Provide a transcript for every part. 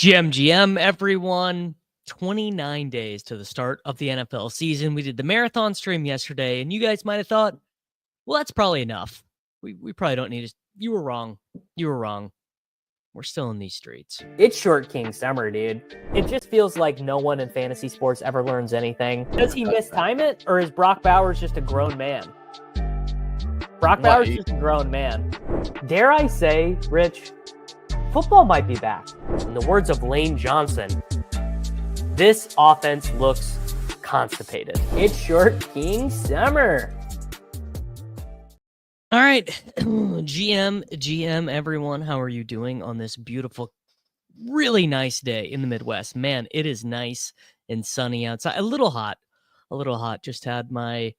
GM, everyone. 29 days to the start of the NFL season. We did the marathon stream yesterday, and you guys might have thought, well, that's probably enough. We probably don't need to. You were wrong. You were wrong. We're still in these streets. It's short king summer, dude. It just feels like no one in fantasy sports ever learns anything. Does he mistime it, or is Brock Bowers just a grown man? Brock Bowers is just a grown man. Dare I say, Rich, football might be back. In the words of Lane Johnson, this offense looks constipated. It's short king summer. All right, GM, everyone, how are you doing on this beautiful, really nice day in the Midwest? Man, it is nice and sunny outside. A little hot. Just had my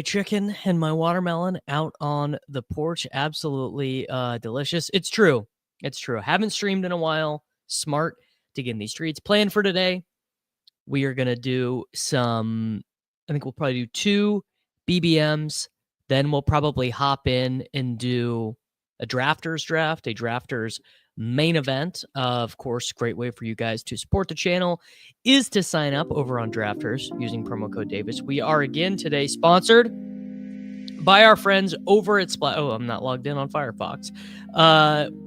chicken and my watermelon out on the porch. Absolutely delicious. It's true. Haven't streamed in a while. Smart to get in these streets. Plan for today, we are gonna do some. I think we'll probably do 2 BBMs. Then we'll probably hop in and do a drafters draft, a drafters main event. Of course, great way for you guys to support the channel is to sign up over on Drafters using promo code Davis. We are again today sponsored by our friends over at Splash. Oh, I'm not logged in on Firefox.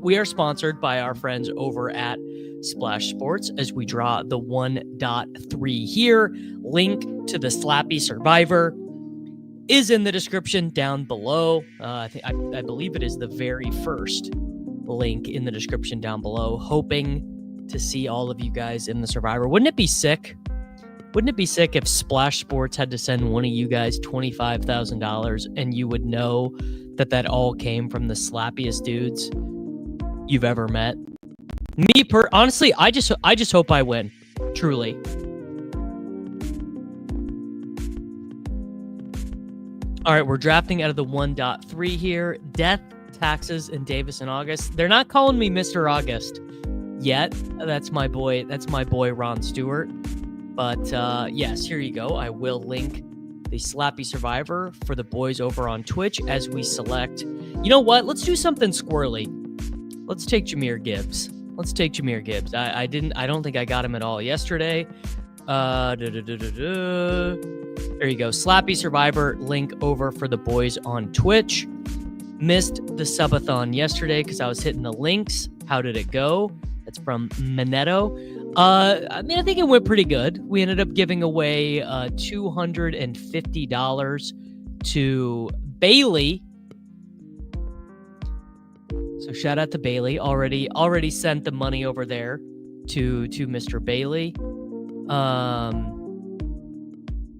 We are sponsored by our friends over at Splash Sports as we draw the 1.3 here. Link to the Slappy Survivor is in the description down below. I believe it is the very first link in the description down below. Hoping to see all of you guys in the Survivor. Wouldn't it be sick? Wouldn't it be sick if Splash Sports had to send one of you guys $25,000 and you would know that all came from the slappiest dudes you've ever met? Honestly, I just hope I win. Truly. All right, we're drafting out of the 1.3 here. Death, taxes, and Davis in August. They're not calling me Mr. August yet. That's my boy Ron Stewart. But yes, here you go. I will link the Slappy Survivor for the boys over on Twitch as we select. You know what? Let's do something squirrely. Let's take Jahmyr Gibbs. I don't think I got him at all yesterday. There you go. Slappy Survivor link over for the boys on Twitch. Missed the subathon yesterday because I was hitting the links. How did it go? That's from Minetto. I think it went pretty good. We ended up giving away $250 to Bailey. So shout out to Bailey. Already sent the money over there to Mr. Bailey.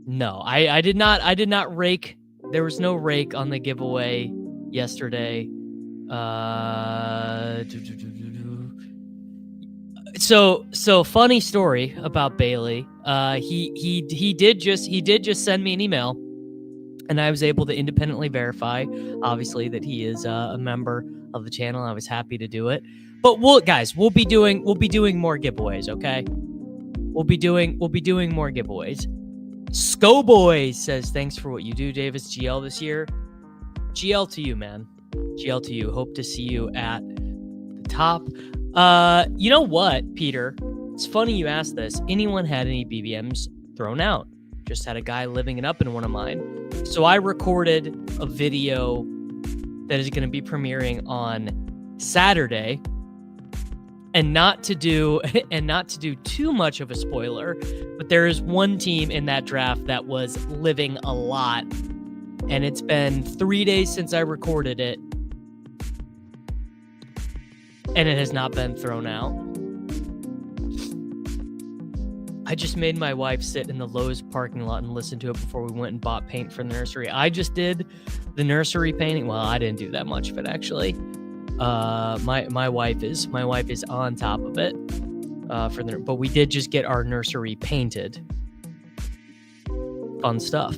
No, I did not rake. There was no rake on the giveaway yesterday. So funny story about Bailey. He did just send me an email, and I was able to independently verify, obviously, that he is a member of the channel. I was happy to do it. But we'll be doing more giveaways, okay? We'll be doing more giveaways. Scoboy says, thanks for what you do, Davis. GL this year. GL to you, man. GL to you. Hope to see you at the top. You know what, Peter? It's funny you asked this. Anyone had any BBMs thrown out? Just had a guy living it up in one of mine. So I recorded a video that is going to be premiering on Saturday. And not to do too much of a spoiler, but there is one team in that draft that was living a lot, and it's been 3 days since I recorded it, and it has not been thrown out. I just made my wife sit in the Lowe's parking lot and listen to it before we went and bought paint for the nursery. I just did the nursery painting. Well, I didn't do that much of it, actually. My wife is on top of it. But we did just get our nursery painted. Fun stuff.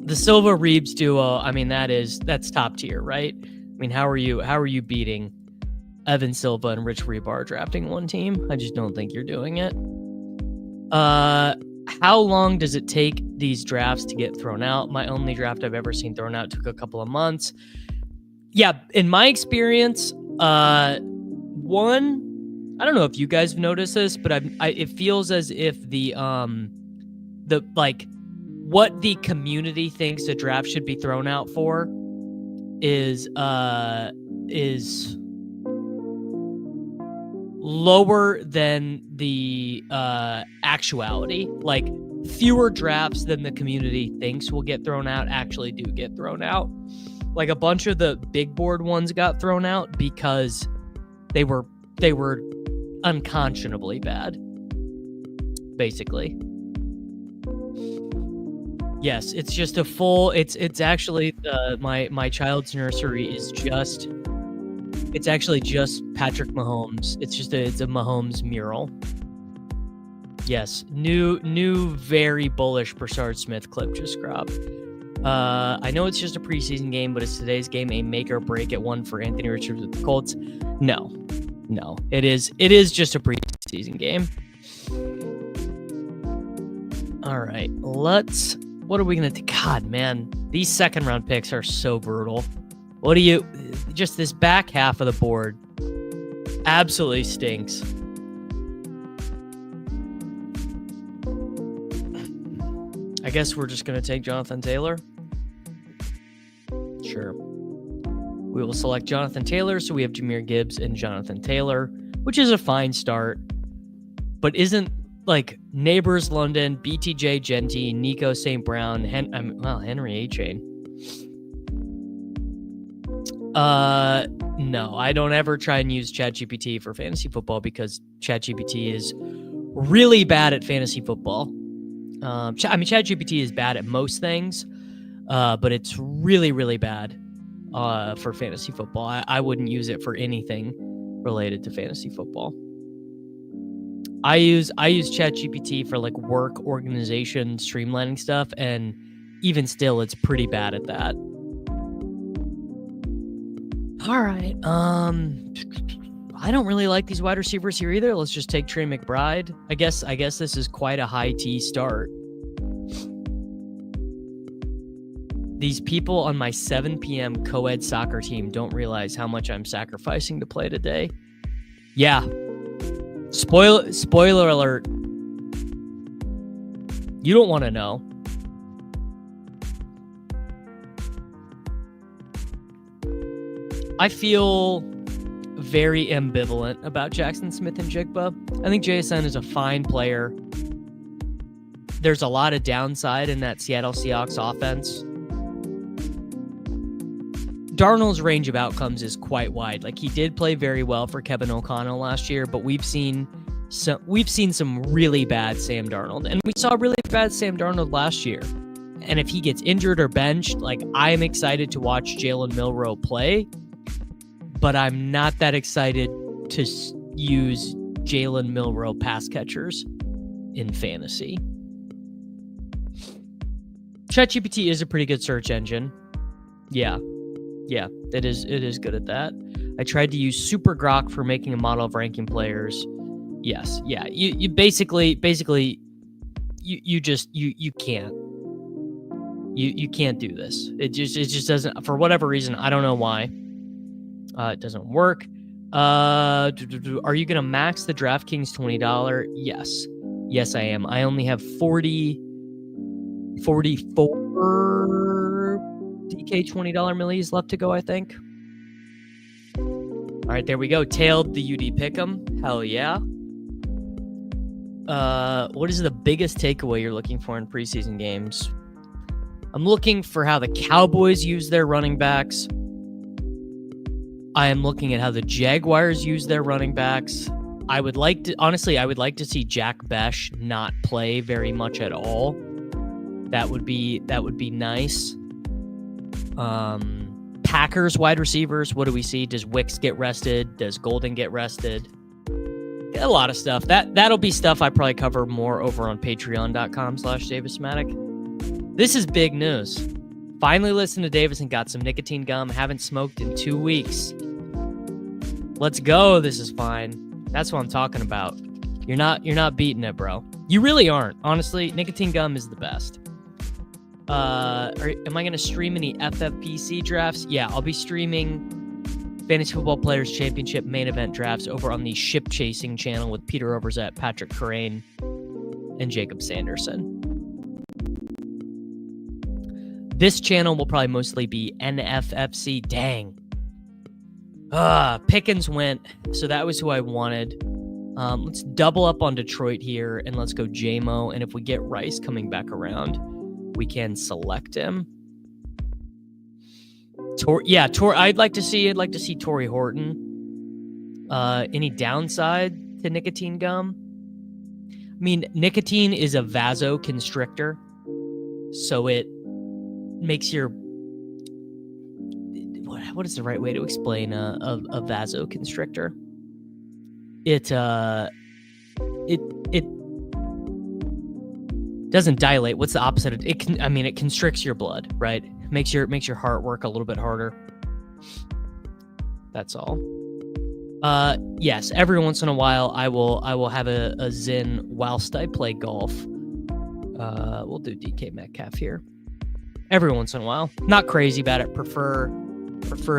The Silva Reeves duo, I mean, that's top tier, right? I mean, how are you beating Evan Silva and Rich Rebar drafting one team? I just don't think you're doing it. How long does it take these drafts to get thrown out? My only draft I've ever seen thrown out took a couple of months. Yeah, in my experience, I don't know if you guys have noticed this, but it feels as if the like what the community thinks the draft should be thrown out for is lower than the actuality. Like fewer drafts than the community thinks will get thrown out actually do get thrown out. Like a bunch of the big board ones got thrown out because they were unconscionably bad, basically. Yes, it's just a full. It's actually my child's nursery is just. It's actually just Patrick Mahomes. It's a Mahomes mural. Yes, new very bullish Broussard Smith clip just dropped. I know it's just a preseason game, but is today's game a make or break at one for Anthony Richards with the Colts? No, it is just a preseason game. All right, what are we gonna do? God, man, these second round picks are so brutal. Just this back half of the board absolutely stinks. I guess we're just going to take Jonathan Taylor. Sure. We will select Jonathan Taylor, so we have Jahmyr Gibbs and Jonathan Taylor, which is a fine start, but isn't like Neighbors London, BTJ Genty, Nico St. Brown, Henry A-Chain. No, I don't ever try and use ChatGPT for fantasy football because ChatGPT is really bad at fantasy football. ChatGPT is bad at most things, but it's really, really bad for fantasy football. I wouldn't use it for anything related to fantasy football. I use ChatGPT for like work organization, streamlining stuff, and even still, it's pretty bad at that. All right. I don't really like these wide receivers here either. Let's just take Trey McBride. I guess this is quite a high T start. These people on my 7 p.m. co-ed soccer team don't realize how much I'm sacrificing to play today. Yeah. Spoiler alert. You don't want to know. I feel very ambivalent about Jackson Smith and Jigba. I think JSN is a fine player. There's a lot of downside in that Seattle Seahawks offense. Darnold's range of outcomes is quite wide. Like, he did play very well for Kevin O'Connell last year, but we've seen some really bad Sam Darnold, and we saw really bad Sam Darnold last year. And if he gets injured or benched, like, I am excited to watch Jalen Milroe play, but I'm not that excited to use Jalen Milroe pass catchers in fantasy. ChatGPT is a pretty good search engine. Yeah, it is good at that. I tried to use Super Grok for making a model of ranking players. Yes, yeah. You basically you can't. You can't do this. It just doesn't, for whatever reason. I don't know why. It doesn't work. Are you gonna max the DraftKings $20? Yes, I am. I only have 44 DK $20 millies left to go, I think. All right, there we go. Tailed the UD Pick'em. Hell yeah. What is the biggest takeaway you're looking for in preseason games? I'm looking for how the Cowboys use their running backs. I am looking at how the Jaguars use their running backs. I would like to see Jack Besh not play very much at all. That would be nice. Packers wide receivers, what do we see? Does Wicks get rested? Does Golden get rested? A lot of stuff. That'll be stuff I probably cover more over on patreon.com/DavisMatic. This is big news. Finally listened to Davis and got some nicotine gum. Haven't smoked in 2 weeks. Let's go. This is fine. That's what I'm talking about. You're not beating it, bro. You really aren't. Honestly, nicotine gum is the best. Am I going to stream any FFPC drafts? Yeah, I'll be streaming Fantasy Football Players Championship main event drafts over on the Ship Chasing channel with Peter Overzet, Patrick Corain, and Jacob Sanderson. This channel will probably mostly be NFFC. Dang. Pickens went, so that was who I wanted. Let's double up on Detroit here, and let's go JMO. And if we get Rice coming back around, we can select him. I'd like to see Torrey Horton. Any downside to nicotine gum? I mean, nicotine is a vasoconstrictor, so it makes your what is the right way to explain a vasoconstrictor? It doesn't dilate. What's the opposite of it? It constricts your blood, right? Makes your heart work a little bit harder. That's all. Yes, every once in a while I will have a Zyn whilst I play golf. We'll do DK Metcalf here. Every once in a while. Not crazy about it. Prefer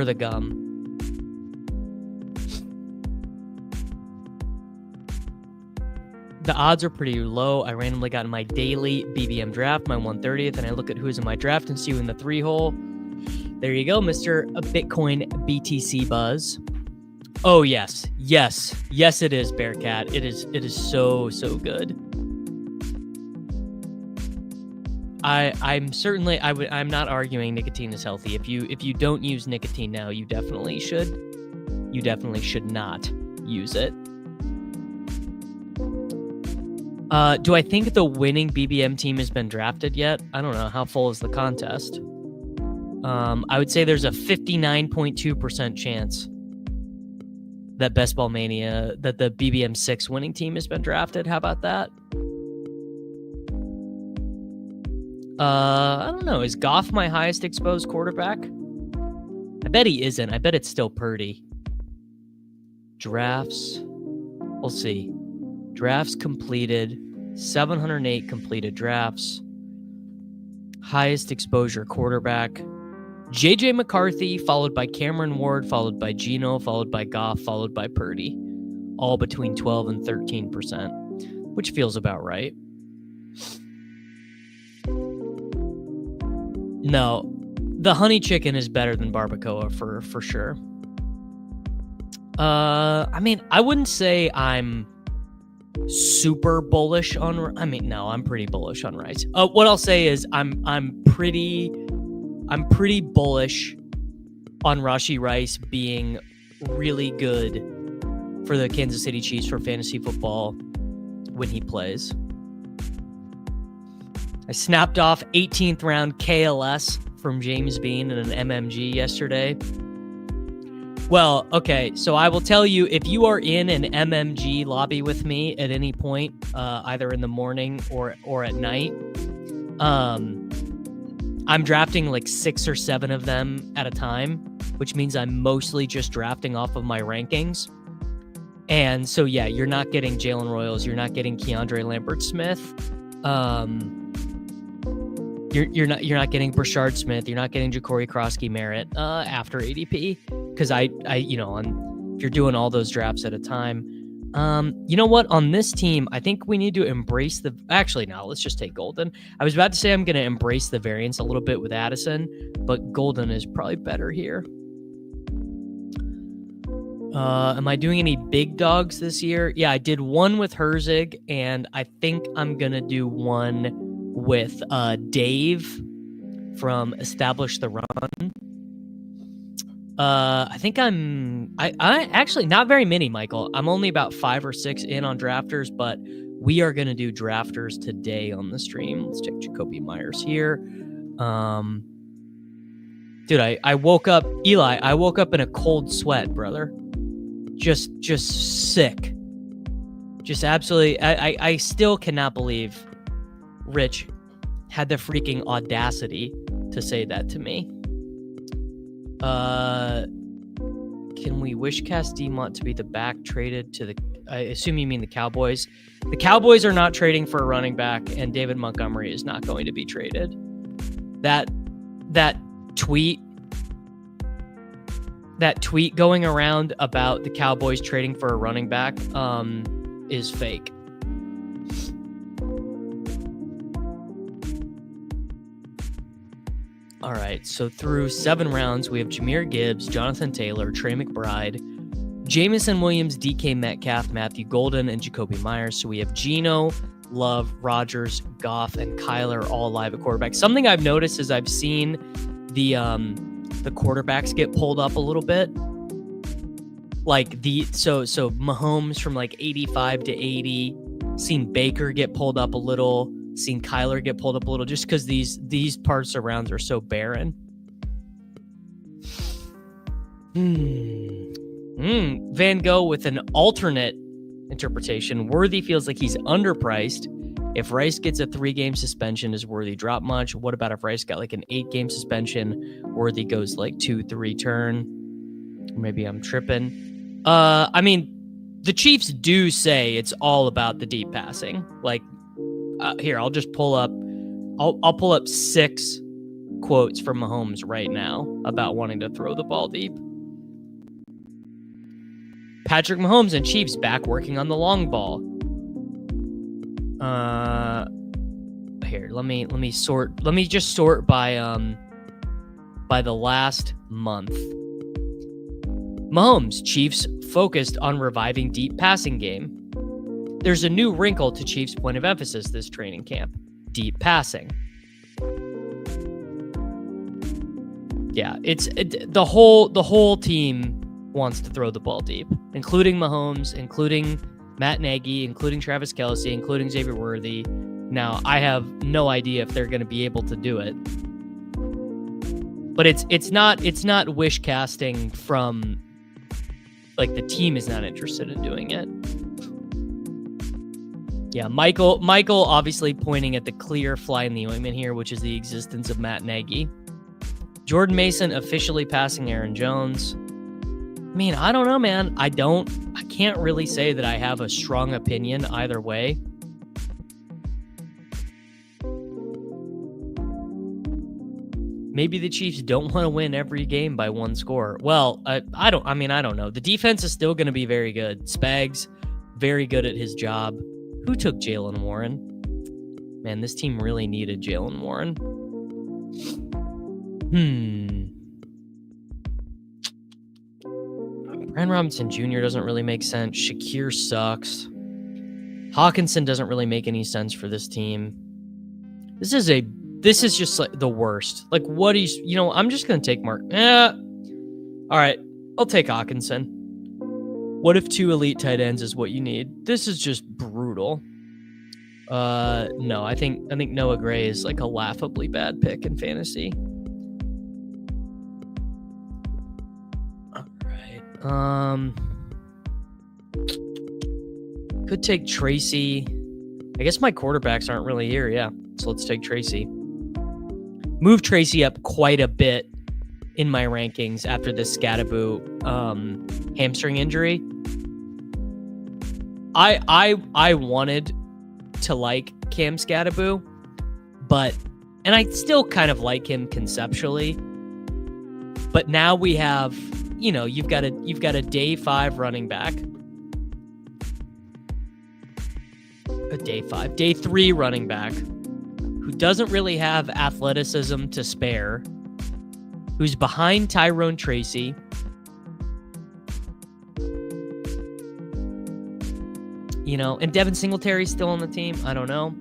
the gum. The odds are pretty low. I randomly got in my daily BBM draft, my 130th, and I look at who's in my draft and see who in the 3-hole. There you go, Mr. Bitcoin BTC Buzz. Oh, yes. Yes, it is, Bearcat. It is so good. I'm not arguing nicotine is healthy. If you don't use nicotine now, you definitely should. You definitely should not use it. Do I think the winning BBM team has been drafted yet? I don't know. How full is the contest? I would say there's a 59.2% chance that Best Ball Mania, that the BBM 6 winning team has been drafted. How about that? I don't know. Is Goff my highest exposed quarterback? I bet he isn't. I bet it's still Purdy. Drafts. We'll see. Drafts completed. 708 completed drafts. Highest exposure quarterback. JJ McCarthy, followed by Cameron Ward, followed by Geno, followed by Goff, followed by Purdy. All between 12 and 13%, which feels about right. No, the honey chicken is better than barbacoa for sure. I wouldn't say I'm super bullish on. No, I'm pretty bullish on Rice. What I'll say is I'm pretty bullish on Rashee Rice being really good for the Kansas City Chiefs for fantasy football when he plays. I snapped off 18th round KLS from James Bean in an MMG yesterday. Well, okay, so I will tell you, if you are in an MMG lobby with me at any point, either in the morning or at night, I'm drafting like 6 or 7 of them at a time, which means I'm mostly just drafting off of my rankings. And so, yeah, you're not getting Jalen Royals, you're not getting Keandre Lambert-Smith, you're not getting Brashard Smith, you're not getting Ja'Cory Krosky-Merritt after ADP, because if you're doing all those drafts at a time. You know what? On this team, I think we need to embrace let's just take Golden. I was about to say I'm going to embrace the variance a little bit with Addison, but Golden is probably better here. Am I doing any big dogs this year? Yeah, I did one with Herzig, and I think I'm going to do one with Dave from Establish the Run. I think I actually not very many, Michael. I'm only about 5 or 6 in on drafters, but we are going to do drafters today on the stream. Let's check Jacoby Myers here. Dude, I woke up, Eli, I woke up in a cold sweat, brother. Just sick. Just absolutely, I still cannot believe Rich had the freaking audacity to say that to me. Can we wish Cass Demont to be the back traded to the... I assume you mean the Cowboys. The Cowboys are not trading for a running back, and David Montgomery is not going to be traded. That tweet that tweet going around about the Cowboys trading for a running back is fake. All right, so through 7 rounds, we have Jahmyr Gibbs, Jonathan Taylor, Trey McBride, Jamison Williams, DK Metcalf, Matthew Golden, and Jacoby Myers. So we have Geno, Love, Rodgers, Goff, and Kyler all live at quarterback. Something I've noticed is I've seen the quarterbacks get pulled up a little bit. Like so Mahomes from like 85 to 80, seen Baker get pulled up a little, seen Kyler get pulled up a little, just because these parts of rounds are so barren. Van Gogh with an alternate interpretation. Worthy feels like he's underpriced. If Rice gets a 3-game suspension, does Worthy drop much? What about if Rice got like an 8-game suspension? Worthy goes like 2-3 turn. Maybe I'm tripping. I mean, the Chiefs do say it's all about the deep passing. Like, here, I'll just pull up. I'll pull up 6 quotes from Mahomes right now about wanting to throw the ball deep. Patrick Mahomes and Chiefs back working on the long ball. Here, let me sort. Let me just sort by the last month. Mahomes, Chiefs focused on reviving deep passing game. There's a new wrinkle to Chiefs' point of emphasis this training camp: deep passing. Yeah, the whole team wants to throw the ball deep, including Mahomes, including Matt Nagy, including Travis Kelce, including Xavier Worthy. Now, I have no idea if they're going to be able to do it, but it's not wish casting from, like, the team is not interested in doing it. Yeah, Michael obviously pointing at the clear fly in the ointment here, which is the existence of Matt Nagy. Jordan Mason officially passing Aaron Jones. I mean, I don't know, man. I can't really say that I have a strong opinion either way. Maybe the Chiefs don't want to win every game by 1 score. Well, I don't know. The defense is still going to be very good. Spags, very good at his job. Who took Jaylen Warren? Man, this team really needed Jaylen Warren. Brian Robinson Jr. doesn't really make sense. Shakir sucks. Hawkinson doesn't really make any sense for this team. This is just like the worst. Like, what do you I'm just going to take Mark. All right, I'll take Hawkinson. What if 2 elite tight ends is what you need? This is just brutal. No, I think Noah Gray is like a laughably bad pick in fantasy. Could take Tracy. I guess my quarterbacks aren't really here. Yeah, so let's take Tracy. Move Tracy up quite a bit in my rankings after this Scattaboo hamstring injury. I wanted to like Cam Scattaboo, and I still kind of like him conceptually. But now we have, you've got a day 5 running back, a day 3 running back who doesn't really have athleticism to spare, who's behind Tyrone Tracy. And Devin Singletary's still on the team. I don't know.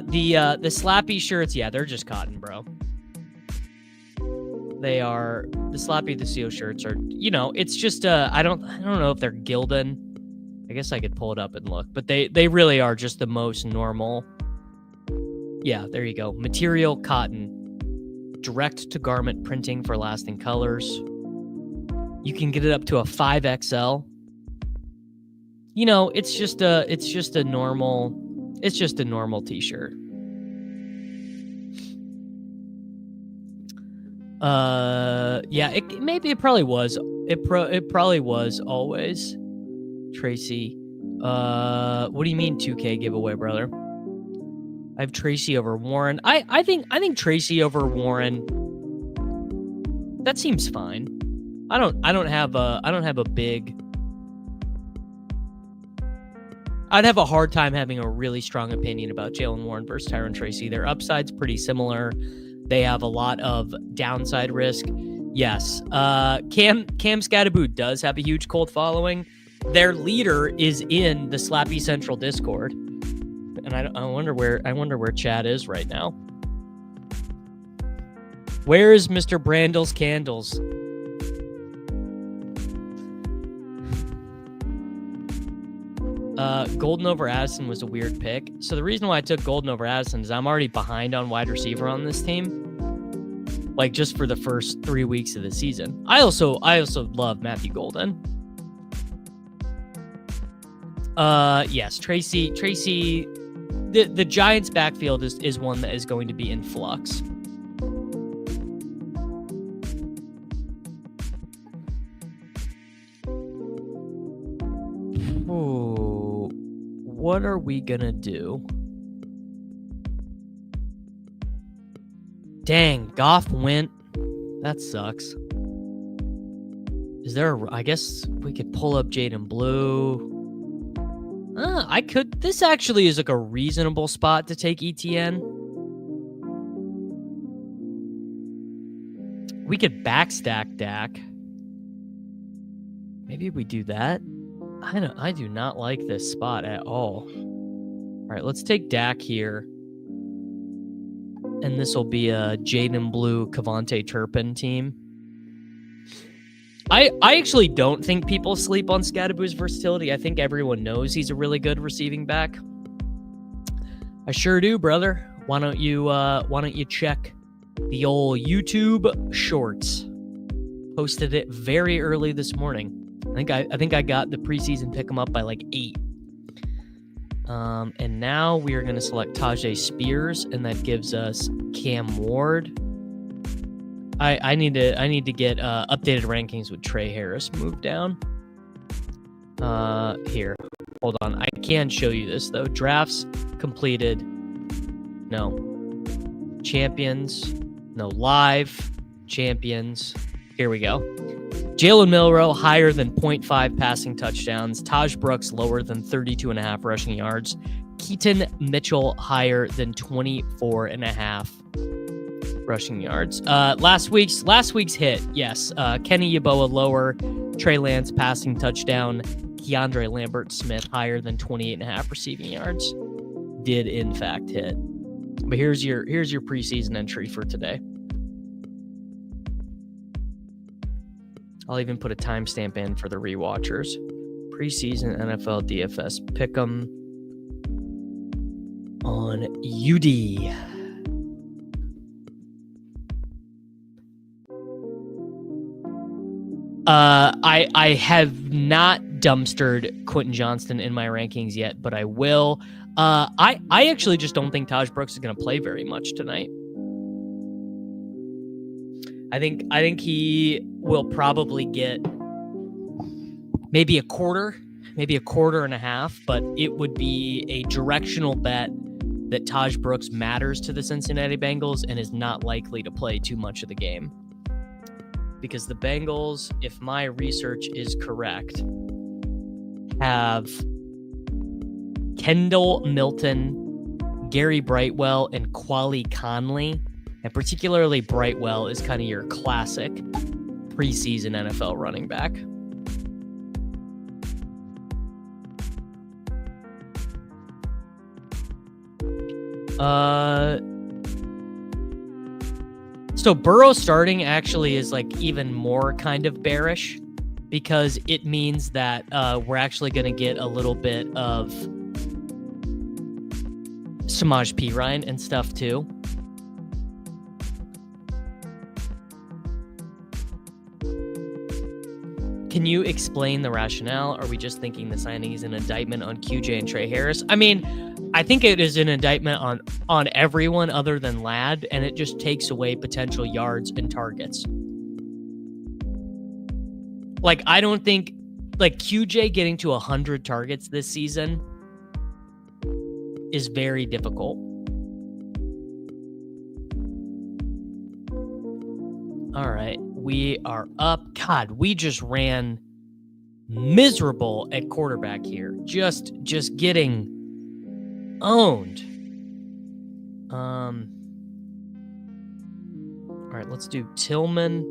The Slappy shirts, yeah, they're just cotton, bro. They are the Slappy the Seal shirts are, it's just I don't know if they're Gildan. I guess I could pull it up and look, but they really are just the most normal. Yeah, there you go. Material cotton, direct to garment printing for lasting colors. You can get it up to a 5XL. It's just a normal t-shirt. Yeah, it probably was. It probably was always Tracy. What do you mean 2K giveaway, brother? I have Tracy over Warren. I think Tracy over Warren. That seems fine. I don't have a big. I'd have a hard time having a really strong opinion about Jalen Warren versus Tyron Tracy. Their upside's pretty similar. They have a lot of downside risk. Yes. Cam Scatterboot does have a huge cult following. Their leader is in the Slappy Central Discord. And I wonder where Chad is right now. Where is Mr. Brandel's candles? Golden over Addison was a weird pick. So the reason why I took Golden over Addison is I'm already behind on wide receiver on this team. Like just for the first 3 weeks of the season. I also love Matthew Golden. Yes, Tracy. The Giants' backfield is one that is going to be in flux. Ooh, what are we gonna do? Dang, Goff went. That sucks. Is there I guess we could pull up Jaden Blue. I could. This actually is like a reasonable spot to take ETN. We could backstack Dak. Maybe we do that. I do not like this spot at all. All right, let's take Dak here. And this will be a Jaden Blue, Kavonte Turpin team. I actually don't think people sleep on Scatterboot's versatility. I think everyone knows he's a really good receiving back. I sure do, brother. Why don't you check the old YouTube shorts? Posted it very early this morning. I think I got the preseason pick 'em up by like 8. And now we are going to select Tajay Spears, and that gives us Cam Ward. I need to get updated rankings with Trey Harris moved down. Here, hold on. I can show you this though. Drafts completed. No. Champions. No. Live. Champions. Here we go. Jalen Milroe higher than 0.5 passing touchdowns. Taj Brooks lower than 32.5 rushing yards. Keaton Mitchell higher than 24.5 rushing yards. Last week's hit, yes. Kenny Yeboah lower. Trey Lance passing touchdown. Keandre Lambert-Smith higher than 28.5 receiving yards. Did in fact hit. But here's your preseason entry for today. I'll even put a timestamp in for the rewatchers. Preseason NFL DFS Pick'em on UD. I have not dumpstered Quentin Johnston in my rankings yet, but I will. I actually just don't think Taj Brooks is going to play very much tonight. I think he will probably get maybe a quarter and a half, but it would be a directional bet that Taj Brooks matters to the Cincinnati Bengals and is not likely to play too much of the game. Because the Bengals, if my research is correct, have Kendall Milton, Gary Brightwell, and Quali Conley. And particularly Brightwell is kind of your classic preseason NFL running back. So Burrow starting actually is like even more kind of bearish because it means that we're actually going to get a little bit of Samaj Perine and stuff too. Can you explain the rationale? Are we just thinking the signing is an indictment on QJ and Trey Harris? I mean, I think it is an indictment on everyone other than Ladd, and it just takes away potential yards and targets. Like, I don't think, like, QJ getting to 100 targets this season is very difficult. All right. We are up. God, we just ran miserable at quarterback here. Just getting owned. All right, let's do Tillman.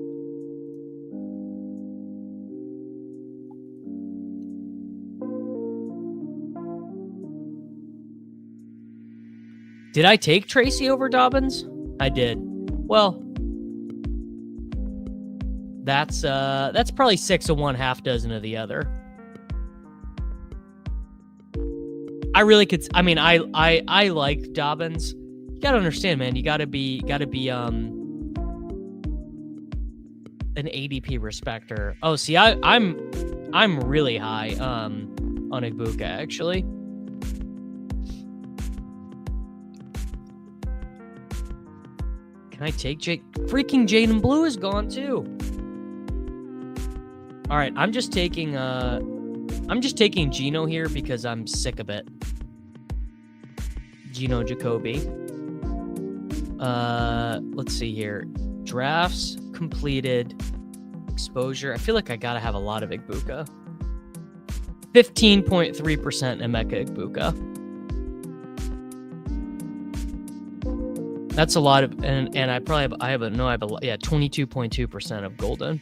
Did I take Tracy over Dobbins? I did. Well, that's probably 6 of one, half dozen of the other. I really could. I mean, I like Dobbins. You gotta understand, man. You gotta be an ADP respecter. Oh, see, I'm really high on Ibuka actually. Can I take Jake? Freaking Jaden Blue is gone too. All right, I'm just taking Geno here because I'm sick of it. Geno Jacoby. Let's see here. Drafts completed. Exposure. I feel like I gotta have a lot of Ibuka. 15.3% Emeka Ibuka. That's a lot of, and I probably have 22.2% of Golden.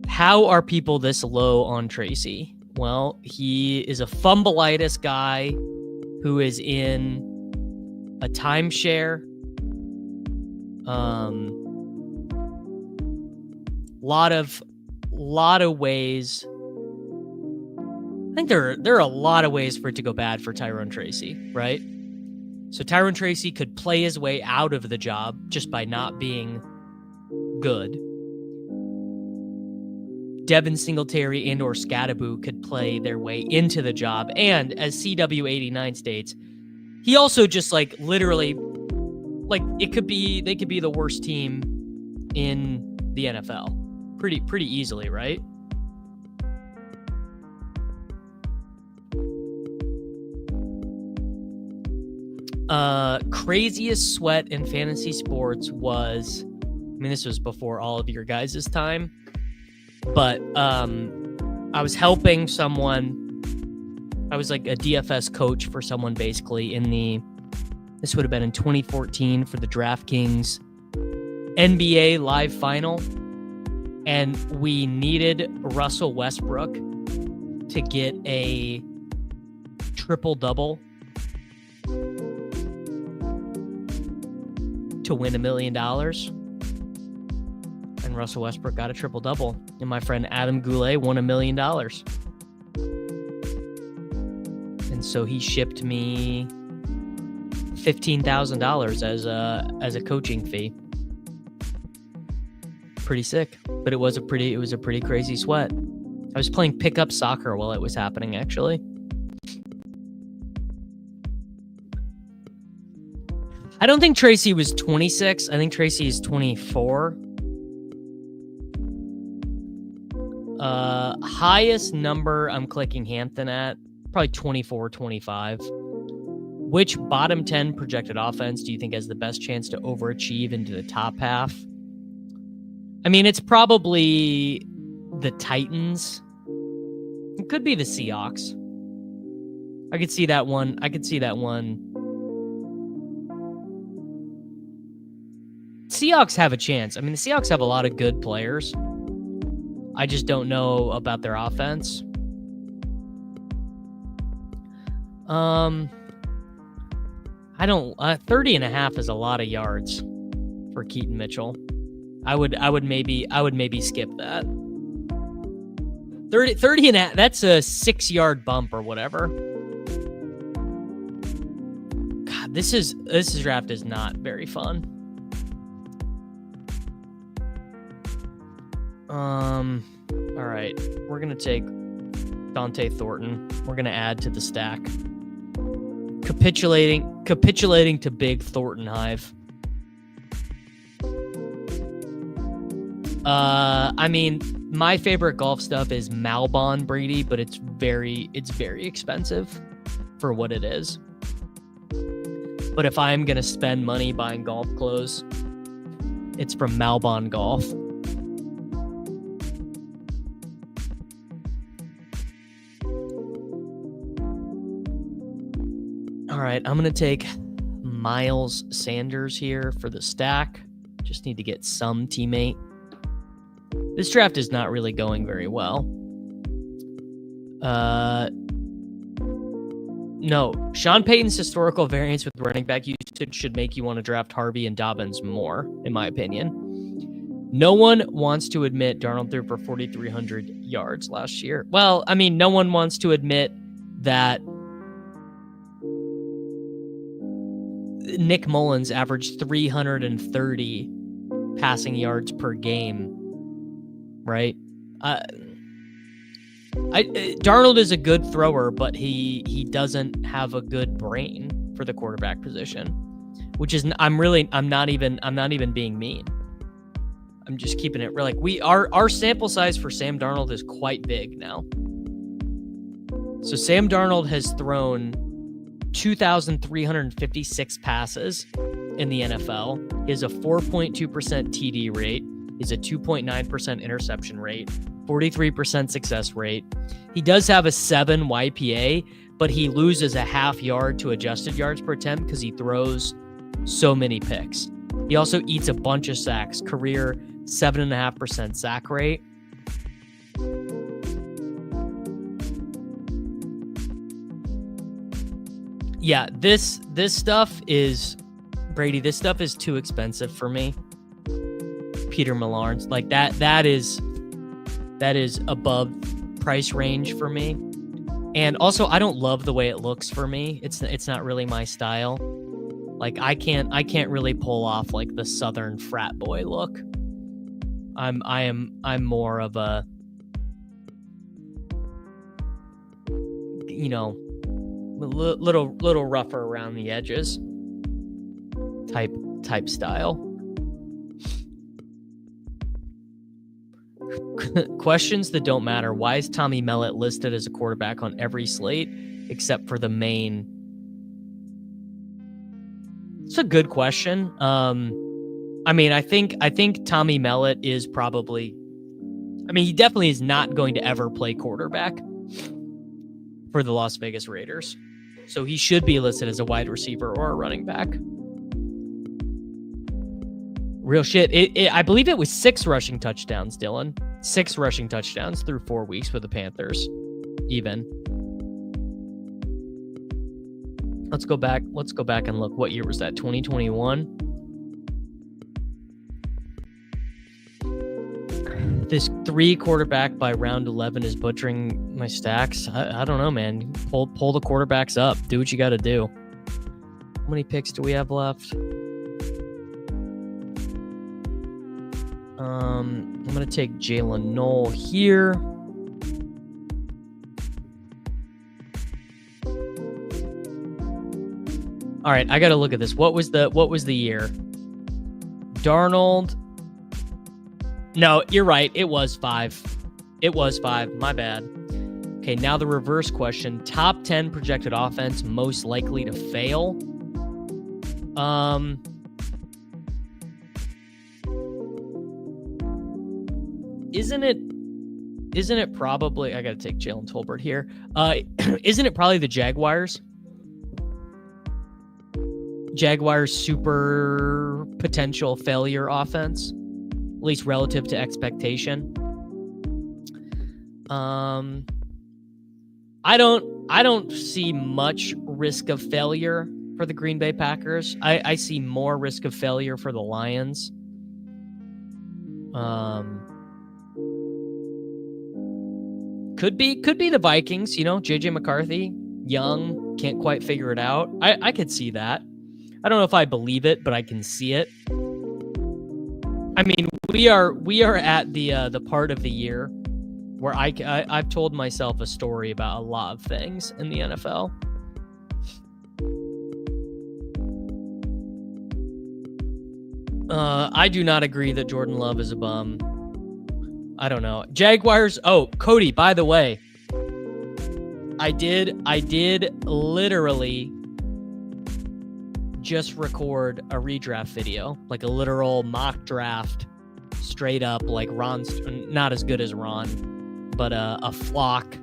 How are people this low on Tracy? Well, he is a fumbleitis guy who is in a timeshare. Lot of ways. I think there are a lot of ways for it to go bad for Tyrone Tracy, right? So Tyrone Tracy could play his way out of the job just by not being good. Devin Singletary and or Scadaboo could play their way into the job. And as CW89 states, he also just literally they could be the worst team in the NFL pretty easily, right? Craziest sweat in fantasy sports was, this was before all of your guys' time, but I was helping someone. I was like a DFS coach for someone basically this would have been in 2014 for the DraftKings NBA live final. And we needed Russell Westbrook to get a triple-double to win $1 million. And Russell Westbrook got a triple-double. And my friend Adam Goulet won $1 million. And so he shipped me $15,000 as a coaching fee. Pretty sick, but it was a pretty crazy sweat. I was playing pickup soccer while it was happening, actually. I don't think Tracy was 26. I think Tracy is 24. Highest number I'm clicking Hampton at, probably 24, 25. Which bottom 10 projected offense do you think has the best chance to overachieve into the top half? It's probably the Titans. It could be the Seahawks. I could see that one. Seahawks have a chance. The Seahawks have a lot of good players. I just don't know about their offense. 30.5 is a lot of yards for Keaton Mitchell. I would maybe skip that. 30.5, that's a 6-yard bump or whatever. God, this draft is not very fun. All right, we're gonna take Dante Thornton. We're gonna add to the stack. Capitulating to big Thornton hive. My favorite golf stuff is Malbon Brady, but it's very expensive for what it is. But if I'm going to spend money buying golf clothes, it's from Malbon Golf. All right, I'm going to take Miles Sanders here for the stack. Just need to get some teammate. This draft is not really going very well. No, Sean Payton's historical variance with running back usage should make you want to draft Harvey and Dobbins more, in my opinion. No one wants to admit Darnold threw for 4,300 yards last year. Well, I mean, no one wants to admit that Nick Mullins averaged 330 passing yards per game, right? Darnold is a good thrower, but he doesn't have a good brain for the quarterback position, which is I'm not even being mean. I'm just keeping it real. Like our sample size for Sam Darnold is quite big now. So Sam Darnold has thrown 2,356 passes in the NFL. He has a 4.2% TD rate. He's a 2.9% interception rate, 43% success rate. He does have a 7 YPA, but he loses a half yard to adjusted yards per attempt because he throws so many picks. He also eats a bunch of sacks, career 7.5% sack rate. Yeah, this stuff is, Brady, this stuff is too expensive for me. Peter Millar's like that is above price range for me. And also I don't love the way it looks for me. It's not really my style. Like I can't really pull off like the Southern frat boy look. I'm more of a, you know, little rougher around the edges type style. Questions that don't matter. Why is Tommy Mellott listed as a quarterback on every slate except for the main? It's a good question. I mean, I think Tommy Mellott is probably, I mean, he definitely is not going to ever play quarterback for the Las Vegas Raiders. So he should be listed as a wide receiver or a running back. Real shit. I believe it was 6 rushing touchdowns, Dylan. 6 rushing touchdowns through 4 weeks with the Panthers. Even. Let's go back and look. What year was that? 2021? This 3 quarterback by round 11 is butchering my stacks. I don't know, man. Pull the quarterbacks up. Do what you got to do. How many picks do we have left? I'm going to take Jalen Knoll here. All right, I got to look at this. What was the year? Darnold. No, you're right. It was 5. My bad. Okay, now the reverse question. Top 10 projected offense most likely to fail. Isn't it probably, I got to take Jalen Tolbert here. Isn't it probably the Jaguars? Jaguars super potential failure offense, at least relative to expectation. I don't see much risk of failure for the Green Bay Packers. I see more risk of failure for the Lions. Could be the Vikings, JJ McCarthy, young, can't quite figure it out. I could see that. I don't know if I believe it, but I can see it. I mean, we are at the part of the year where I've told myself a story about a lot of things in the NFL. I do not agree that Jordan Love is a bum. I don't know. Jaguars. Oh, Cody, by the way, I did literally just record a redraft video, like a literal mock draft, straight up, like Ron's not as good as Ron, but a flock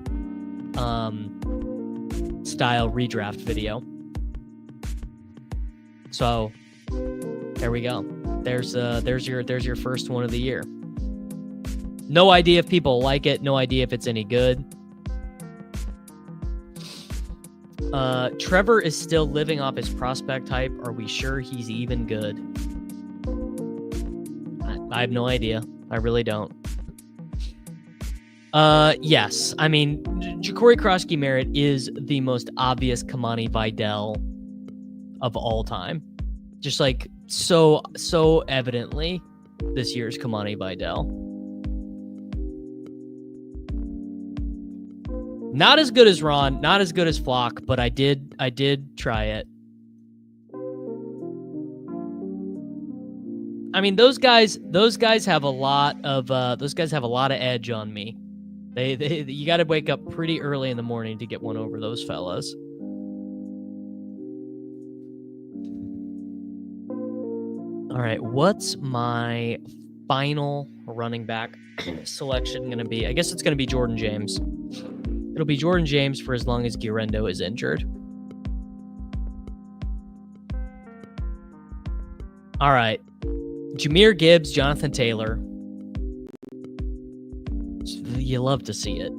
style redraft video. So there we go. There's your first one of the year. No idea if people like it. No idea if it's any good. Trevor is still living off his prospect hype. Are we sure he's even good? I have no idea. I really don't. Yes. I mean, Ja'Cory Krosky-Merritt is the most obvious Kamani Vidal of all time. Just like so evidently this year's Kamani Vidal. Not as good as Ron, not as good as Flock, but I did try it. I mean, those guys have a lot of edge on me. You got to wake up pretty early in the morning to get one over those fellas. All right, what's my final running back selection going to be? I guess it's going to be Jordan James. It'll be Jordan James for as long as Guerrero is injured. All right. Jahmyr Gibbs, Jonathan Taylor. You love to see it.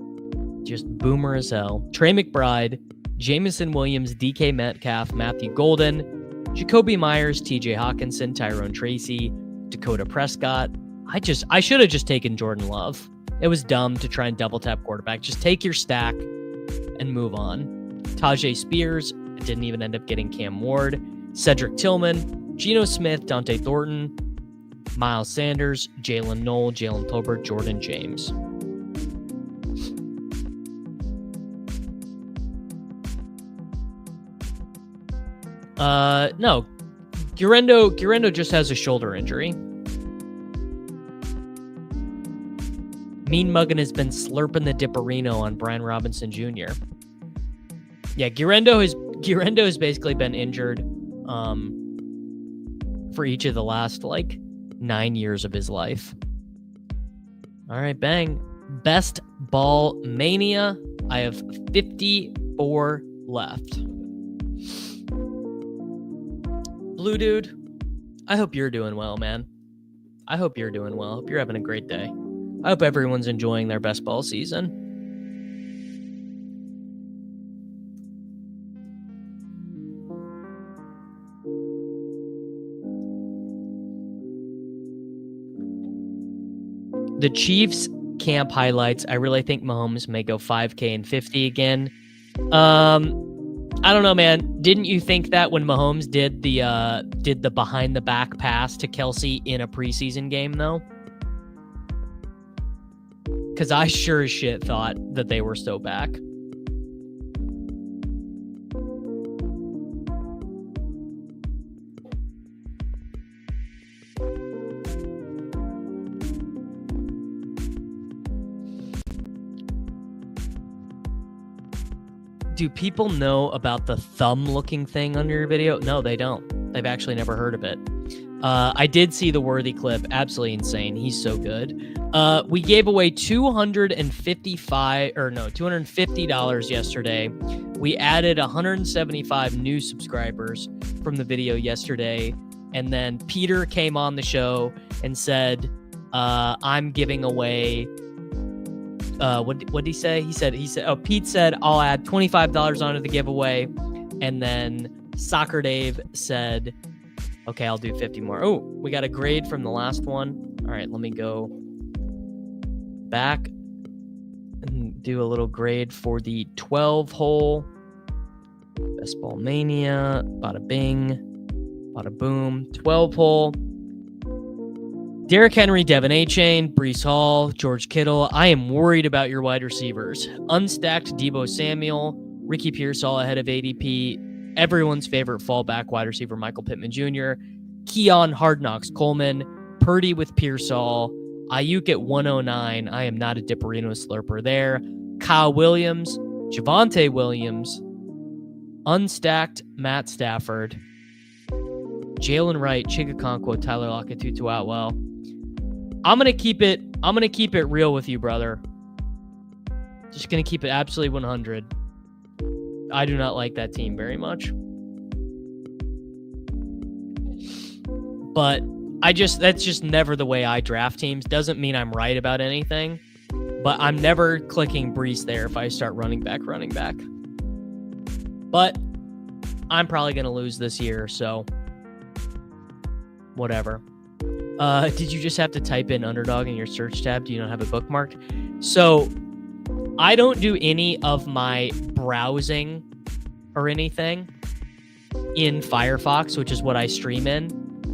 Just boomer as hell. Trey McBride, Jamison Williams, DK Metcalf, Matthew Golden, Jacoby Myers, TJ Hawkinson, Tyrone Tracy, Dakota Prescott. I should have just taken Jordan Love. It was dumb to try and double tap quarterback. Just take your stack and move on. Tajay Spears, didn't even end up getting Cam Ward. Cedric Tillman, Geno Smith, Dante Thornton, Miles Sanders, Jalen Knoll, Jalen Tolbert, Jordan James. No. Guerrero just has a shoulder injury. Mean Muggin has been slurping the Dipperino on Brian Robinson Jr. Yeah, Guerrero has basically been injured for each of the last 9 years of his life. All right, bang. Best ball mania. I have 54 left. Blue Dude, I hope you're doing well, man. I hope you're doing well. Hope you're having a great day. I hope everyone's enjoying their best ball season. The Chiefs camp highlights. I really think Mahomes may go 5K and 50 again. I don't know, man. Didn't you think that when Mahomes did the behind the back pass to Kelsey in a preseason game though? Because I sure as shit thought that they were so back. Do people know about the thumb-looking thing under your video? No, they don't. They've actually never heard of it. I did see the Worthy clip. Absolutely insane. He's so good. We gave away $250 yesterday. We added 175 new subscribers from the video yesterday. And then Peter came on the show and said, I'm giving away... what did he say? He said, Pete said, I'll add $25 onto the giveaway. And then Soccer Dave said, okay, I'll do 50 more. Oh, we got a grade from the last one. All right, let me go back and do a little grade for the 12 hole. Best Ball Mania, bada bing, bada boom. 12 hole. Derrick Henry, Devin Achane, Breece Hall, George Kittle. I am worried about your wide receivers. Unstacked Deebo Samuel, Ricky Pearsall ahead of ADP. Everyone's favorite fallback wide receiver, Michael Pittman Jr. Keon Hard Knocks Coleman, Purdy with Pearsall, Ayuk at 109. I am not a Dipperino slurper there. Kyle Williams, Javonte Williams, unstacked Matt Stafford, Jalen Wright, Chigakonkwo, Tyler Lockett, Tutu Atwell. I'm gonna keep it real with you, brother. Just gonna keep it absolutely 100. I do not like that team very much. But that's just never the way I draft teams. Doesn't mean I'm right about anything, but I'm never clicking Brees there if I start running back. But I'm probably going to lose this year, so whatever. Did you just have to type in underdog in your search tab? Do you not have it bookmarked? So I don't do any of my browsing or anything in Firefox, which is what I stream in,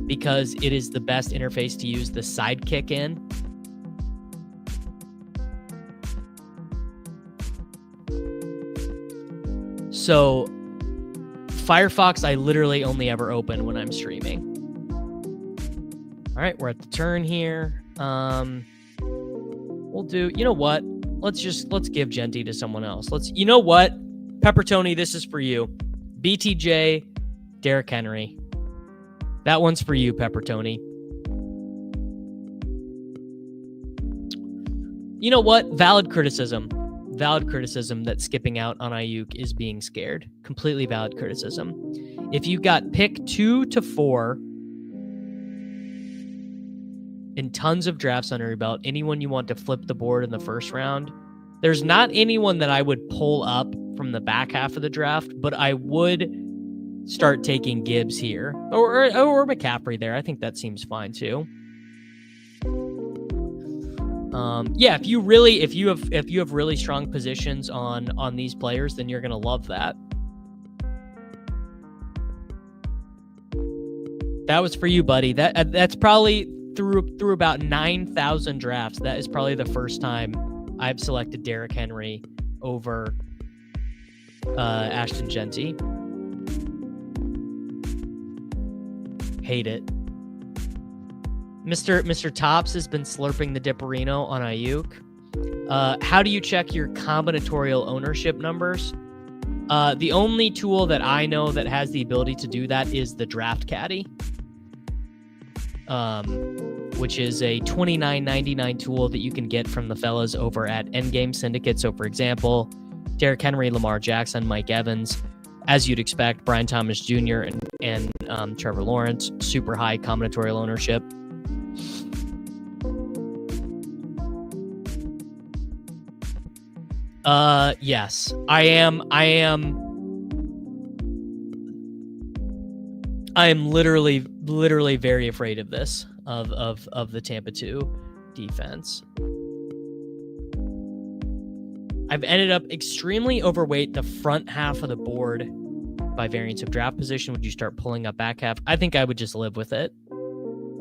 because it is the best interface to use the Sidekick in. So Firefox, I literally only ever open when I'm streaming. All right, we're at the turn here. We'll do, you know what? Let's give Genty to someone else. You know what? Pepper Tony, this is for you. BTJ, Derrick Henry. That one's for you, Pepper Tony. You know what? Valid criticism that skipping out on Ayuk is being scared. Completely valid criticism. If you got pick 2 to 4 and tons of drafts under your belt, anyone you want to flip the board in the first round, there's not anyone that I would pull up from the back half of the draft, but I would start taking Gibbs here or McCaffrey there. I think that seems fine too. Yeah, if you have really strong positions on these players, then you're gonna love that. That was for you, buddy. That's probably through about 9,000 drafts. That is probably the first time I've selected Derrick Henry over Ashton Genty. Hate it. Mr. Tops has been slurping the Dipperino on Ayuk. How do you check your combinatorial ownership numbers? The only tool that I know that has the ability to do that is the Draft Caddy, which is a $29.99 tool that you can get from the fellas over at Endgame Syndicate. So, for example, Derrick Henry, Lamar Jackson, Mike Evans, as you'd expect, Brian Thomas Jr. and Trevor Lawrence, super high combinatorial ownership. Yes, I am literally very afraid of this, of the Tampa 2 defense. I've ended up extremely overweight the front half of the board by variance of draft position. Would you start pulling up back half? I think I would just live with it.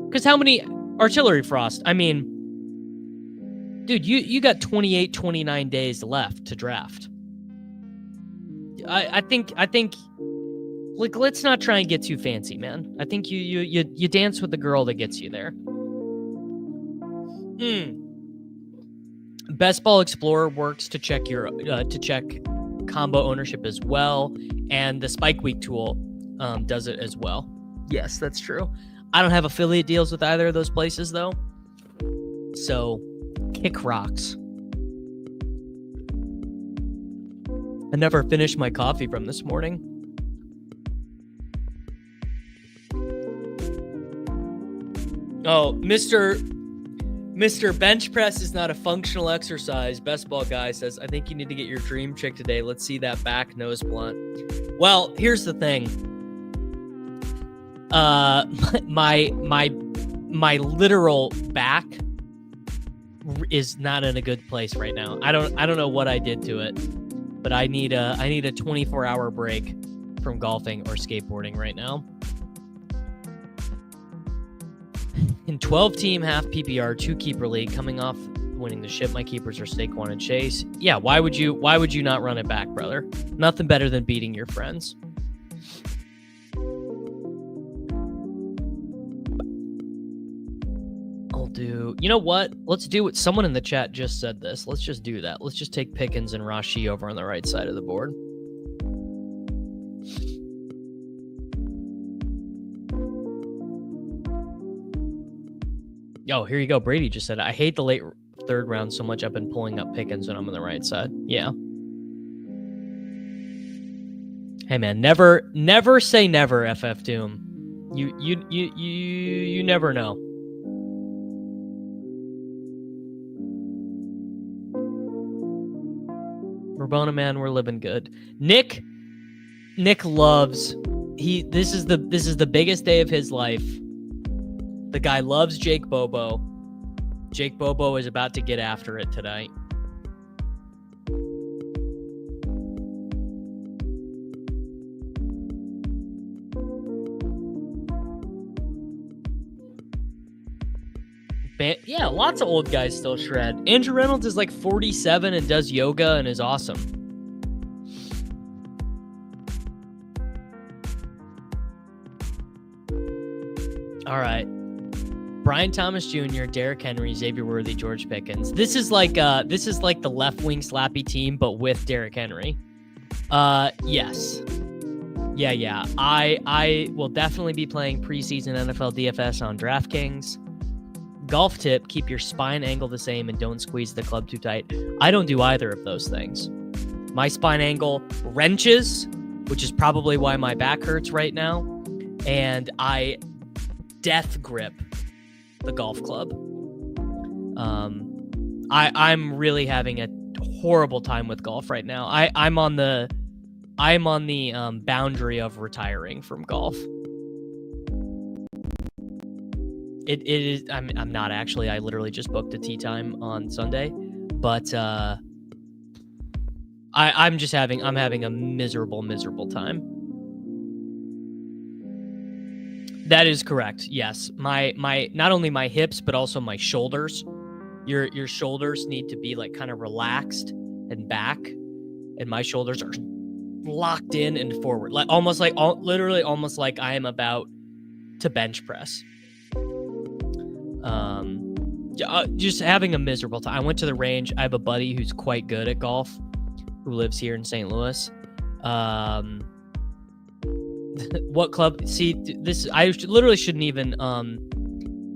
Because how many artillery frost? I mean, dude, you got 28, 29 days left to draft. I think like, let's not try and get too fancy, man. I think you dance with the girl that gets you there. Best Ball Explorer works to check combo ownership as well, and the Spike Week tool does it as well. Yes, that's true. I don't have affiliate deals with either of those places though, so kick rocks. I never finished my coffee from this morning. Oh, Mr. Bench Press is not a functional exercise. Best Ball Guy says, I think you need to get your dream chick today. Let's see that back nose blunt. Well, here's the thing. My literal back is not in a good place right now. I don't know what I did to it, but I need a 24-hour break from golfing or skateboarding right now. In 12-team half PPR 2-keeper league, coming off winning the ship, my keepers are Saquon and Chase. Yeah, why would you not run it back, brother? Nothing better than beating your friends. I'll do. You know what? Let's do what someone in the chat just said. This. Let's just do that. Let's just take Pickens and Rashi over on the right side of the board. Oh, here you go. Brady just said, I hate the late third round so much. I've been pulling up Pickens when I'm on the right side. Yeah. Hey man, never say never, FF Doom. You never know. Rabona man, we're living good. Nick loves this is the biggest day of his life. The guy loves Jake Bobo. Jake Bobo is about to get after it tonight. Yeah, lots of old guys still shred. Andrew Reynolds is like 47 and does yoga and is awesome. All right. Brian Thomas Jr., Derrick Henry, Xavier Worthy, George Pickens. This is like the left wing slappy team, but with Derrick Henry. Yes. Yeah. I will definitely be playing preseason NFL DFS on DraftKings. Golf tip, keep your spine angle the same and don't squeeze the club too tight. I don't do either of those things. My spine angle wrenches, which is probably why my back hurts right now, and I death grip the golf club. I'm really having a horrible time with golf right now. I'm on the boundary of retiring from golf. It is. I'm not actually. I literally just booked a tee time on Sunday, but I'm having a miserable time. That is correct. Yes, my not only my hips but also my shoulders. Your shoulders need to be like kind of relaxed and back, and my shoulders are locked in and forward, literally almost like I am about to bench press. Just having a miserable time. I went to the range. I have a buddy who's quite good at golf who lives here in St. Louis. What club? See, this, I literally shouldn't even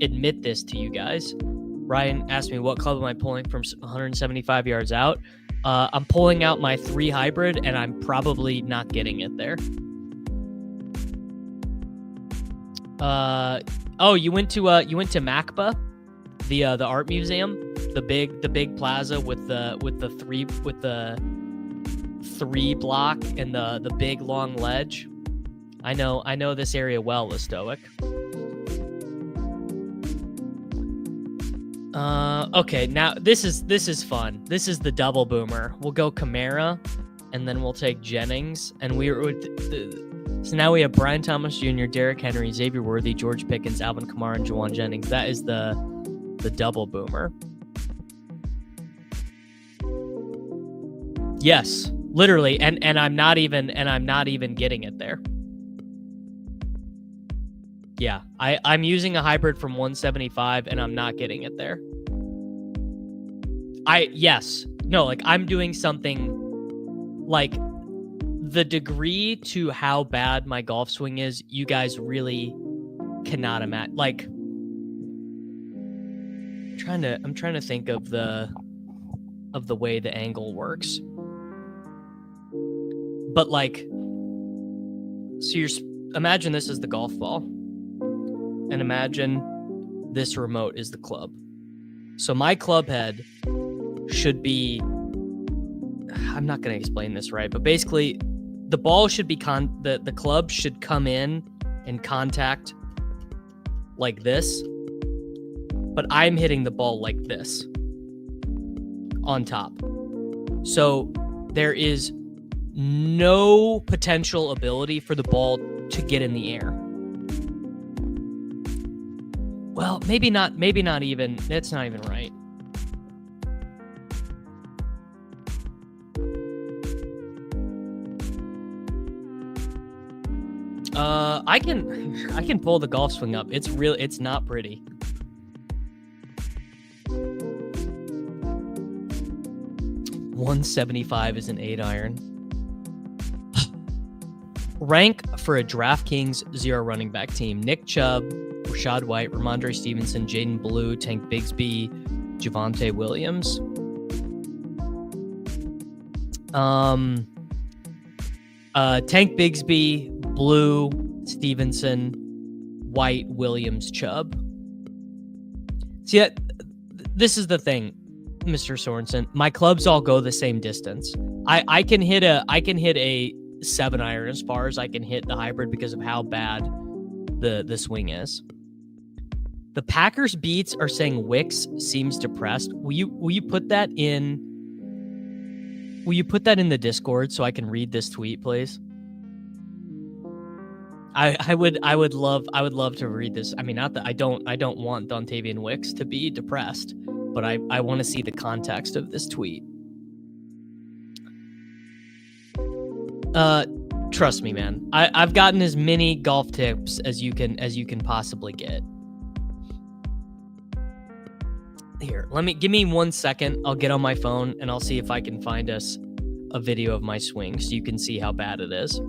admit this to you guys. Ryan asked me, what club am I pulling from 175 yards out? I'm pulling out my 3 hybrid, and I'm probably not getting it there. Oh, you went to MACBA, the art museum, the big plaza with the 3 block and the big long ledge. I know this area well, the Stoic. Okay, now this is fun. This is the double boomer. We'll go Kamara, and then we'll take Jennings, and so now we have Brian Thomas Jr., Derrick Henry, Xavier Worthy, George Pickens, Alvin Kamara, and Juwan Jennings. That is the double boomer. Yes, literally, and I'm not even getting it there. Yeah, I'm using a hybrid from 175, and I'm not getting it there. I'm doing something like the degree to how bad my golf swing is, you guys really cannot imagine. Like, I'm trying to think of the way the angle works. But like, so imagine this is the golf ball, and imagine this remote is the club. So my club head should be, I'm not going to explain this right, but basically the ball should be the club should come in and contact like this, but I'm hitting the ball like this on top. So there is no potential ability for the ball to get in the air. Well, maybe not even. That's not even right. I can pull the golf swing up. It's not pretty. .175 is an 8-iron. Rank for a DraftKings 0 running back team: Nick Chubb, Rashad White, Ramondre Stevenson, Jaden Blue, Tank Bigsby, Javonte Williams. Tank Bigsby, Blue, Stevenson, White, Williams, Chubb. See, this is the thing, Mr. Sorensen. My clubs all go the same distance. I can hit a 7-iron as far as I can hit the hybrid because of how bad the swing is. The Packers beats are saying Wicks seems depressed. Will you put that in? Will you put that in the Discord so I can read this tweet, please? I would love to read this. I mean, not that I don't want Dontavian Wicks to be depressed, but I want to see the context of this tweet. Trust me, man. I've gotten as many golf tips as you can possibly get. Here, give me 1 second. I'll get on my phone and I'll see if I can find us a video of my swing so you can see how bad it is.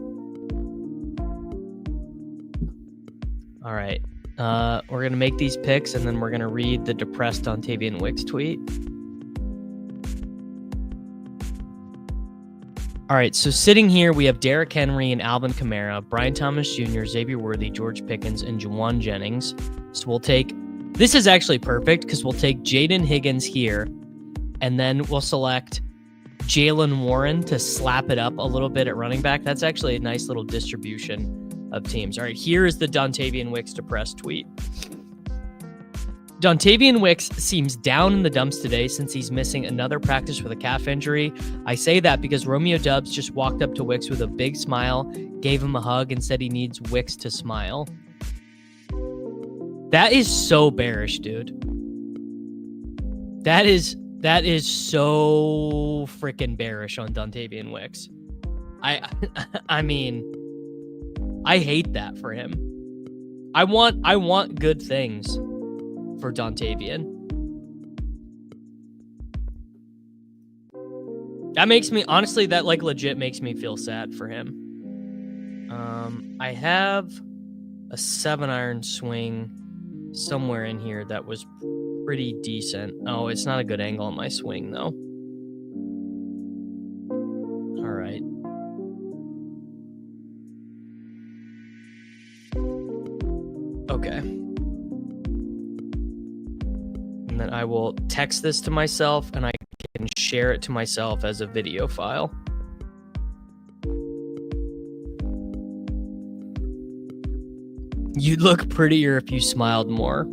All right. We're going to make these picks and then we're going to read the depressed Dontavian Wicks tweet. All right. So sitting here, we have Derrick Henry and Alvin Kamara, Brian Thomas Jr., Xavier Worthy, George Pickens, and Juwan Jennings. So we'll take... This is actually perfect because we'll take Jaden Higgins here, and then we'll select Jalen Warren to slap it up a little bit at running back. That's actually a nice little distribution of teams. All right, here is the Dontavian Wicks depressed tweet. Dontavian Wicks seems down in the dumps today since he's missing another practice with a calf injury. I say that because Romeo Doubs just walked up to Wicks with a big smile, gave him a hug, and said he needs Wicks to smile. That is so bearish, dude. That is so freaking bearish on Dontavian Wicks. I mean, I hate that for him. I want good things for Dontavian. That makes me, honestly, that like legit makes me feel sad for him. I have a 7-iron swing somewhere in here that was pretty decent. Oh, it's not a good angle on my swing, though. All right. Okay. And then I will text this to myself, and I can share it to myself as a video file. You'd look prettier if you smiled more.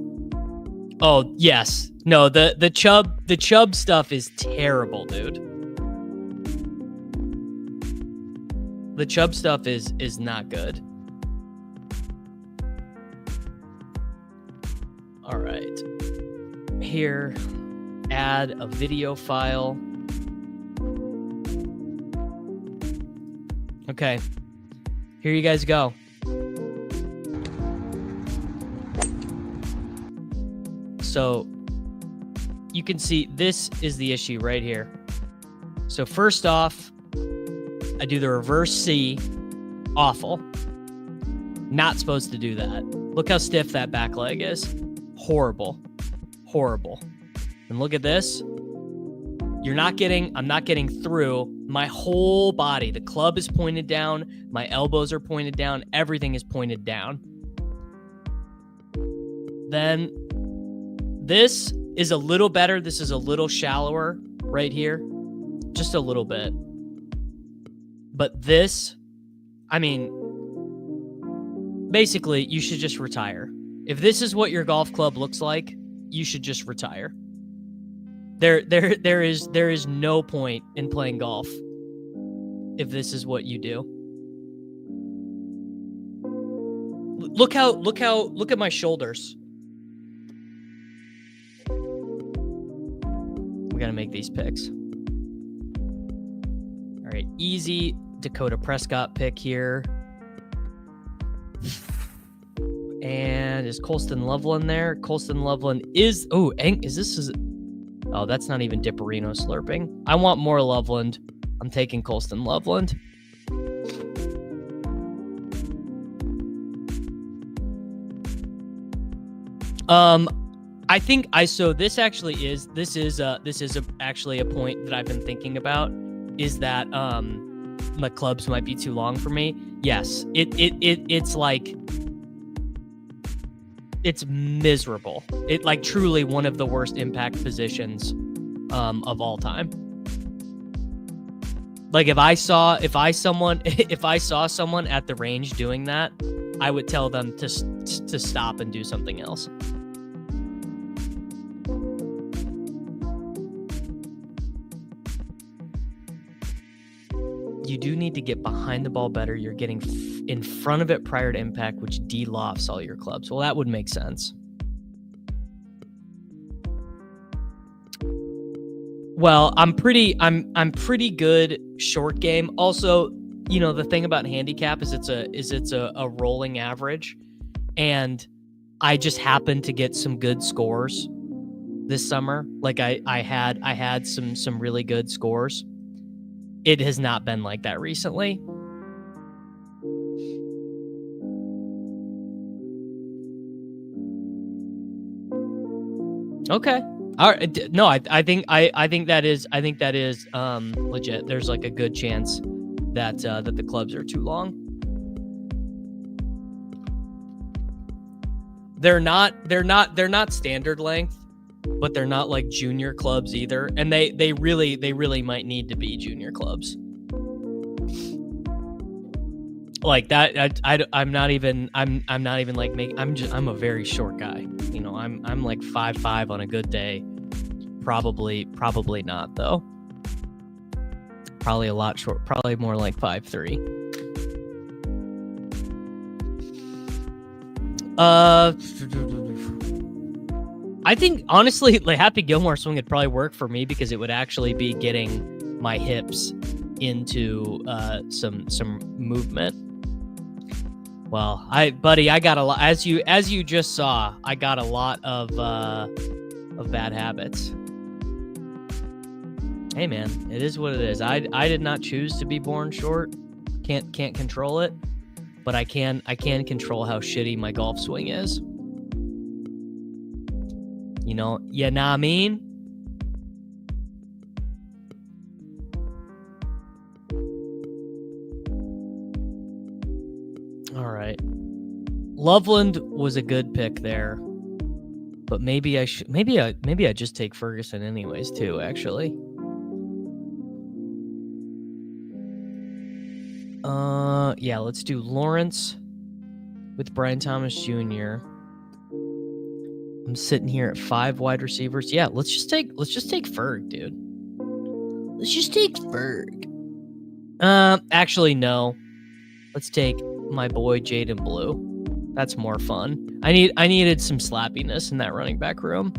Oh, yes. No, the Chubb stuff is terrible, dude. The Chubb stuff is not good. All right. Here, add a video file. Okay. Here you guys go. So you can see this is the issue right here. So first off, I do the reverse C. Awful. Not supposed to do that. Look how stiff that back leg is. Horrible. Horrible. And look at this. I'm not getting through my whole body. The club is pointed down. My elbows are pointed down. Everything is pointed down. Then this is a little better. This is a little shallower right here. Just a little bit. But this, I mean, basically, you should just retire. If this is what your golf club looks like, you should just retire. There is no point in playing golf if this is what you do. Look at my shoulders. We gotta make these picks. All right, easy Dakota Prescott pick here. And is Colston Loveland there? Colston Loveland is... Oh, oh, that's not even Dipperino slurping. I want more Loveland. I'm taking Colston Loveland. I think this is actually a point that I've been thinking about, is that my clubs might be too long for me. Yes, it's like, it's miserable. It like truly one of the worst impact positions of all time. Like if I saw someone at the range doing that, I would tell them to stop and do something else. You do need to get behind the ball better. You're getting in front of it prior to impact, which de-lofts all your clubs. Well, that would make sense. Well, I'm pretty good short game. Also, the thing about handicap is it's a rolling average, and I just happened to get some good scores this summer. Like I had some really good scores. It has not been like that recently. Okay. All right. No, I think that is legit. There's like a good chance that the clubs are too long. They're not standard length, but they're not like junior clubs either. And they really might need to be junior clubs. Like that, I'm not even like I'm a very short guy. I'm like 5'5" on a good day. Probably not though. Probably a lot short. Probably more like 5'3". I think honestly, like Happy Gilmore swing would probably work for me, because it would actually be getting my hips into some movement. Well, I got a lot, as you just saw, I got a lot of bad habits. Hey man, it is what it is. I did not choose to be born short. Can't control it, but I can control how shitty my golf swing is. You know what I mean? All right. Loveland was a good pick there, but maybe I just take Ferguson anyways too, actually. Yeah, let's do Lawrence with Brian Thomas Jr. I'm sitting here at 5 wide receivers. Yeah, let's just take Ferg, dude. Let's just take Ferg. Actually, no. Let's take my boy Jaden Blue. That's more fun. I needed some slappiness in that running back room.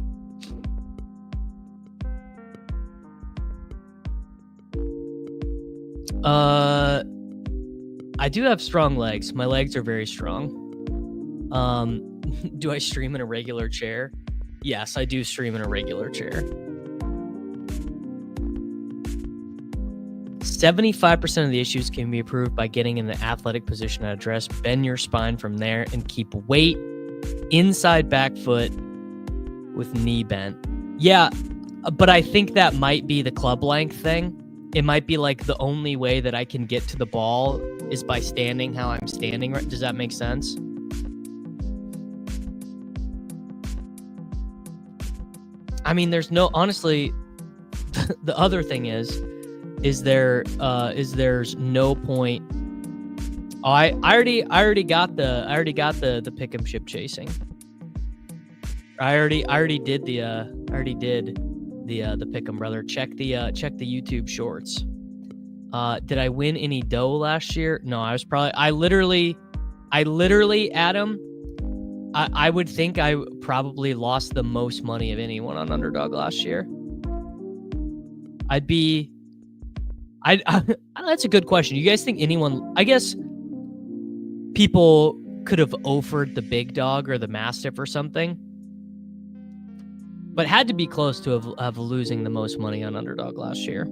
I do have strong legs. My legs are very strong. Do I stream in a regular chair? Yes, I do stream in a regular chair. 75% of the issues can be improved by getting in the athletic position at address. Bend your spine from there and keep weight inside back foot with knee bent. Yeah, but I think that might be the club length thing. It might be like the only way that I can get to the ball is by standing how I'm standing. Does that make sense? I mean, there's no, honestly, the other thing is there's no point. Oh, I already got the pick 'em ship chasing. I already did the pick 'em, brother. Check the YouTube shorts. Did I win any dough last year? No, I literally, Adam, I would think I probably lost the most money of anyone on Underdog last year. That's a good question. You guys think anyone, I guess people could have offered the big dog or the mastiff or something, but had to be close to have losing the most money on Underdog last year.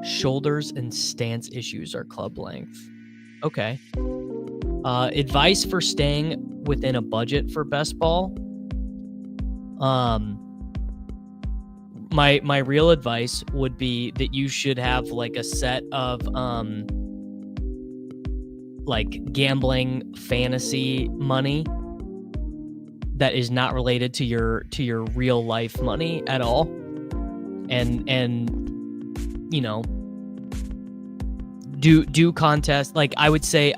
Shoulders and stance issues are club length. Okay. Advice for staying within a budget for best ball. My real advice would be that you should have like a set of like gambling fantasy money that is not related to your real life money at all, and you know, do contests. Like I would say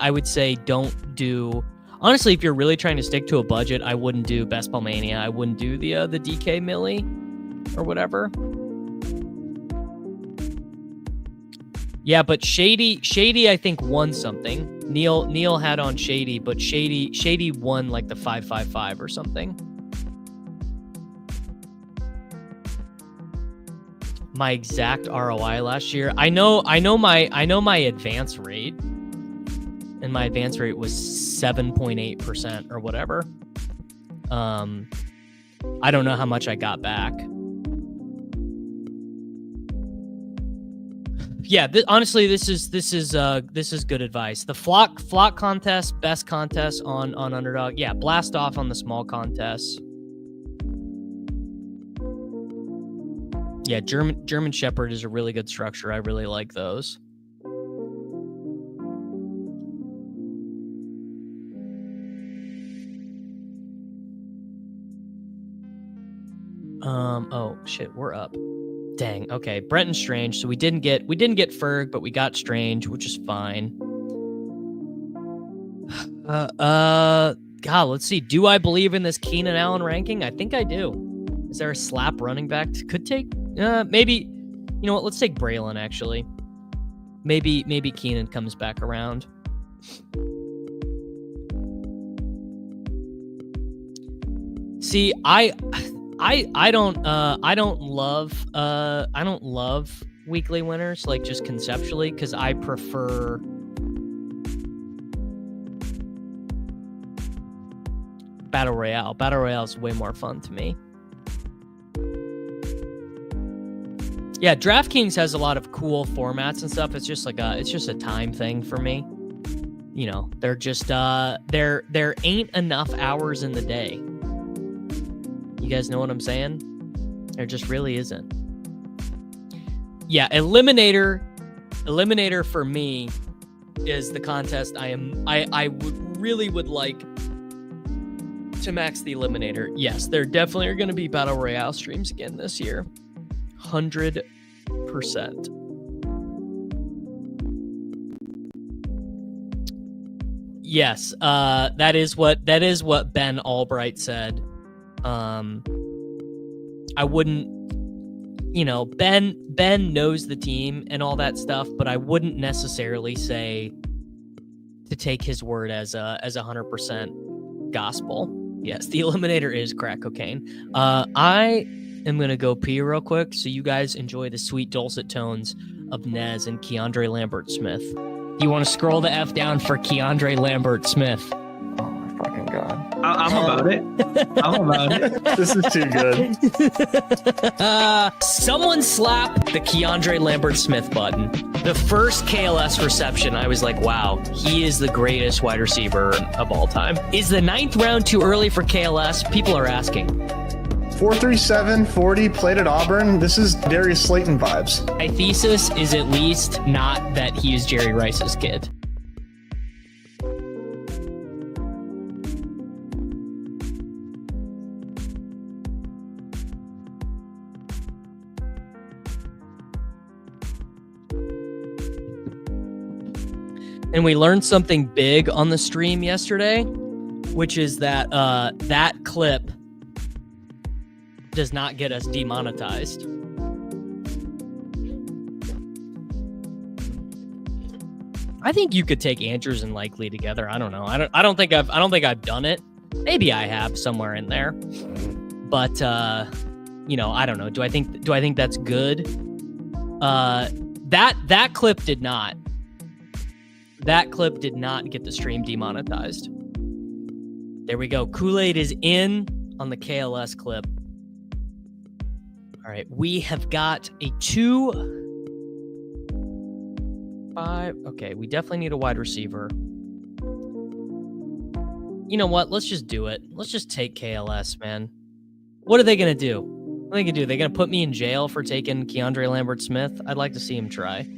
don't do, honestly, if you're really trying to stick to a budget, I wouldn't do Best Ball Mania. I wouldn't do the DK Millie or whatever. Yeah, but Shady I think won something. Neil had on Shady, but Shady won like the 555 or something. My exact ROI last year. I know my advance rate. And my advance rate was 7.8% or whatever. I don't know how much I got back. Yeah, honestly, this is good advice. The flock contest, best contest on Underdog. Yeah, blast off on the small contests. Yeah, German Shepherd is a really good structure. I really like those. Oh shit, we're up. Dang. Okay, Brent and Strange. So we didn't get Ferg, but we got Strange, which is fine. God, let's see. Do I believe in this Keenan Allen ranking? I think I do. Is there a slap running back could take? Maybe. You know what? Let's take Braylon. Actually, maybe Keenan comes back around. See, I don't love weekly winners, like just conceptually, because I prefer Battle Royale. Battle Royale is way more fun to me. Yeah, DraftKings has a lot of cool formats and stuff. It's just like it's just a time thing for me. You know, they're just there ain't enough hours in the day. You guys know what I'm saying? There just really isn't. Yeah, Eliminator for me is the contest I would like to max the Eliminator. Yes, there definitely are going to be Battle Royale streams again this year. 100%. Yes, that is what Ben Albright said. I wouldn't, you know, Ben knows the team and all that stuff, but I wouldn't necessarily say to take his word as 100% gospel. Yes, the Eliminator is crack cocaine. I am gonna go pee real quick, so you guys enjoy the sweet dulcet tones of Nez and Keandre Lambert-Smith. You want to scroll the F down for Keandre Lambert-Smith? Oh my fucking god! I'm about it. I'm about it. This is too good. Someone slap the Keandre Lambert-Smith button. The first KLS reception, I was like, wow, he is the greatest wide receiver of all time. Is the 9th round too early for KLS? People are asking. 4.37 40, played at Auburn. This is Darius Slayton vibes. My thesis is at least not that he is Jerry Rice's kid. And we learned something big on the stream yesterday, which is that that clip does not get us demonetized. I think you could take Andrews and Likely together. I don't know. I don't think I've done it. Maybe I have somewhere in there. But you know, I don't know. Do I think that's good? That clip did not. That clip did not get the stream demonetized. There we go. Kool-Aid is in on the KLS clip. All right, we have got a 2-5. Okay, we definitely need a wide receiver. You know what? Let's just do it. Let's just take KLS, man. What are they going to do? What are they going to do? They're going to put me in jail for taking Keandre Lambert-Smith? I'd like to see him try.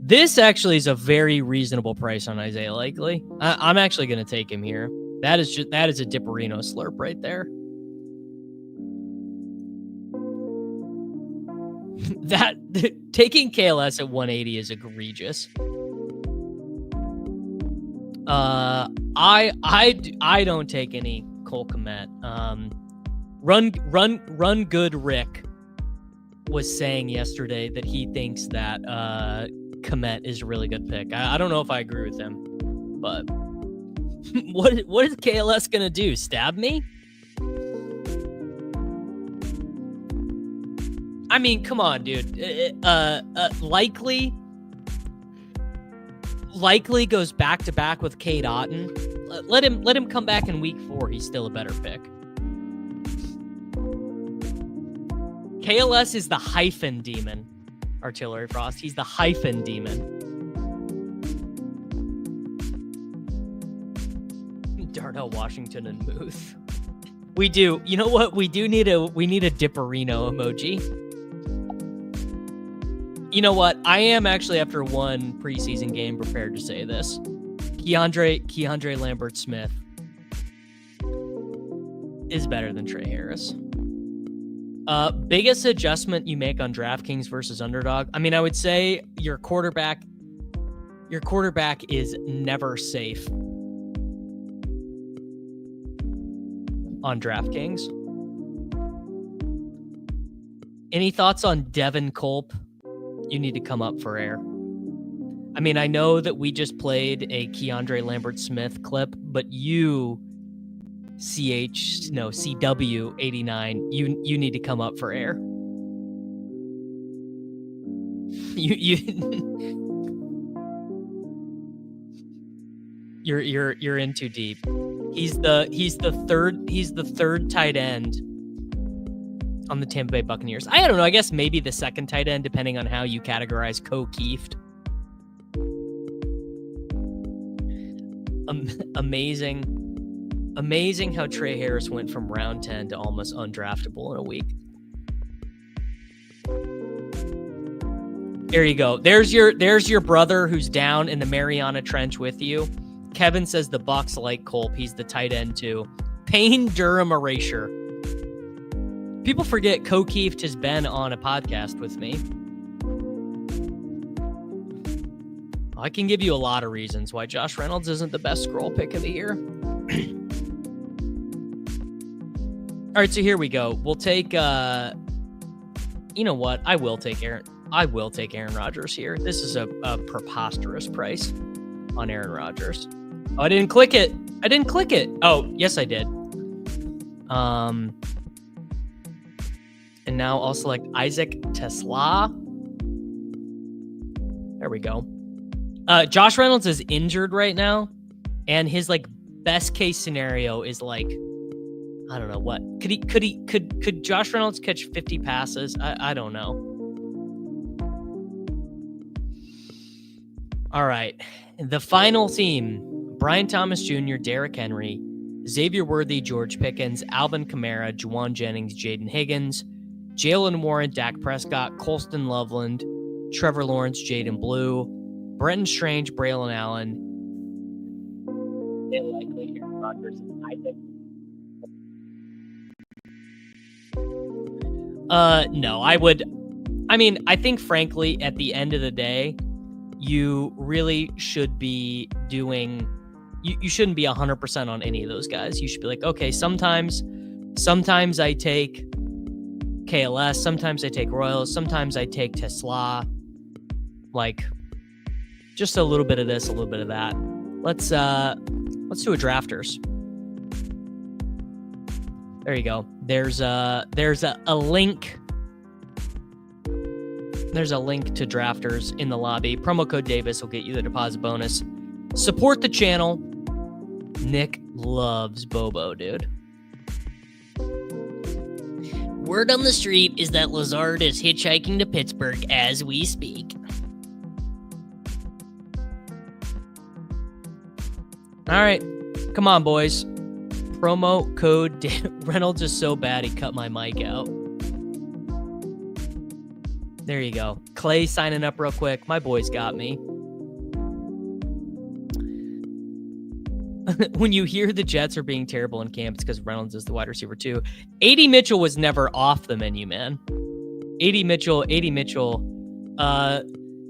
This actually is a very reasonable price on Isaiah Likely. I'm actually going to take him here. That is a Dipperino slurp right there. That taking KLS at 180 is egregious. I don't take any Cole Kmet. Run good Rick was saying yesterday that he thinks that Kmet is a really good pick. I don't know if I agree with him, but what is KLS gonna do? Stab me? I mean, come on, dude. Likely goes back to back with Cade Otton. Let him come back in week 4. He's still a better pick. KLS is the hyphen demon. Artillery Frost. He's the hyphen demon. Darnell Washington and Muth. We do. You know what? We need a Dipperino emoji. You know what? I am actually, after one preseason game, prepared to say this. Keandre Lambert-Smith is better than Trey Harris. Biggest adjustment you make on DraftKings versus Underdog? I mean, I would say your quarterback is never safe on DraftKings. Any thoughts on Devin Culp? You need to come up for air. I mean, I know that we just played a Keandre Lambert-Smith clip, but you, CW89, you need to come up for air. You're in too deep. He's the third tight end on the Tampa Bay Buccaneers. I don't know. I guess maybe the second tight end, depending on how you categorize Kieft. Amazing how Trey Harris went from round 10 to almost undraftable in a week. There you go. There's your brother who's down in the Mariana Trench with you. Kevin says the Bucs like Culp. He's the tight end too. Payne Durham erasure. People forget Kieft has been on a podcast with me. I can give you a lot of reasons why Josh Reynolds isn't the best scroll pick of the year. All right, so here we go. We'll take you know what? I will take Aaron Rodgers here. This is a preposterous price on Aaron Rodgers. Oh, I didn't click it. Oh, yes, I did. And now I'll select Isaac Tesla. There we go. Josh Reynolds is injured right now, and his best case scenario is I don't know what. Could Josh Reynolds catch 50 passes? I don't know. All right. The final team: Brian Thomas Jr., Derrick Henry, Xavier Worthy, George Pickens, Alvin Kamara, Juwan Jennings, Jaden Higgins, Jalen Warren, Dak Prescott, Colston Loveland, Trevor Lawrence, Jaden Blue, Brenton Strange, Braylon Allen, and likely Aaron Rodgers and Isaac. No, I think frankly, at the end of the day, you really should be doing, you shouldn't be 100% on any of those guys. You should be like, okay, sometimes I take KLS, sometimes I take Royals, sometimes I take Tesla, just a little bit of this, a little bit of that. Let's do a drafters. There you go. There's a link. There's a link to drafters in the lobby. Promo code Davis will get you the deposit bonus. Support the channel. Nick loves Bobo, dude. Word on the street is that Lazard is hitchhiking to Pittsburgh as we speak. All right. Come on, boys. Promo code Reynolds is so bad he cut my mic out. There you go. Clay signing up real quick. My boys got me. When you hear the Jets are being terrible in camp, it's because Reynolds is the wide receiver too. AD Mitchell was never off the menu, man. AD Mitchell,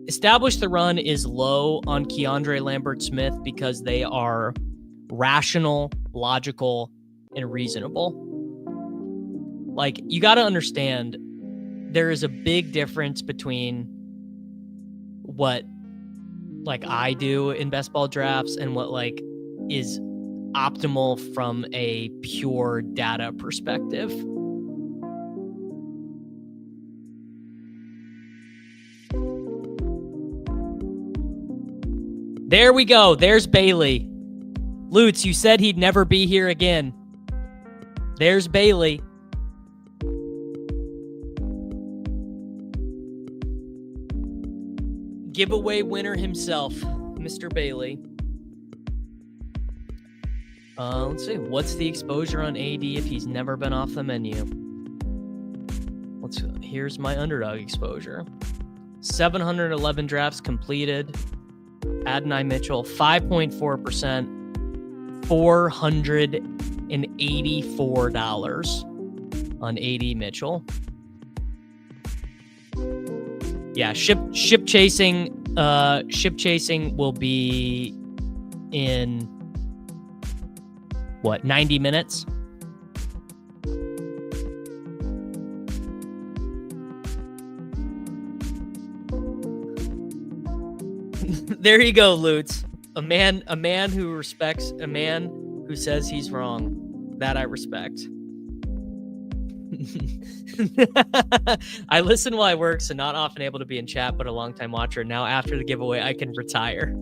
establish the run is low on Keandre Lambert-Smith because they are rational, logical, and reasonable. Like, you got to understand, there is a big difference between what, like, I do in best ball drafts and what, like, is optimal from a pure data perspective. There we go. There's Bailey. Lutz, you said he'd never be here again. There's Bailey. Giveaway winner himself, Mr. Bailey. Let's see. What's the exposure on AD if he's never been off the menu? Here's my underdog exposure. 711 drafts completed. Adonai Mitchell, 5.4%, $484 on AD Mitchell. Yeah, ship chasing will be in what, 90 minutes? There you go, Lutz. A man who respects a man who says he's wrong. That I respect. I listen while I work, so not often able to be in chat, but a long-time watcher. Now after the giveaway, I can retire.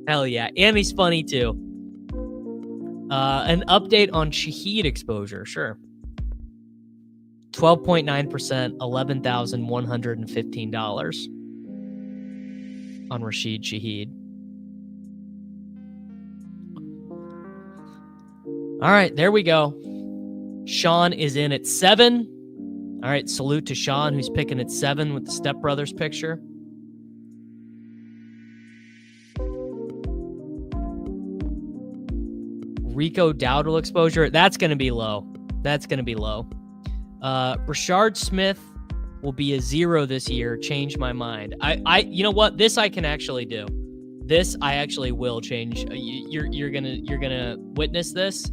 Hell yeah. And he's funny too. An update on Shaheed exposure, sure. 12.9%, $11,115 on Rashid Shaheed. All right, there we go. Sean is in at 7. All right, salute to Sean, who's picking at 7 with the Step Brothers picture. Rico Dowdle exposure, that's going to be low. Rashard Smith will be a 0 this year. Change my mind. You know what? This I can actually do. This I actually will change. You're gonna witness this.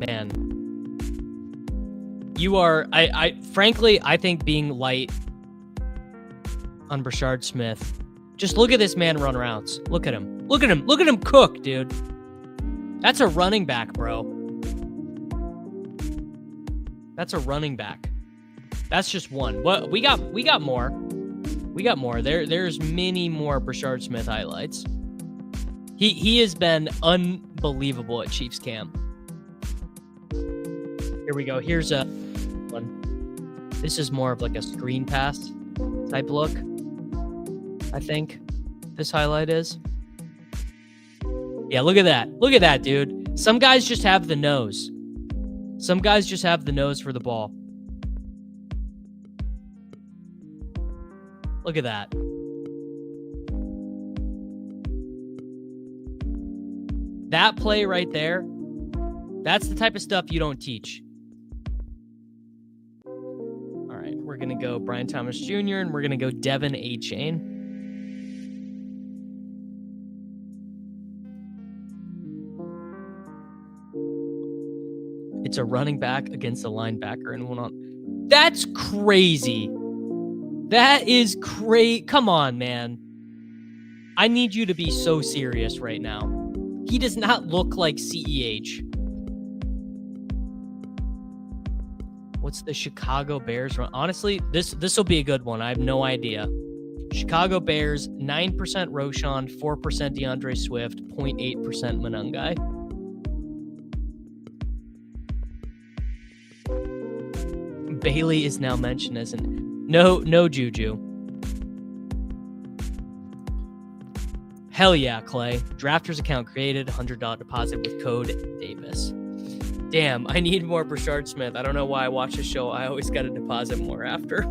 Man, you are. Frankly, I think being light on Rashard Smith. Just look at this man run routes. Look at him. Look at him cook, dude. That's a running back, bro. That's a running back. That's just one. What we got more. We got more. There's many more Rashard Smith highlights. He has been unbelievable at Chiefs camp. Here we go. Here's a one. This is more of like a screen pass type look. I think this highlight is. Yeah, look at that. Look at that, dude. Some guys just have the nose. Some guys just have the nose for the ball. Look at that. That play right there, that's the type of stuff you don't teach. All right, we're going to go Brian Thomas Jr. and we're going to go Devin A-Chain. It's a running back against a linebacker and one on. That's crazy. That is crazy. Come on, man. I need you to be so serious right now. He does not look like CEH. What's the Chicago Bears run? Honestly, this will be a good one. I have no idea. Chicago Bears, 9% Roshan, 4% DeAndre Swift, 0.8% Monungai. Bailey is now mentioned as no Juju. Hell yeah, Clay. Drafters account created, $100 deposit with code Davis. Damn, I need more Brashard Smith. I don't know why I watch the show. I always got to deposit more after.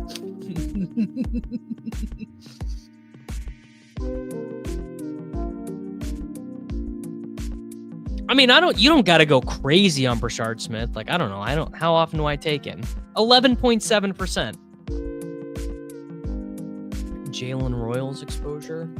I mean, you don't got to go crazy on Brashard Smith. Like, I don't know. How often do I take him? 11.7%. Jalen Royals exposure.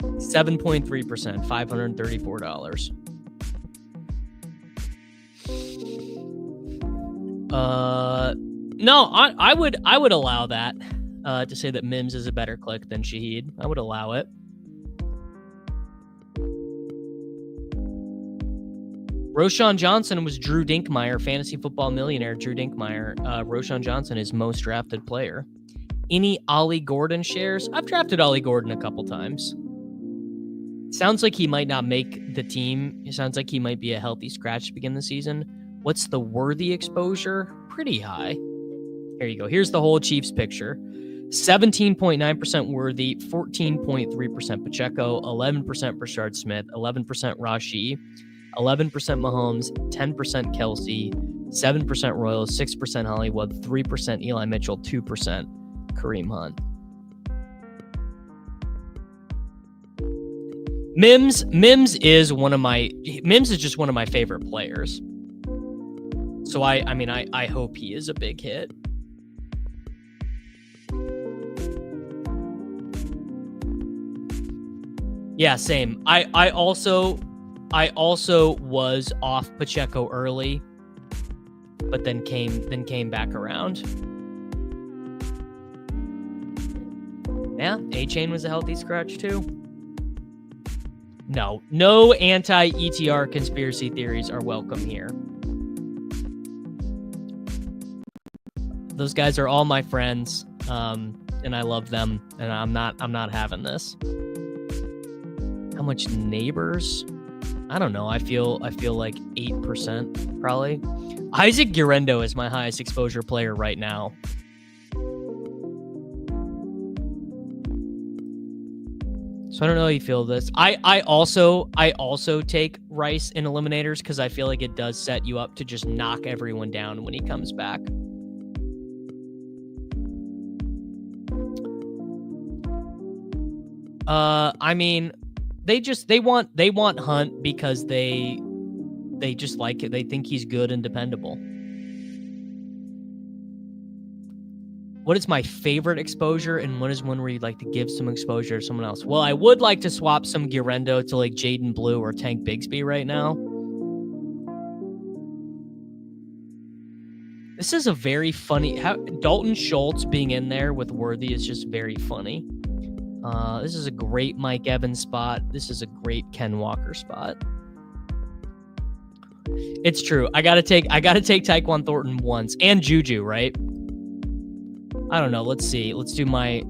7.3%, $534. No, I would allow that. To say that Mims is a better click than Shaheed. I would allow it. Roshan Johnson was Drew Dinkmeyer, fantasy football millionaire. Drew Dinkmeyer. Roshan Johnson is most drafted player. Any Ollie Gordon shares? I've drafted Ollie Gordon a couple times. Sounds like he might not make the team. It sounds like he might be a healthy scratch to begin the season. What's the worthy exposure? Pretty high. Here you go. Here's the whole Chiefs picture. 17.9% worthy, 14.3% Pacheco, 11% Brashard Smith, 11% Rashee, 11% Mahomes, 10% Kelsey, 7% Royals, 6% Hollywood, 3% Eli Mitchell, 2% Kareem Hunt. Mims is just one of my favorite players. So I hope he is a big hit. Yeah, same. I also was off Pacheco early, but then came back around. Yeah, A-Chain was a healthy scratch too. No anti-ETR conspiracy theories are welcome here. Those guys are all my friends, and I love them, and I'm not having this. How much neighbors? I don't know. I feel like 8% probably. Isaac Guerrero is my highest exposure player right now. So I don't know how you feel this. I also take Rice in eliminators because I feel like it does set you up to just knock everyone down when he comes back. I mean, they want Hunt because they just like it. They think he's good and dependable. What is my favorite exposure, and what is one where you'd like to give some exposure to someone else? Well, I would like to swap some Guerrero to like Jaden Blue or Tank Bigsby right now. This is a very funny... Dalton Schultz being in there with Worthy is just very funny. This is a great Mike Evans spot. This is a great Ken Walker spot. It's true. I gotta take Tyquan Thornton once. And Juju, right? I don't know. Let's see. Let's do my...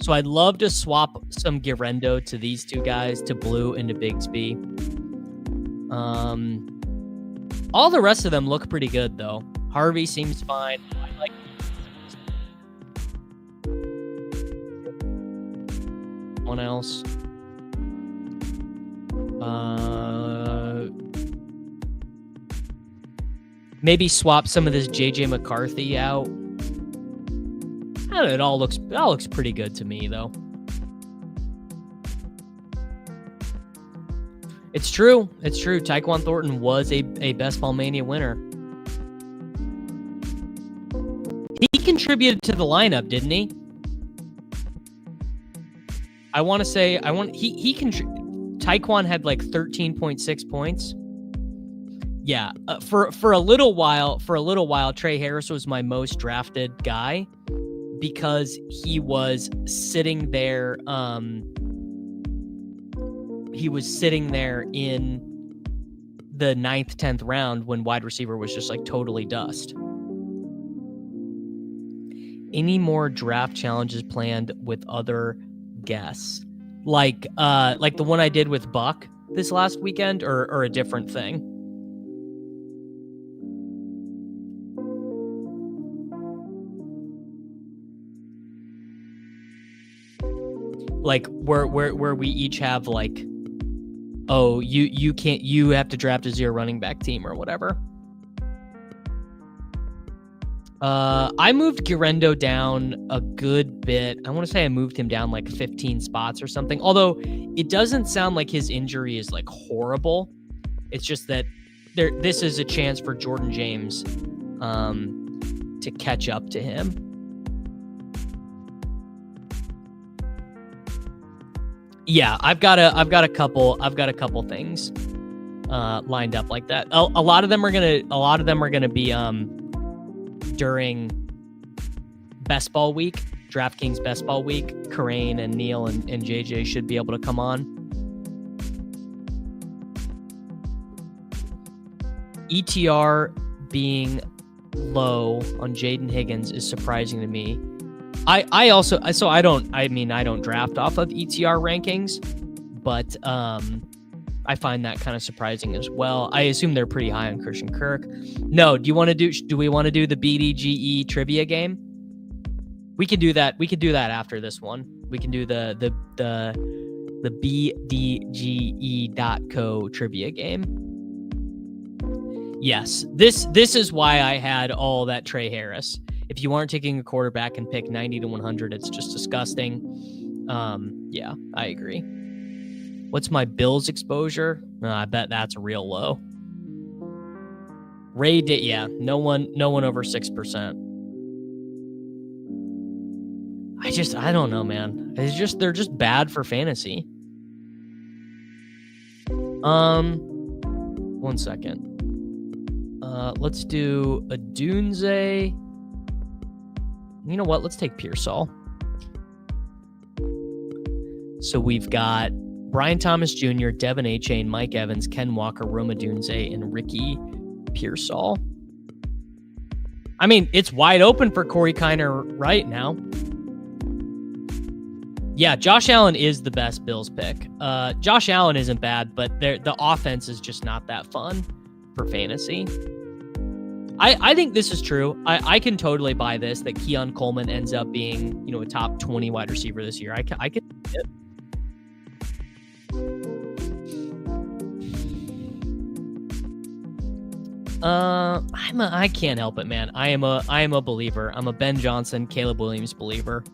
So I'd love to swap some Guerrero to these two guys, to Blue and to Bigsby. All the rest of them look pretty good, though. Harvey seems fine. I like... One else. Maybe swap some of this JJ McCarthy out. I don't know, it all looks pretty good to me, though. It's true. It's true. Tyquan Thornton was a Best Ball Mania winner. He contributed to the lineup, didn't he? Tyquan had like 13.6 points. Yeah, for a little while, Trey Harris was my most drafted guy because he was sitting there. He was sitting there in the 9th, 10th round when wide receiver was just like totally dust. Any more draft challenges planned with other guests? Like the one I did with Buck this last weekend, or a different thing? like where we each have like, oh, you have to draft a 0 running back team or whatever. I moved Guerrero down a good bit. I want to say I moved him down like 15 spots or something. Although it doesn't sound like his injury is like horrible. It's just that this is a chance for Jordan James to catch up to him. Yeah, I've got a couple things lined up like that. A lot of them are gonna be during Best Ball Week, DraftKings Best Ball Week. Karain and Neil and JJ should be able to come on. ETR being low on Jaden Higgins is surprising to me. I don't draft off of ETR rankings, but I find that kind of surprising as well. I assume they're pretty high on Christian Kirk. No, do we want to do the BDGE trivia game? We can do that. We could do that after this one. We can do the BDGE.co trivia game. Yes, this is why I had all that Trey Harris. If you aren't taking a quarterback and pick 90 to 100, it's just disgusting. Yeah, I agree. What's my Bills exposure? I bet that's real low. Ray did, yeah. No one over 6%. I don't know, man. They're just bad for fantasy. 1 second. Let's do a Dunze. You know what? Let's take Pearsall. So we've got Brian Thomas Jr., Devin Achane, Mike Evans, Ken Walker, Roma Dunze, and Ricky Pearsall. I mean, it's wide open for Corey Kiner right now. Yeah, Josh Allen is the best Bills pick. Josh Allen isn't bad, but the offense is just not that fun for fantasy. I think this is true. I can totally buy this, that Keon Coleman ends up being, a top 20 wide receiver this year. I can see it. I can't help it, man. I am a believer. I'm a Ben Johnson, Caleb Williams believer.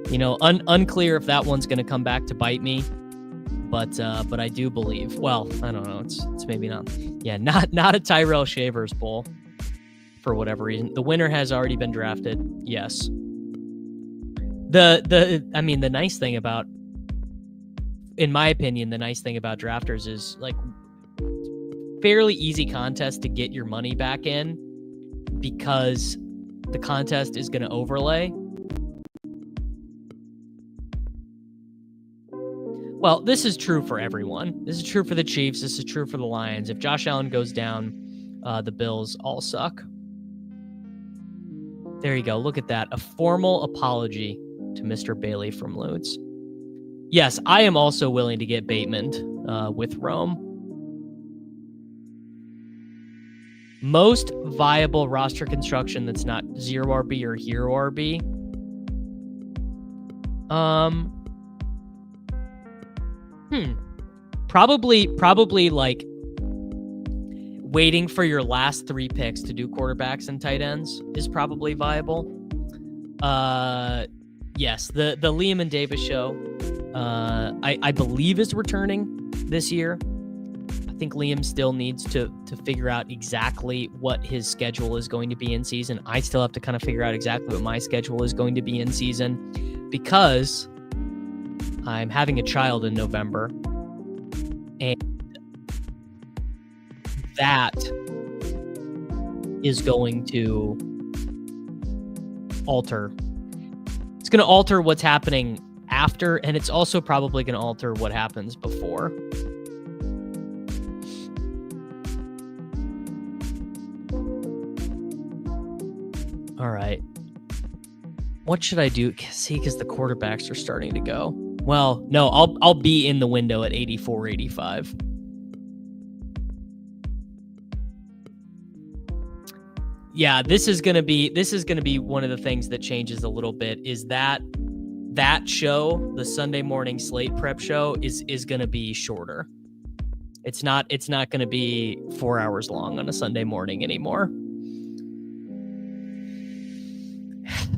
Unclear if that one's going to come back to bite me, but I do believe. Well, I don't know. It's maybe not. Yeah, not a Tyrell Shavers bowl for whatever reason. The winner has already been drafted. Yes. The nice thing about, in my opinion, the nice thing about drafters is like fairly easy contest to get your money back in because the contest is going to overlay. Well, this is true for everyone. This is true for the Chiefs. This is true for the Lions. If Josh Allen goes down, the Bills all suck. There you go. Look at that. A formal apology to Mr. Bailey from Lutz. Yes, I am also willing to get Bateman with Rome. Most viable roster construction that's not 0 RB or hero RB. Probably like waiting for your last 3 picks to do quarterbacks and tight ends is probably viable. Yes, the Liam and Davis show, I believe is returning this year. I think Liam still needs to figure out exactly what his schedule is going to be in season. I still have to kind of figure out exactly what my schedule is going to be in season because I'm having a child in November, and that is going to alter. It's going to alter what's happening after, and it's also probably going to alter what happens before. All right. What should I do? See, because the quarterbacks are starting to go. Well, no, I'll be in the window at 84, 85. Yeah, this is gonna be one of the things that changes a little bit. Is that that show, the Sunday morning slate prep show, is going to be shorter. It's not going to be 4 hours long on a Sunday morning anymore.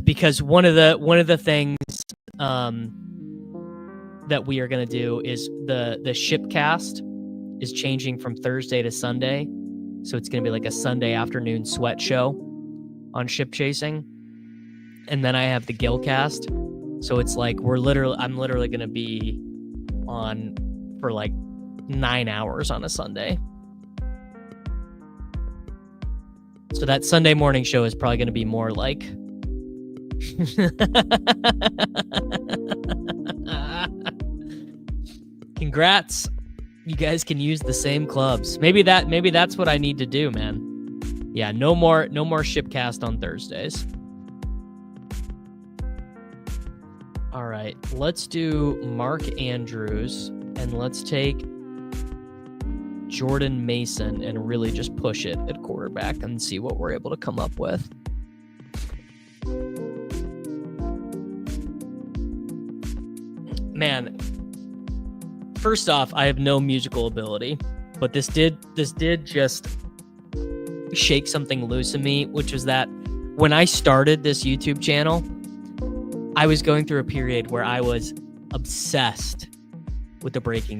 Because one of the things that we are going to do is the Shipcast is changing from Thursday to Sunday. So it's going to be like a Sunday afternoon sweat show on Ship Chasing. And then I have the Gilcast. So it's like I'm literally going to be on for like 9 hours on a Sunday. So that Sunday morning show is probably going to be more like congrats. You guys can use the same clubs. Maybe that's what I need to do, man. Yeah, no more Shipcast on Thursdays. All right, let's do Mark Andrews and let's take Jordan Mason and really just push it at quarterback and see what we're able to come up with. Man, first off, I have no musical ability, but this did just shake something loose in me, which was that when I started this YouTube channel, I was going through a period where I was obsessed with the Grateful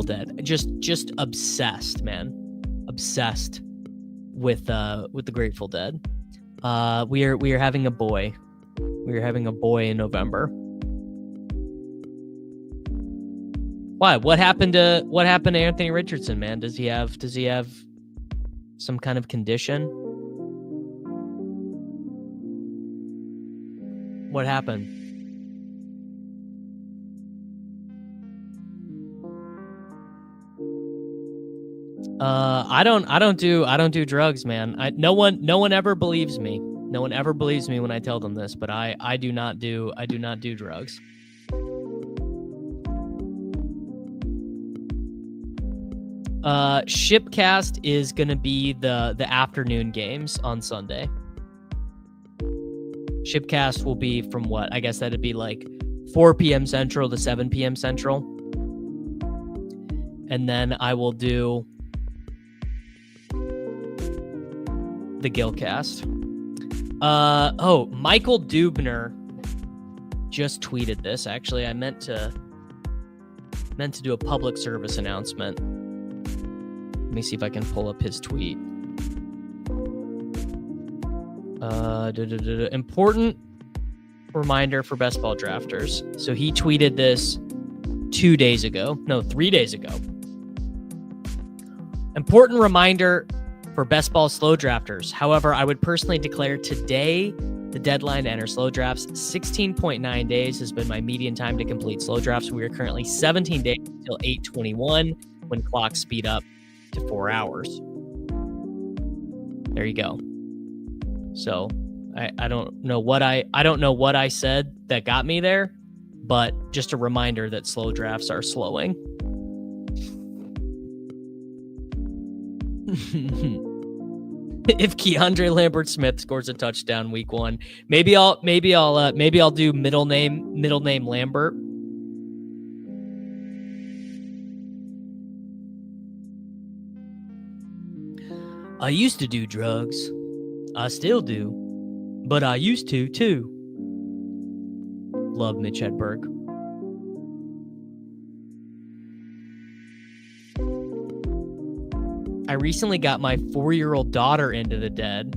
Dead. Just obsessed, man. Obsessed with the Grateful Dead. We are having a boy. We are having a boy in November. Why? What happened to Anthony Richardson, man? Does he have some kind of condition? What happened? I don't do drugs, man. No one ever believes me. No one ever believes me when I tell them this, but I do not do drugs. Shipcast is gonna be the afternoon games on Sunday. Shipcast will be from what? I guess that'd be like 4 p.m. Central to 7 p.m. Central. And then I will do the Gilcast. Michael Dubner just tweeted this. Actually, I meant to do a public service announcement. Let me see if I can pull up his tweet. Important reminder for best ball drafters. So he tweeted this 3 days ago. Important reminder for best ball slow drafters. However, I would personally declare today the deadline to enter slow drafts. 16.9 days has been my median time to complete slow drafts. We are currently 17 days until 8:21 when clocks speed up to 4 hours. There you go. So I don't know what I said that got me there, but just a reminder that slow drafts are slowing. If Keandre Lambert-Smith scores a touchdown week 1, maybe I'll do middle name Lambert. I used to do drugs. I still do, but I used to too. Love Mitch Hedberg. I recently got my 4-year-old daughter into the Dead.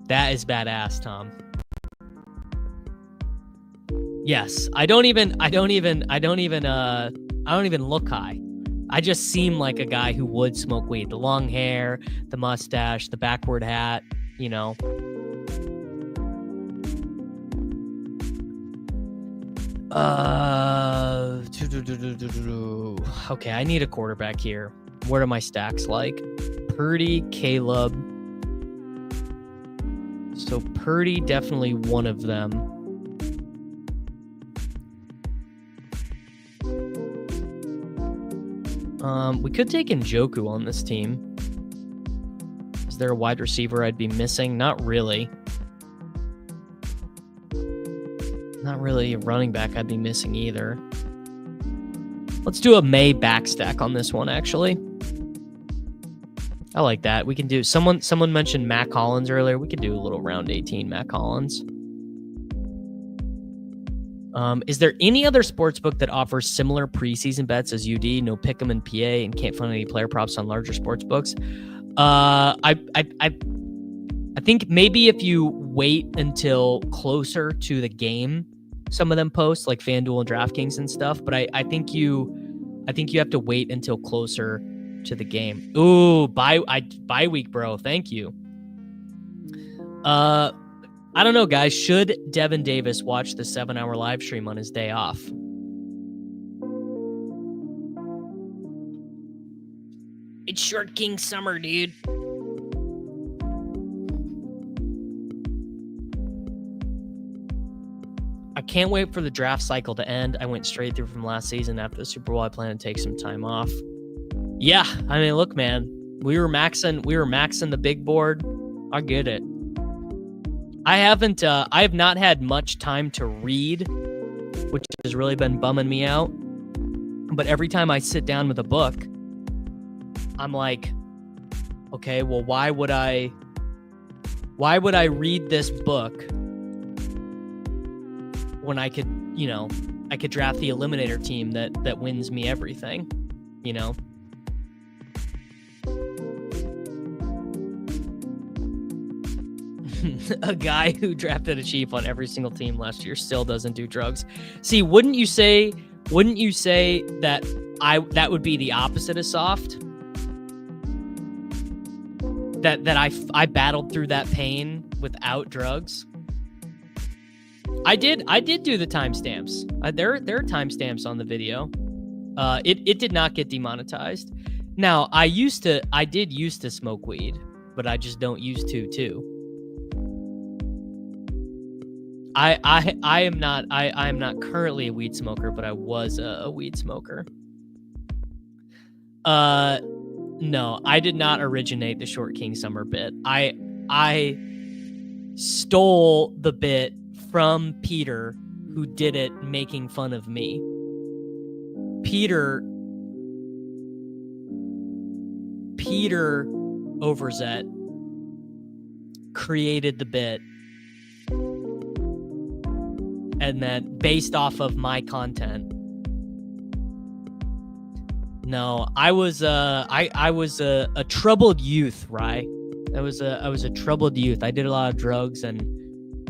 That is badass, Tom. Yes, I don't even look high. I just seem like a guy who would smoke weed. The long hair, the mustache, the backward hat, you know. Okay, I need a quarterback here. What are my stacks like? Purdy, Caleb. So Purdy, definitely one of them. We could take Njoku on this team. Is there a wide receiver I'd be missing? Not really. Not really a running back I'd be missing either. Let's do a May backstack on this one, actually. I like that. We can do... Someone mentioned Matt Collins earlier. We could do a little round 18 Matt Collins. Is there any other sportsbook that offers similar preseason bets as UD? No pick'em and PA, and can't find any player props on larger sportsbooks. I think maybe if you wait until closer to the game, some of them post like FanDuel and DraftKings and stuff. But I think you have to wait until closer to the game. Ooh, bye week, bro. Thank you. I don't know, guys. Should Devin Davis watch the 7-hour live stream on his day off? It's Short King summer, dude. I can't wait for the draft cycle to end. I went straight through from last season. After the Super Bowl, I plan to take some time off. Yeah, I mean, look, man. We were maxing the big board. I get it. I have not had much time to read, which has really been bumming me out. But every time I sit down with a book, I'm like, okay, well, why would I read this book when I could draft the eliminator team that wins me everything, you know? A guy who drafted a Chief on every single team last year still doesn't do drugs. See, wouldn't you say that would be the opposite of soft? That I battled through that pain without drugs. I did do the timestamps. There are timestamps on the video. It did not get demonetized. Now, I did used to smoke weed, but I just don't used to too. I am not currently a weed smoker, but I was a weed smoker. No, I did not originate the Short King Summer bit. I stole the bit from Peter, who did it making fun of me. Peter Overzet created the bit, and then based off of my content. No, I was a troubled youth, Rye. I was a troubled youth. I did a lot of drugs and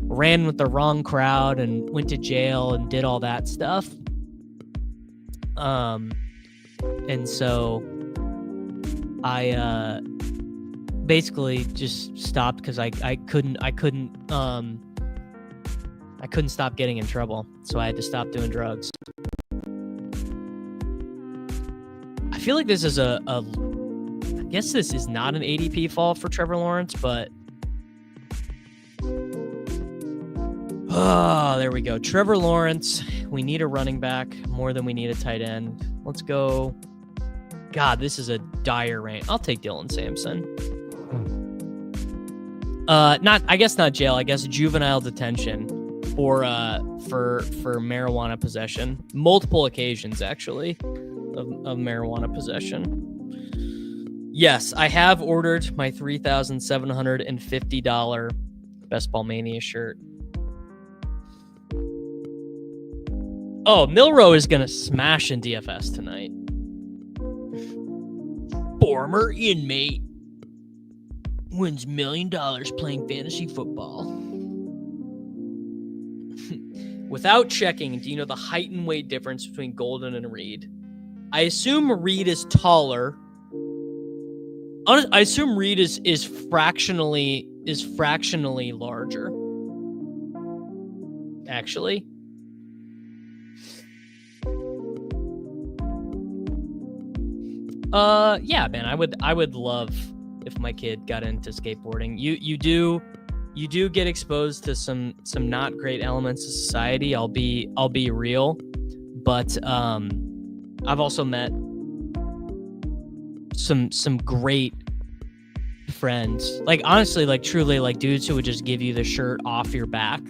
ran with the wrong crowd and went to jail and did all that stuff. And so I basically just stopped because I couldn't stop getting in trouble, so I had to stop doing drugs. I feel like this is I guess this is not an ADP fall for Trevor Lawrence, but oh, there we go. Trevor Lawrence, we need a running back more than we need a tight end. Let's go. God, this is a dire range. I'll take Dylan Sampson. I guess not jail. I guess juvenile detention for marijuana possession. Multiple occasions, actually, of marijuana possession. Yes, I have ordered my $3,750 Best Ball Mania shirt. Oh, Milrow is going to smash in DFS tonight. Former inmate wins $1 million playing fantasy football. Without checking, do you know the height and weight difference between Golden and Reed? I assume Reed is taller. I assume Reed is fractionally larger. Actually. Yeah, man, I would love if my kid got into skateboarding. You do get exposed to some not great elements of society. I'll be real, but I've also met some great friends. Like, honestly, like truly, like dudes who would just give you the shirt off your back.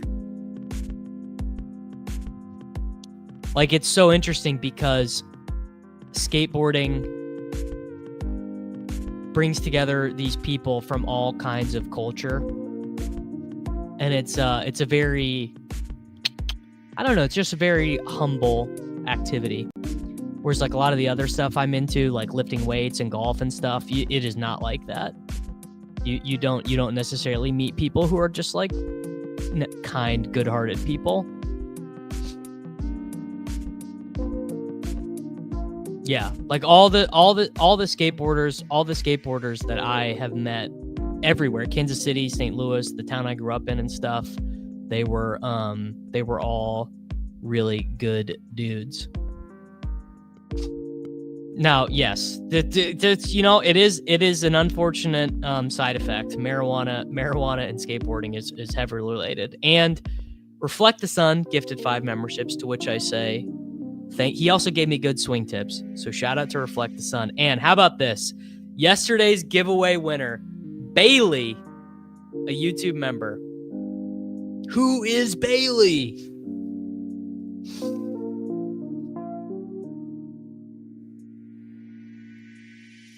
Like, it's so interesting because skateboarding brings together these people from all kinds of culture. And it's a very, I don't know, it's just a very humble activity. Whereas like a lot of the other stuff I'm into, like lifting weights and golf and stuff, it is not like that. You don't necessarily meet people who are just like kind, good-hearted people. Yeah, like all the skateboarders that I have met everywhere, Kansas City, St. Louis, the town I grew up in and stuff, they were all really good dudes. Now, yes, you know, it is an unfortunate side effect. Marijuana and skateboarding is heavily related. And Reflect the Sun gifted 5 memberships, to which I say he also gave me good swing tips. So shout out to Reflect the Sun. And how about this? Yesterday's giveaway winner, Bailey, a YouTube member. Who is Bailey?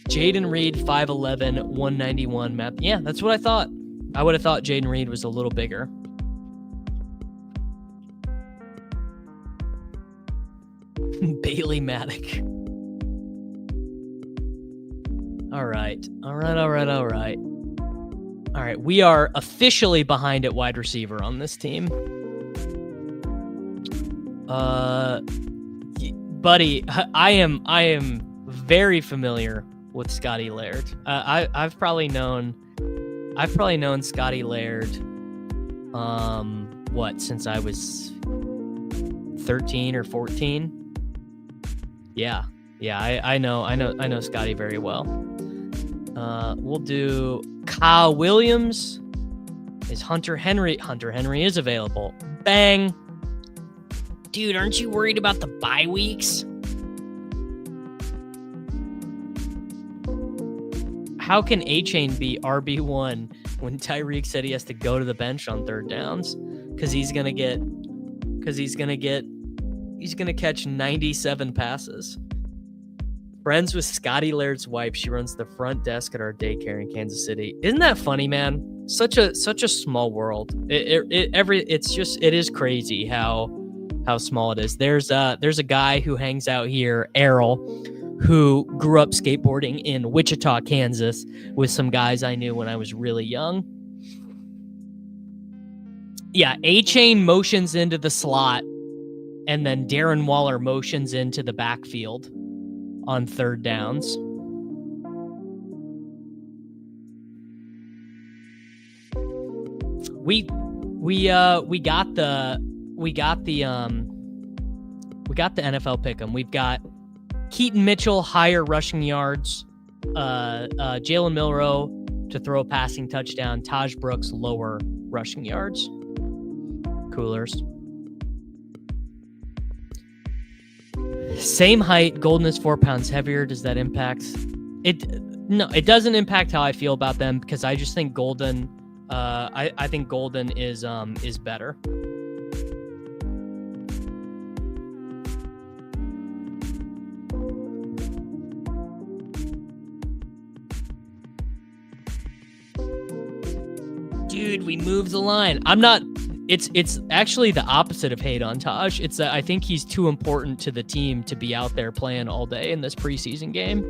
Jaden Reed, 5'11", 191 map. Yeah, that's what I thought. I would have thought Jaden Reed was a little bigger. Bailey Maddock. All right. We are officially behind at wide receiver on this team. Buddy, I am very familiar with Scotty Laird. I've probably known Scotty Laird since I was 13 or 14. Yeah, I know Scotty very well. We'll do Kyle Williams. Is Hunter Henry? Hunter Henry is available. Bang. Dude, aren't you worried about the bye weeks? How can A-Chain be RB1 when Tyreek said he has to go to the bench on 3rd downs? Because he's gonna catch 97 passes. Friends with Scotty Laird's wife. She runs the front desk at our daycare in Kansas City. Isn't that funny, man? Such a small world. It is crazy how small it is. There's a guy who hangs out here, Errol, who grew up skateboarding in Wichita, Kansas, with some guys I knew when I was really young. Yeah, A-Chain motions into the slot, and then Darren Waller motions into the backfield on 3rd downs. We got the NFL pick'em. We've got Keaton Mitchell, higher rushing yards. Jalen Milroe to throw a passing touchdown. Taj Brooks, lower rushing yards. Coolers. Same height. Golden is 4 pounds heavier. Does that impact it? No, it doesn't impact how I feel about them, because I just think Golden. I think Golden is better. Dude, we moved the line. I'm not. It's actually the opposite of hate on Taj. It's that I think he's too important to the team to be out there playing all day in this preseason game.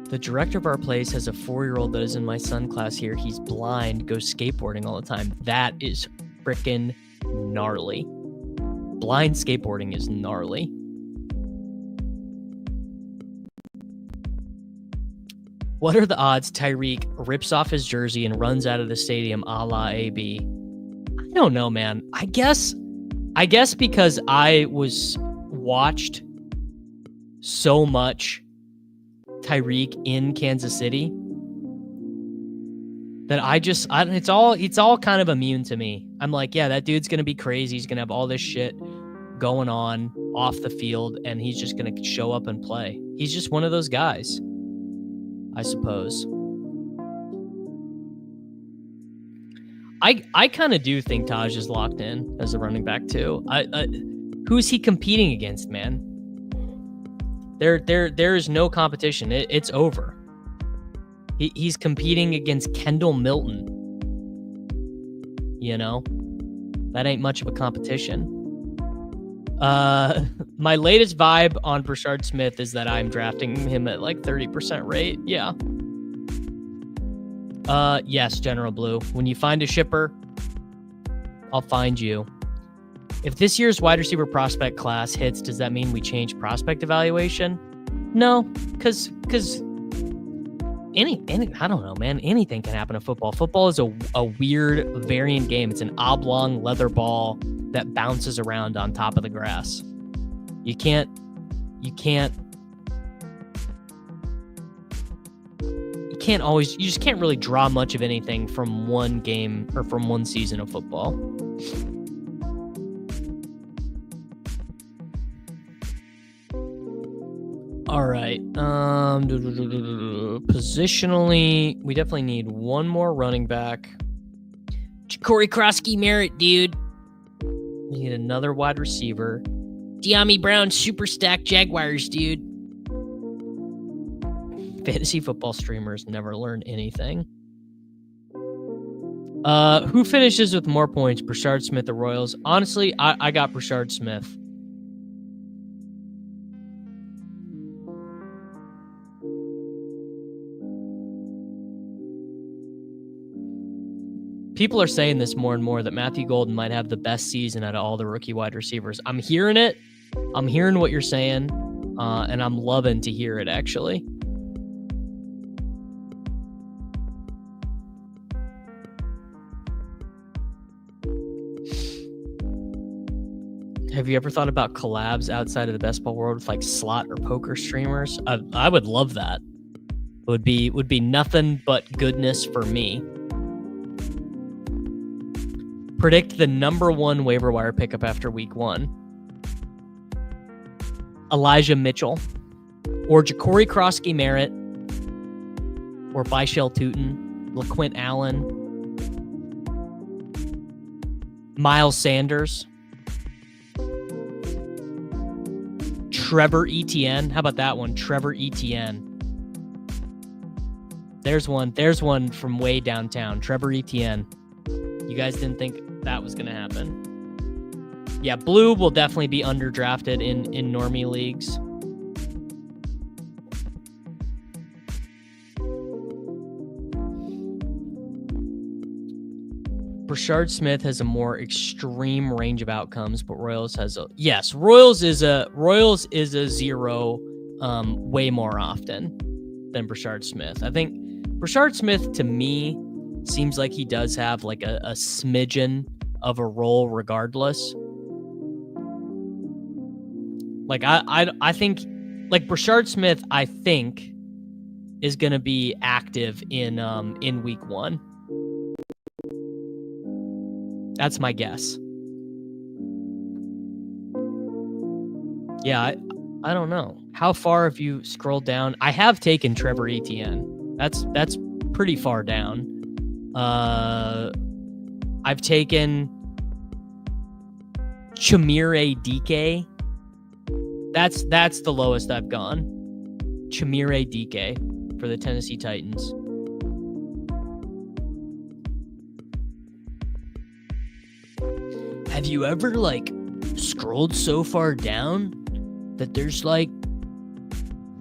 The director of our place has a 4-year-old that is in my son class here. He's blind, goes skateboarding all the time. That is freaking gnarly. Blind skateboarding is gnarly. What are the odds Tyreek rips off his jersey and runs out of the stadium a la AB? I don't know, man. I guess because I watched so much Tyreek in Kansas City that it's all kind of immune to me. I'm like, yeah, that dude's going to be crazy. He's going to have all this shit going on off the field, and he's just going to show up and play. He's just one of those guys, I suppose. I kind of do think Taj is locked in as a running back too. Who's he competing against, man? There is no competition. It's over. He's competing against Kendall Milton. You know, that ain't much of a competition. My latest vibe on Brashard Smith is that I'm drafting him at like 30% rate. Yeah. Yes, General Blue. When you find a shipper, I'll find you. If this year's wide receiver prospect class hits, does that mean we change prospect evaluation? No, because any I don't know, man. Anything can happen in football. Football is a weird variant game. It's an oblong leather ball that bounces around on top of the grass. You just can't really draw much of anything from one game or from one season of football. All right. Positionally, we definitely need one more running back. Corey Krosky Merritt, dude. We need another wide receiver. De'Ami Brown, super stack Jaguars, dude. Fantasy football streamers never learn anything. Who finishes with more points, Brashard Smith or Royals? Honestly, I got Brashard Smith. People are saying this more and more that Matthew Golden might have the best season out of all the rookie wide receivers. I'm hearing it. I'm hearing what you're saying, and I'm loving to hear it, actually. Have you ever thought about collabs outside of the best ball world with like slot or poker streamers? I would love that. It would be nothing but goodness for me. Predict the number one waiver wire pickup after week 1. Elijah Mitchell or Ja'Cory Krosky Merritt or Byshell Tootin, LaQuint Allen, Miles Sanders, Trevor Etienne. How about that one? Trevor Etienne. There's one from way downtown. Trevor Etienne. You guys didn't think that was going to happen. Yeah, Blue will definitely be underdrafted in normie leagues. Brashard Smith has a more extreme range of outcomes, but Royals has a Royals is a zero way more often than Brashard Smith. I think Brashard Smith to me seems like he does have like a smidgen of a role regardless. Like I think like Brashard Smith I think is going to be active in week 1. That's my guess. Yeah, I don't know. How far have you scrolled down? I have taken Trevor Etienne. That's pretty far down. I've taken Chimere DK. That's the lowest I've gone. Chimere DK for the Tennessee Titans. Have you ever like scrolled so far down that there's like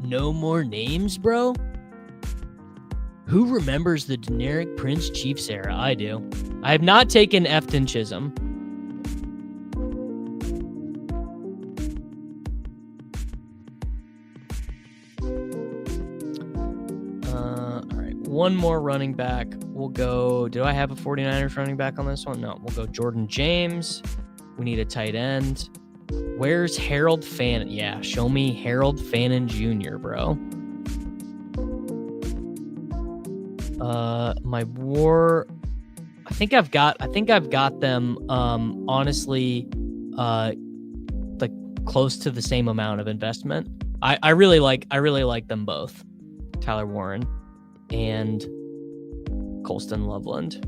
no more names, bro? Who remembers the generic Prince Chiefs era? I do. I have not taken Efton Chisholm. All right, one more running back. We'll go. Do I have a 49ers running back on this one? No, we'll go Jordan James. We need a tight end. Where's Harold Fannin? Yeah, show me Harold Fannin Jr., bro. My war. I think I've got them. Honestly, like close to the same amount of investment. I really like them both, Tyler Warren and Colston Loveland.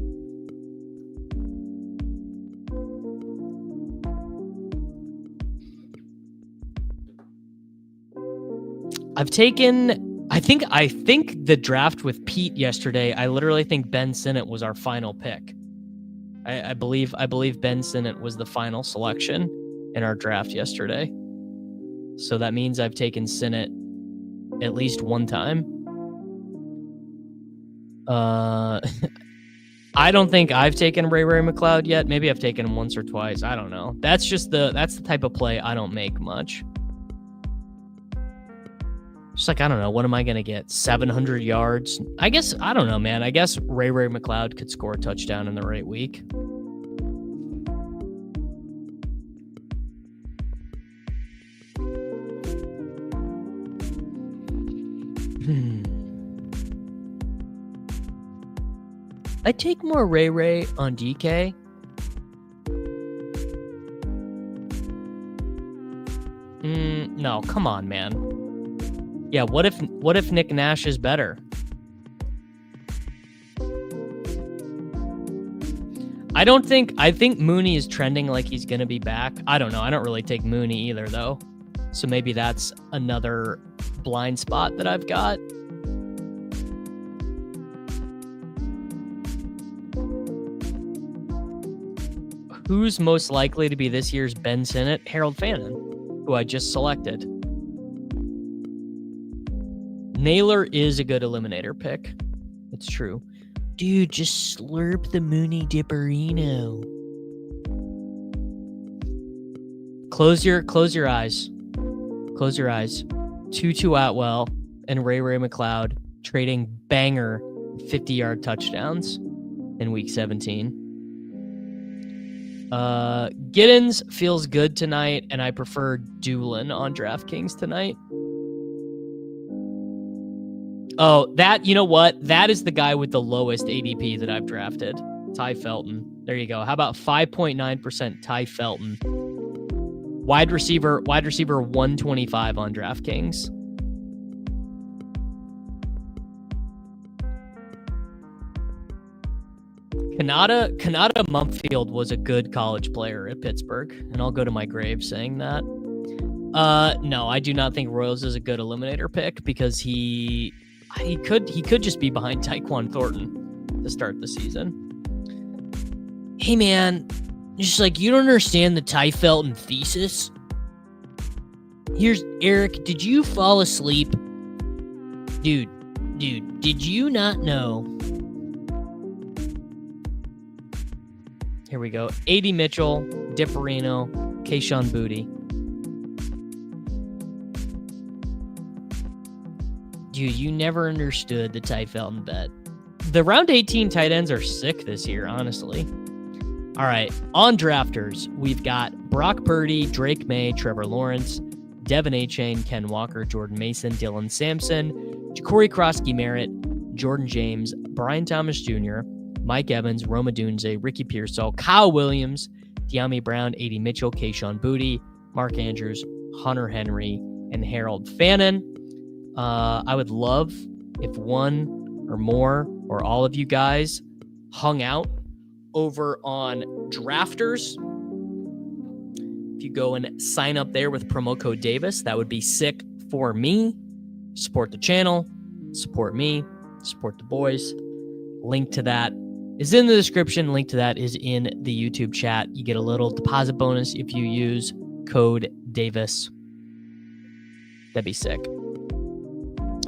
I think the draft with Pete yesterday, I literally think Ben Sinnott was our final pick. I believe Ben Sinnott was the final selection in our draft yesterday. So that means I've taken Sinnott at least one time. I don't think I've taken Ray McLeod yet. Maybe I've taken him once or twice. I don't know. That's the type of play I don't make much. Just like, I don't know, what am I going to get? 700 yards? I guess, I don't know, man. I guess Ray McLeod could score a touchdown in the right week. I take more Ray on DK. No, come on, man. Yeah, what if Nick Nash is better? I think Mooney is trending like he's gonna be back. I don't know. I don't really take Mooney either, though. So maybe that's another blind spot that I've got. Who's most likely to be this year's Ben Sinnott? Harold Fannin, who I just selected. Naylor is a good eliminator pick. It's true. Dude, just slurp the Mooney Dipperino. Close your eyes. Close your eyes. Tutu Atwell and Ray McLeod trading banger 50-yard touchdowns in week 17. Giddens feels good tonight, and I prefer Doolin on DraftKings tonight. Oh, you know what? That is the guy with the lowest ADP that I've drafted. Ty Felton. There you go. How about 5.9% Ty Felton? Wide receiver 125 on DraftKings. Kanata Mumpfield was a good college player at Pittsburgh, and I'll go to my grave saying that. No, I do not think Royals is a good eliminator pick because he could just be behind Tyquan Thornton to start the season. Hey man, just like, you don't understand the Ty Felton thesis. Here's Eric. Did you fall asleep? Dude, did you not know? Here we go. A.D. Mitchell, Dipperino, Kayshon Boutte. Dude, you never understood the Ty Felton bet. The round 18 tight ends are sick this year, honestly. All right, on drafters, we've got Brock Purdy, Drake May, Trevor Lawrence, Devin Achane, Ken Walker, Jordan Mason, Dylan Sampson, Ja'Cory Krosky-Merritt, Jordan James, Brian Thomas Jr., Mike Evans, Roma Dunze, Ricky Pearsall, Kyle Williams, De'Ami Brown, A.D. Mitchell, Kayshon Boutte, Mark Andrews, Hunter Henry, and Harold Fannin. I would love if one or more or all of you guys hung out over on Drafters. If you go and sign up there with promo code Davis, that would be sick for me. Support the channel, support me, support the boys. Link to that is in the description. Link to that is in the YouTube chat. You get a little deposit bonus if you use code Davis. That'd be sick.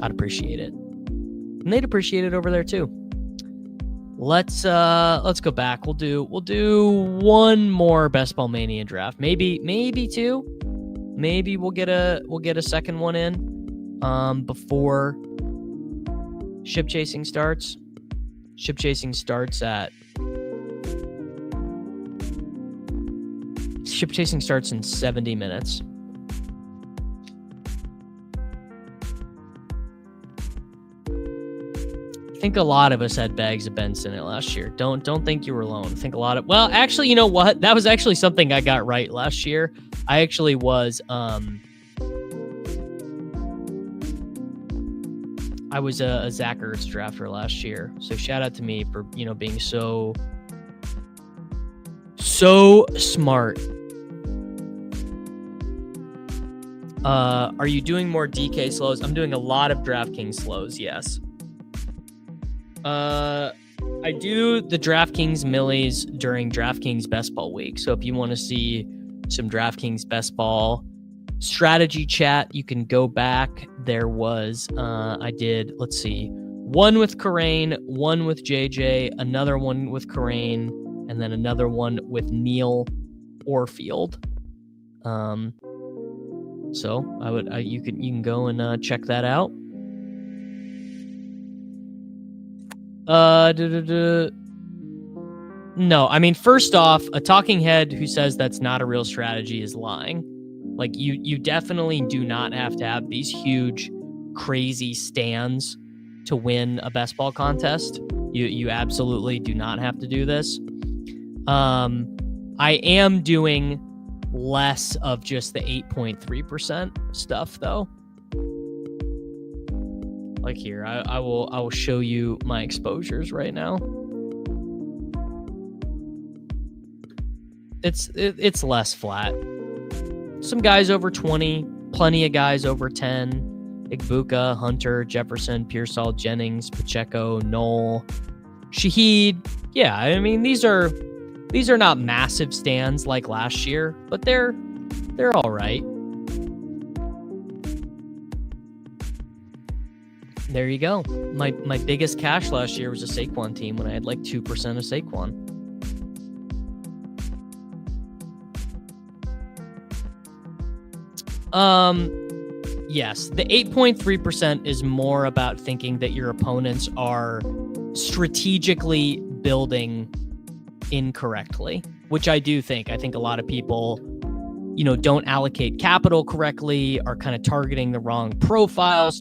I'd appreciate it. And they'd appreciate it over there too. Let's go back. We'll do one more Best Ball Mania draft. Maybe two. Maybe we'll get a second one in before ship chasing starts. Ship chasing starts in 70 minutes. I think a lot of us had bags of Ben Sinnott last year. Don't think you were alone. I think a lot of, well, actually, you know what? That was actually something I got right last year. I actually was I was a Zach Ertz drafter last year. So shout out to me for, being so smart. Are you doing more DK slows? I'm doing a lot of DraftKings slows, yes. I do the DraftKings millies during DraftKings Best Ball week. So if you want to see some DraftKings Best Ball strategy chat, you can go back. There was, I did, let's see, one with Karain, one with JJ, another one with Karain, and then another one with Neil Orfield. So you can go and check that out. No, I mean, first off, a talking head who says that's not a real strategy is lying. Like, you definitely do not have to have these huge, crazy stands to win a best ball contest. You absolutely do not have to do this. I am doing less of just the 8.3% stuff, though. Like here, I will show you my exposures right now. It's less flat. Some guys over 20, plenty of guys over 10. Igbuka, Hunter, Jefferson, Pearsall, Jennings, Pacheco, Knoll, Shaheed. Yeah, I mean, these are not massive stands like last year, but they're all right. There you go. My biggest cash last year was a Saquon team when I had like 2% of Saquon. Yes, the 8.3% is more about thinking that your opponents are strategically building incorrectly, which I do think. I think a lot of people, don't allocate capital correctly, are kind of targeting the wrong profiles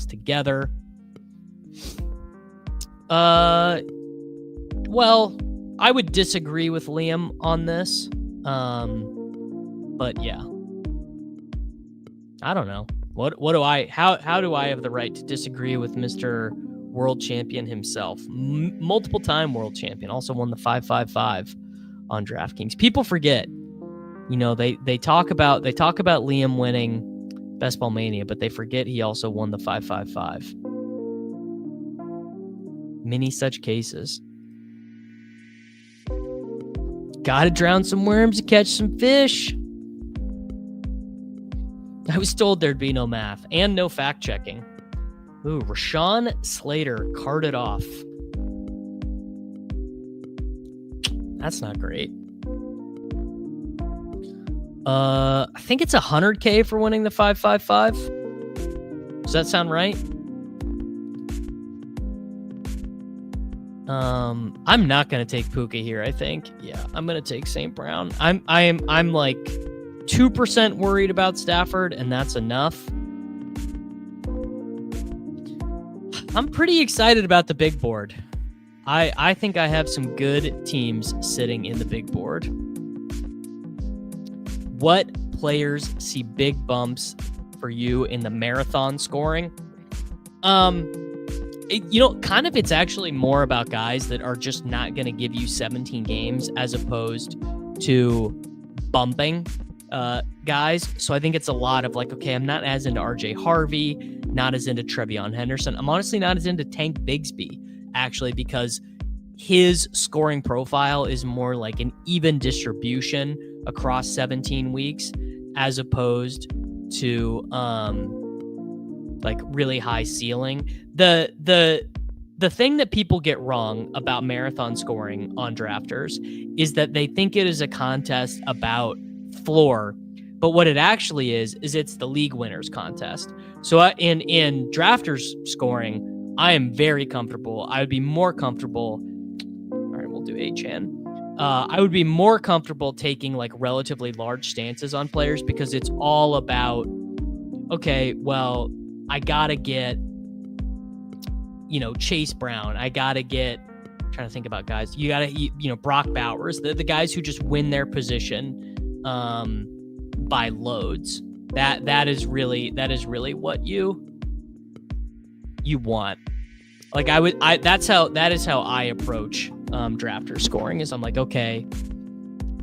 together. Well, I would disagree with Liam on this. But yeah. I don't know. How do I have the right to disagree with Mr. World Champion himself? Multiple time world champion, also won the 555 on DraftKings. People forget. They talk about Liam winning Best Ball Mania, but they forget he also won the 555. Many such cases. Gotta drown some worms to catch some fish. I was told there'd be no math and no fact checking. Ooh, Rashawn Slater carded off. That's not great. I think it's 100K for winning the 555. Does that sound right? I'm not gonna take Puka here. I think, yeah, I'm gonna take St. Brown. I'm like 2% worried about Stafford, and that's enough. I'm pretty excited about the big board. I think I have some good teams sitting in the big board. What players see big bumps for you in the marathon scoring? It's actually more about guys that are just not going to give you 17 games as opposed to bumping guys. So I think it's a lot of like, okay, I'm not as into RJ Harvey, not as into Trevion Henderson. I'm honestly not as into Tank Bigsby, actually, because his scoring profile is more like an even distribution across 17 weeks as opposed to like really high ceiling. The thing that people get wrong about marathon scoring on drafters is that they think it is a contest about floor, but what it actually is it's the league winners contest. So in drafters scoring, I am very comfortable. I would be more comfortable. All right, we'll do HN. I would be more comfortable taking like relatively large stances on players because it's all about, okay, well, I gotta get, Chase Brown. I gotta get, I'm trying to think about guys. You gotta, Brock Bowers, the guys who just win their position by loads. That is really what you want. Like that is how I approach drafter scoring. Is I'm like, okay,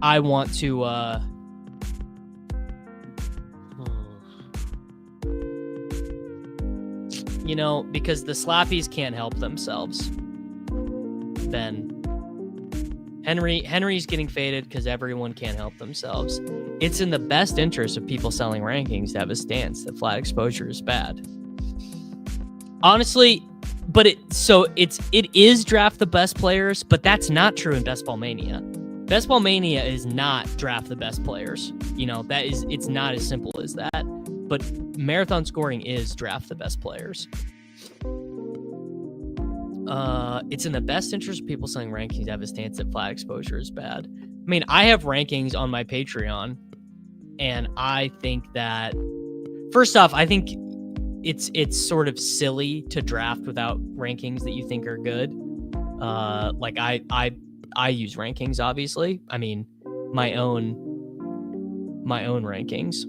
I want to You know, because the Slappies can't help themselves. Ben. Henry's getting faded because everyone can't help themselves. It's in the best interest of people selling rankings to have a stance that flat exposure is bad. Honestly, but it is draft the best players, but that's not true in Best Ball Mania. Best Ball Mania is not draft the best players. You know, it's not as simple as that. But marathon scoring is draft the best players. It's in the best interest of people selling rankings to have a stance that flat exposure is bad. I mean, I have rankings on my Patreon, and I think that, first off, I think it's sort of silly to draft without rankings that you think are good. Like I use rankings, obviously. I mean, my own rankings.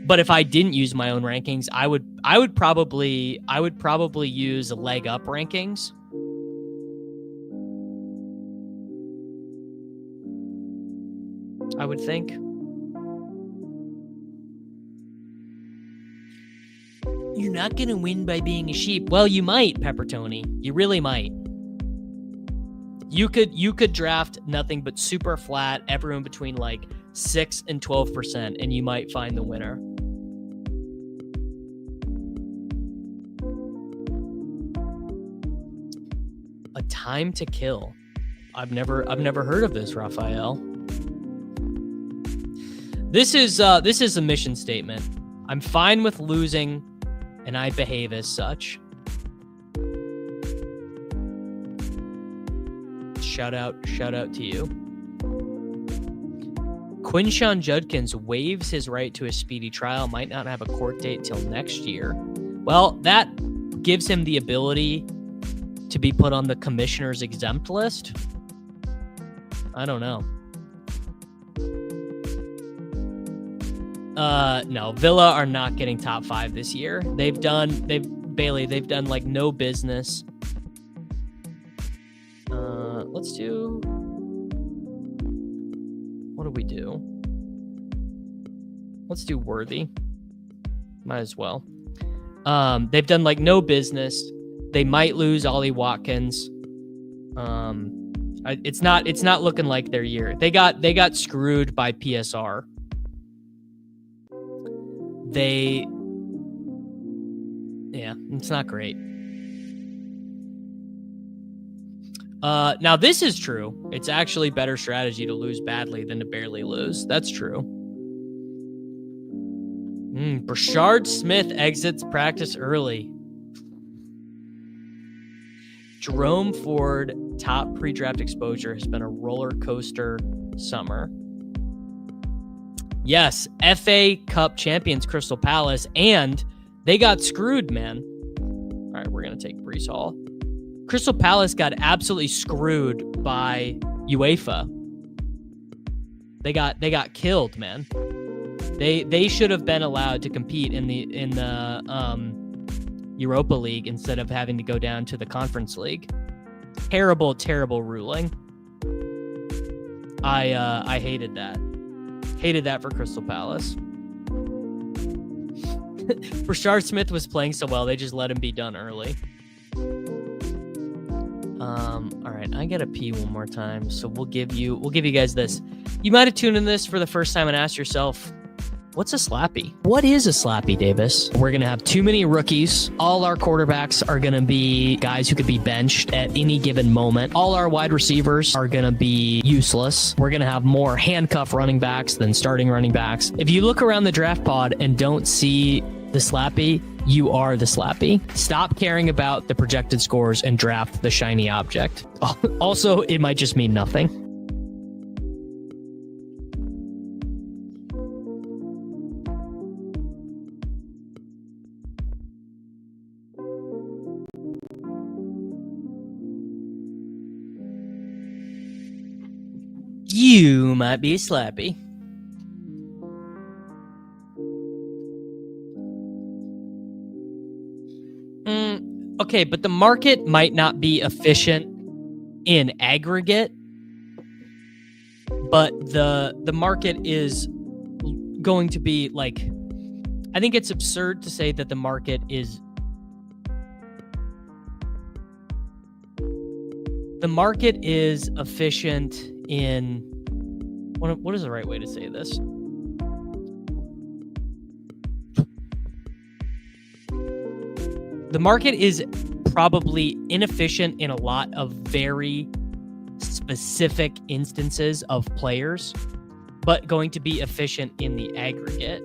But if I didn't use my own rankings, I would probably use leg up rankings. I would think. You're not going to win by being a sheep. Well, you might, Peppertoni. You really might. You could draft nothing but super flat, everyone between like 6 and 12%, and you might find the winner. A time to kill. I've never heard of this, Raphael. This is a mission statement. I'm fine with losing, and I behave as such. Shout out to you. Quinshawn Judkins waives his right to a speedy trial, might not have a court date till next year. Well, that gives him the ability to be put on the commissioner's exempt list. I don't know. No, Villa are not getting top 5 this year. They've done like no business. Let's do, what do we do? Let's do Worthy. Might as well. They've done like no business. They might lose Ollie Watkins. It's not looking like their year. They got screwed by PSR. It's not great. Now this is true. It's actually better strategy to lose badly than to barely lose. That's true. Brashard Smith exits practice early. Jerome Ford, top pre-draft exposure, has been a roller coaster summer. Yes, FA Cup champions Crystal Palace, and they got screwed, man. All right, we're going to take Breece Hall. Crystal Palace got absolutely screwed by UEFA. They got killed, man. They should have been allowed to compete in the Europa League instead of having to go down to the Conference League. Terrible ruling. I hated that. Hated that for Crystal Palace. Brashard Smith was playing so well, they just let him be done early. All right, I gotta pee one more time, so we'll give you guys this. You might have tuned in this for the first time and asked yourself, what's a slappy? What is a slappy, Davis? We're going to have too many rookies. All our quarterbacks are going to be guys who could be benched at any given moment. All our wide receivers are going to be useless. We're going to have more handcuff running backs than starting running backs. If you look around the draft pod and don't see the slappy, you are the slappy. Stop caring about the projected scores and draft the shiny object. Also, it might just mean nothing. You might be slappy. Okay, but the market might not be efficient in aggregate, but the market is going to be like, I think it's absurd to say that the market is The market is efficient in what is the right way to say this? The market is probably inefficient in a lot of very specific instances of players, but going to be efficient in the aggregate.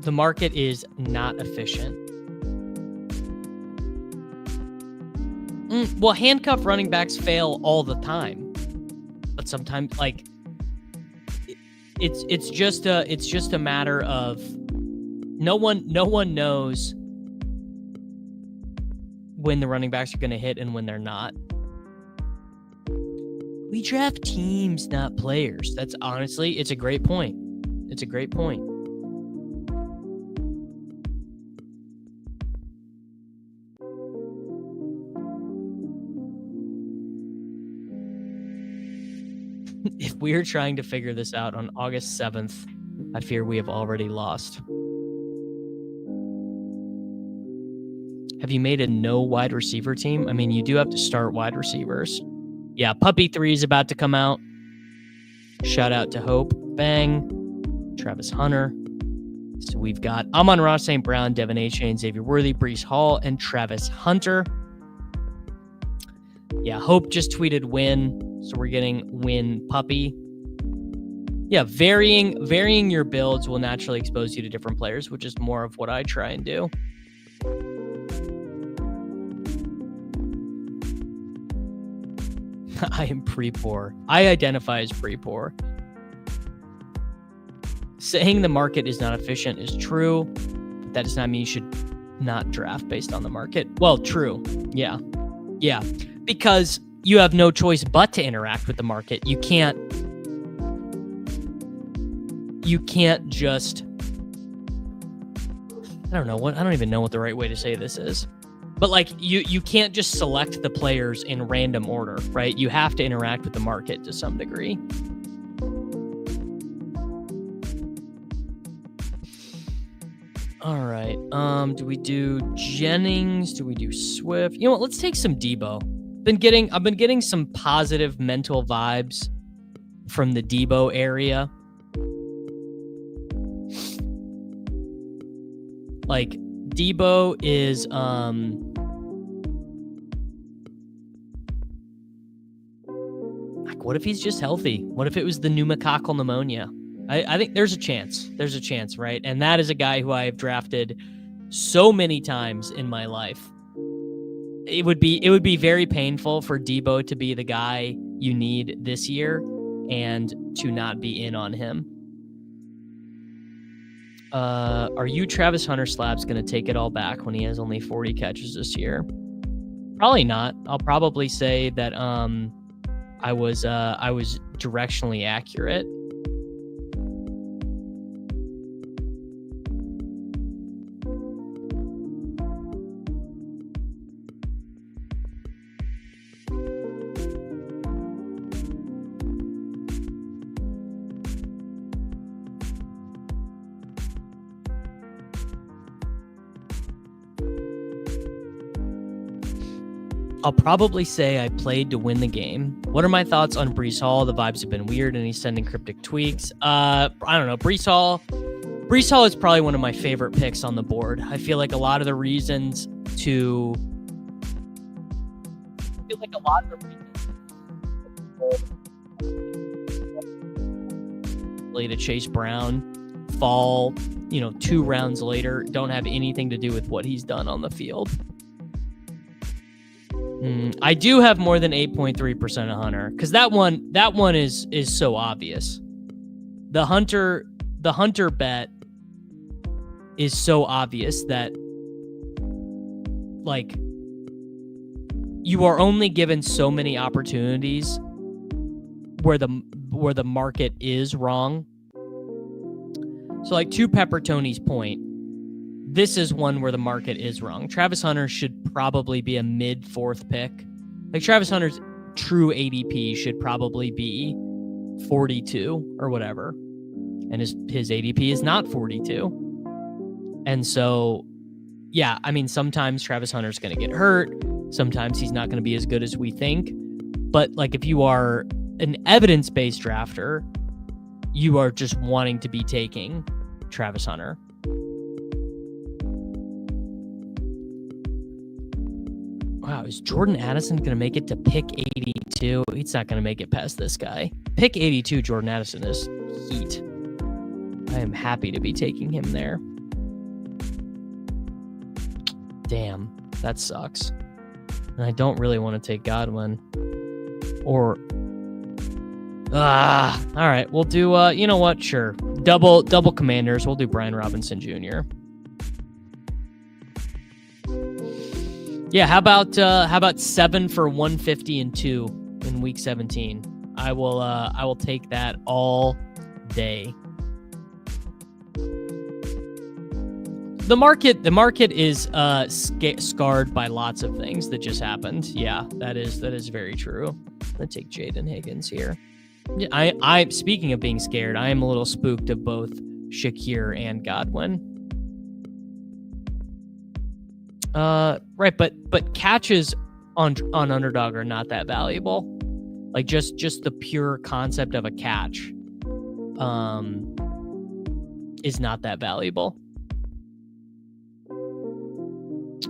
The market is not efficient. Well, handcuff running backs fail all the time, but sometimes, like, it's just a matter of no one knows when the running backs are going to hit and when they're not. We draft teams, not players. That's honestly, it's a great point. It's a great point. If we are trying to figure this out on August 7th, I fear we have already lost. Have you made a no wide receiver team? I mean, you do have to start wide receivers. Yeah, Puppy 3 is about to come out. Shout out to Hope, Bang, Travis Hunter. So we've got Amon-Ra St. Brown, Devin A-Chain, Xavier Worthy, Breece Hall, and Travis Hunter. Yeah, Hope just tweeted win. So we're getting win Puppy. Yeah, varying your builds will naturally expose you to different players, which is more of what I try and do. I am pre-poor. I identify as pre-poor. Saying the market is not efficient is true, but that does not mean you should not draft based on the market. Well, true. Yeah. Because you have no choice but to interact with the market. You can't just, I don't even know what the right way to say this is. But like you can't just select the players in random order, right? You have to interact with the market to some degree. All right. Do we do Jennings? Do we do Swift? You know what? Let's take some Debo. I've been getting some positive mental vibes from the Debo area. Like Debo is like, what if he's just healthy? What if it was the pneumococcal pneumonia? I think there's a chance. There's a chance, right? And that is a guy who I have drafted so many times in my life. It would be very painful for Debo to be the guy you need this year and to not be in on him. Are you Travis Hunter Slabs going to take it all back when he has only 40 catches this year? Probably not. I'll probably say that I was directionally accurate. I'll probably say I played to win the game. What are my thoughts on Breece Hall? The vibes have been weird and he's sending cryptic tweaks. I don't know. Breece Hall is probably one of my favorite picks on the board. I feel like a lot of the reasons to Chase Brown fall, 2 rounds later don't have anything to do with what he's done on the field. I do have more than 8.3% of Hunter because that one is so obvious. The Hunter bet is so obvious that like you are only given so many opportunities where the market is wrong. So like to Pepper Tony's point, this is one where the market is wrong. Travis Hunter should probably be a mid-4th pick. Like, Travis Hunter's true ADP should probably be 42 or whatever. And his ADP is not 42. And so, yeah, I mean, sometimes Travis Hunter's going to get hurt. Sometimes he's not going to be as good as we think. But, like, if you are an evidence-based drafter, you are just wanting to be taking Travis Hunter. Wow, is Jordan Addison going to make it to pick 82? He's not going to make it past this guy. Pick 82, Jordan Addison is heat. I am happy to be taking him there. Damn, that sucks. And I don't really want to take Godwin. Or... all right, we'll do, you know what? Sure. Double Commanders. We'll do Brian Robinson Jr. Yeah, how about 7 for 150 and 2 in week 17? I will take that all day. The market is scarred by lots of things that just happened. Yeah, that is very true. I'm gonna take Jaden Higgins here. I speaking of being scared, I am a little spooked of both Shakir and Godwin. Right, but catches on Underdog are not that valuable. Like just the pure concept of a catch is not that valuable.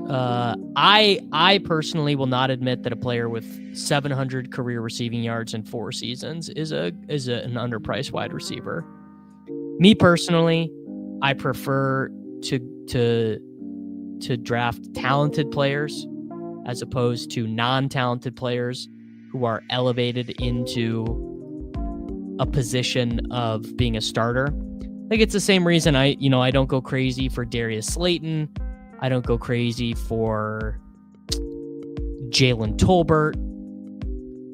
I personally will not admit that a player with 700 career receiving yards in 4 seasons is an underpriced wide receiver. Me personally, I prefer to draft talented players as opposed to non-talented players who are elevated into a position of being a starter. I think it's the same reason I don't go crazy for Darius Slayton. I don't go crazy for Jalen Tolbert.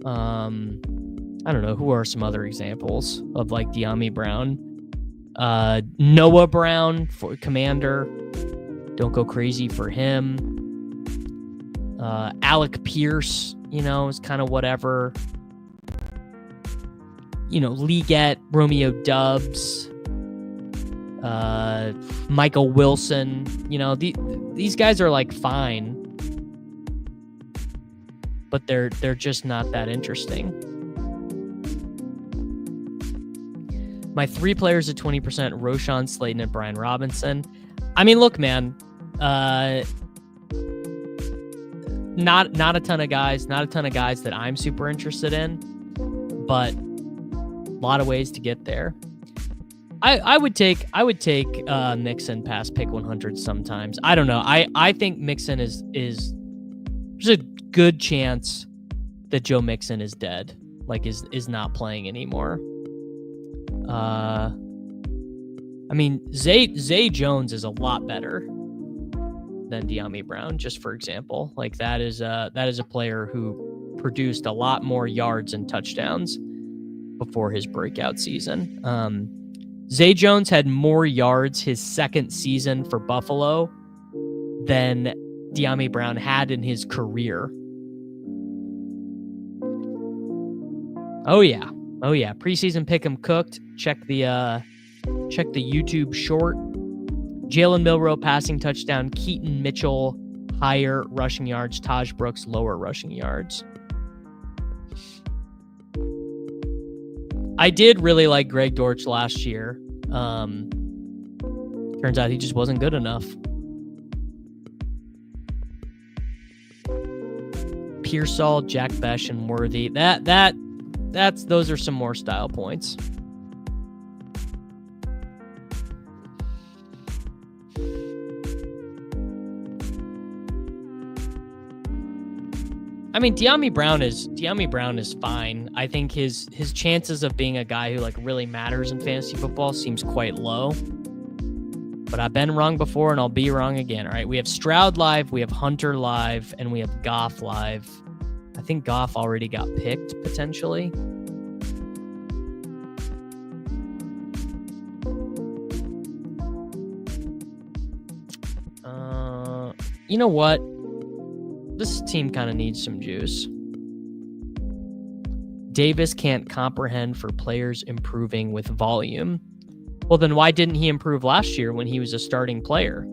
I don't know, who are some other examples of like De'Ami Brown? Noah Brown for Commander. Don't go crazy for him. Alec Pierce, is kind of whatever. Leggett, Romeo Doubs, Michael Wilson. These guys are like fine, but they're just not that interesting. My 3 players at 20%: Roshan, Slayton, and Brian Robinson. I mean, look, man. Not a ton of guys that I'm super interested in, but a lot of ways to get there. I would take Mixon past pick 100 sometimes. I don't know. I think Mixon is there's a good chance that Joe Mixon is dead, like is not playing anymore. I mean, Zay Jones is a lot better than De'Ami Brown, just for example. Like that is a player who produced a lot more yards and touchdowns before his breakout season. Zay Jones had more yards his second season for Buffalo than De'Ami Brown had in his career. Oh yeah. Preseason pick'em cooked. Check the YouTube short. Jalen Milroe passing touchdown. Keaton Mitchell higher rushing yards. Taj Brooks lower rushing yards. I did really like Greg Dortch last year. Turns out he just wasn't good enough. Pearsall, Jack Besh, and Worthy. Those are some more style points. I mean, De'Ami Brown is fine. I think his chances of being a guy who like really matters in fantasy football seems quite low. But I've been wrong before and I'll be wrong again. All right, we have Stroud live, we have Hunter live, and we have Goff live. I think Goff already got picked potentially. You know what? This team kind of needs some juice. Davis can't comprehend for players improving with volume. Well, then why didn't he improve last year when he was a starting player?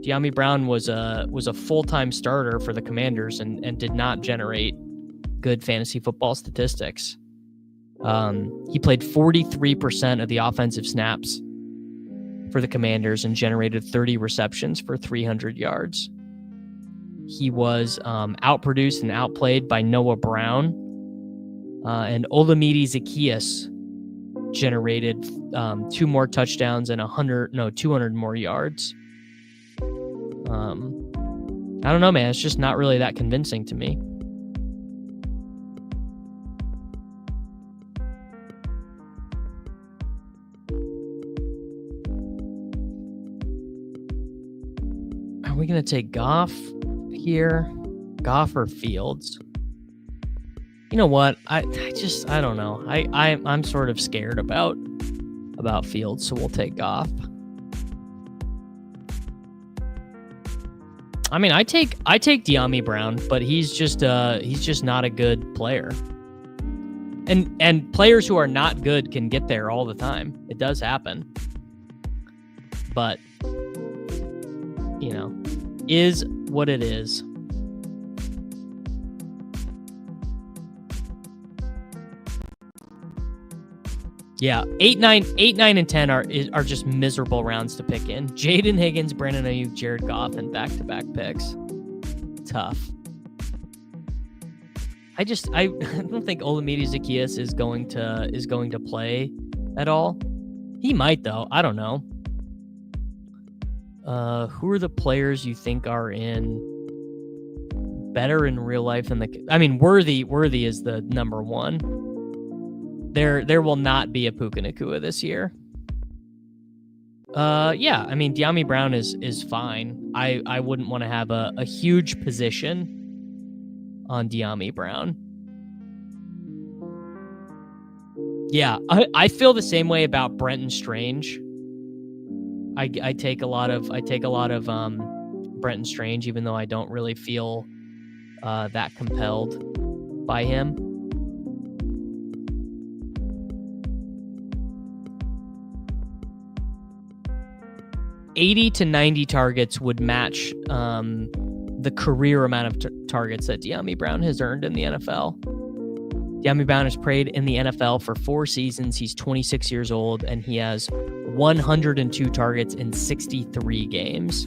De'Ami Brown was a full-time starter for the Commanders and did not generate good fantasy football statistics. He played 43% of the offensive snaps for the Commanders and generated 30 receptions for 300 yards. He was outproduced and outplayed by Noah Brown, and Olamide Zaccheaus generated 2 more touchdowns and 200 more yards. I don't know, man. It's just not really that convincing to me. Are we going to take Goff here? Goff or Fields? You know what? I don't know. I'm sort of scared about Fields, so we'll take Goff. I mean, I take De'Ami Brown, but he's just not a good player. And players who are not good can get there all the time. It does happen. But is what it is. Yeah, 8, 9, and 10 are just miserable rounds to pick in. Jaden Higgins, Brandon Ayuk, Jared Goff, and back-to-back picks. Tough. I don't think Olamide Zaccheaus is going to play at all. He might though. I don't know. Who are the players you think are better in real life than Worthy is the number one. There will not be a Puka Nacua this year. Yeah, I mean, De'Ami Brown is fine. I wouldn't want to have a huge position on De'Ami Brown. Yeah, I feel the same way about Brenton Strange. I take a lot of Brenton Strange, even though I don't really feel that compelled by him. $80 to $90 targets would match the career amount of targets that De'Ami Brown has earned in the NFL. De'Ami Brown has played in the NFL for 4 seasons. He's 26 years old, and he has 102 targets in 63 games.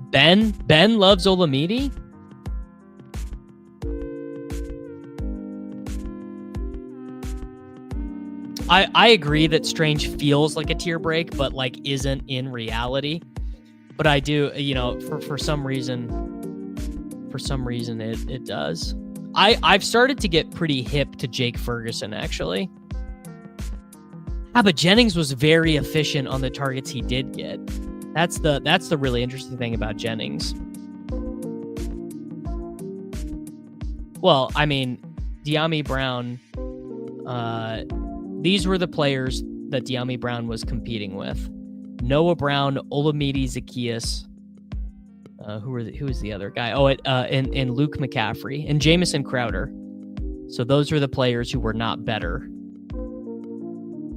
Ben loves Olamide. I agree that Strange feels like a tier break, but isn't in reality. But I do, for some reason it does. I've started to get pretty hip to Jake Ferguson, actually. But Jennings was very efficient on the targets he did get. That's the really interesting thing about Jennings. Well, I mean, De'Ami Brown, these were the players that De'Ami Brown was competing with. Noah Brown, Olamide Zaccheaus. Who is the other guy? And Luke McCaffrey and Jamison Crowder. So those are the players who were not better.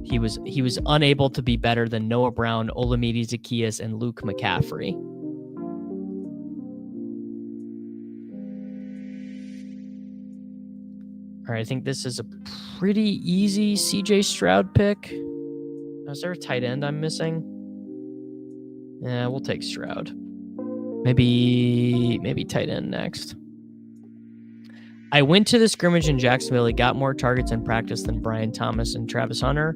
He was unable to be better than Noah Brown, Olamide Zaccheaus, and Luke McCaffrey. All right, I think this is a pretty easy CJ Stroud pick. Is there a tight end I'm missing? Yeah, we'll take Stroud. Maybe tight end next. I went to the scrimmage in Jacksonville. He got more targets in practice than Brian Thomas and Travis Hunter.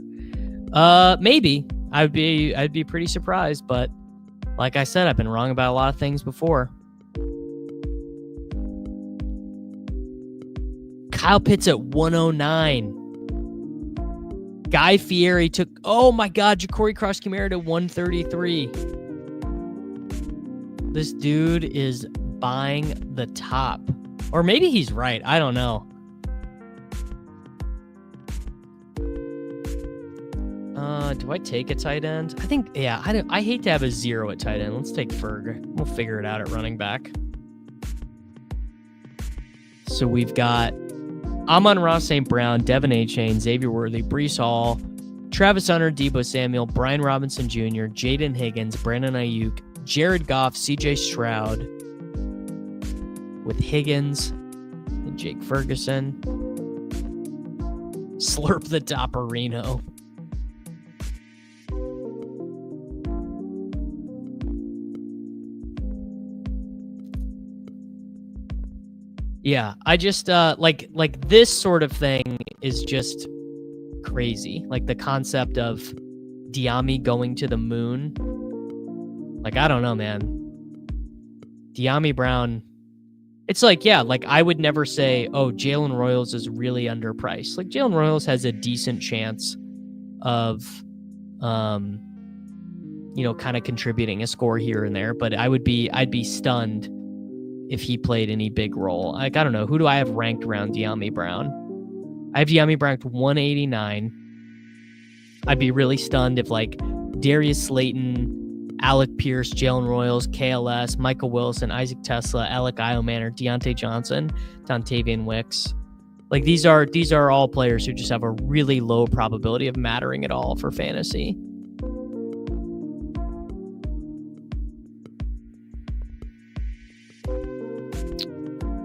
Maybe. I'd be pretty surprised, but like I said, I've been wrong about a lot of things before. Kyle Pitts at 109. Guy Fieri took, oh my God, Ja'Cory Cross-Camara to 133. This dude is buying the top. Or maybe he's right. I don't know. Do I take a tight end? I think, yeah, I hate to have a 0 at tight end. Let's take Ferg. We'll figure it out at running back. So we've got Amon-Ra St. Brown, Devin A-Chain, Xavier Worthy, Breece Hall, Travis Hunter, Deebo Samuel, Brian Robinson Jr., Jaden Higgins, Brandon Ayuk, Jared Goff, CJ Stroud, with Higgins and Jake Ferguson. Slurp the Topperino. Yeah, I just like this sort of thing is just crazy. Like the concept of Diami going to the moon. Like, I don't know, man. Diami Brown. It's like, yeah, like I would never say, oh, Jalen Royals is really underpriced. Like Jalen Royals has a decent chance of, kind of contributing a score here and there, but I'd be stunned if he played any big role. Like, I don't know. Who do I have ranked around Diami Brown? I have Diami Brown ranked 189. I'd be really stunned if like Darius Slayton, Alec Pierce, Jalen Royals, KLS, Michael Wilson, Isaac Tesla, Alec Iomanner, Deontay Johnson, Dontavian Wicks. Like these are all players who just have a really low probability of mattering at all for fantasy.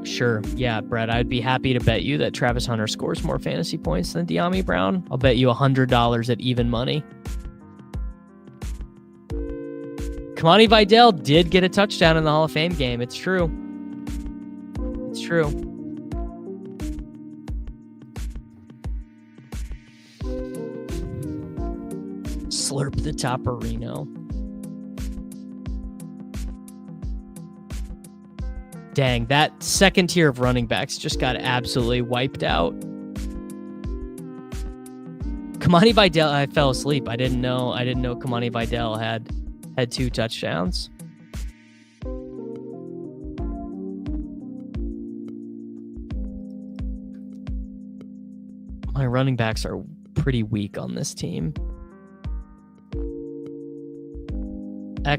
Sure. Yeah, Brett, I'd be happy to bet you that Travis Hunter scores more fantasy points than Diami Brown. I'll bet you $100 at even money. Kamani Vidal did get a touchdown in the Hall of Fame game. It's true. It's true. Slurp the Topperino. Dang, that second tier of running backs just got absolutely wiped out. Kamani Vidal, I fell asleep. I didn't know Kamani Vidal had 2 touchdowns. My running backs are pretty weak on this team. I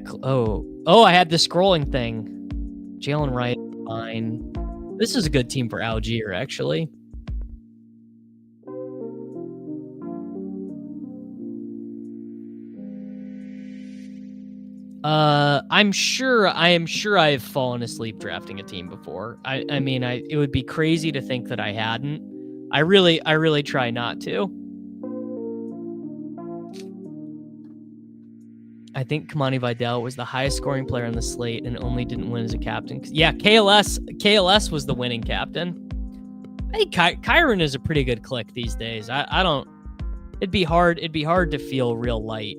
had the scrolling thing. Jalen Wright, fine. This is a good team for Algier, actually. I am sure I have fallen asleep drafting a team before. I mean, it would be crazy to think that I hadn't. I really try not to. I think Kamani Vidal was the highest scoring player on the slate and only didn't win as a captain. Yeah, KLS was the winning captain. I think Kyron is a pretty good click these days. I don't. It'd be hard to feel real light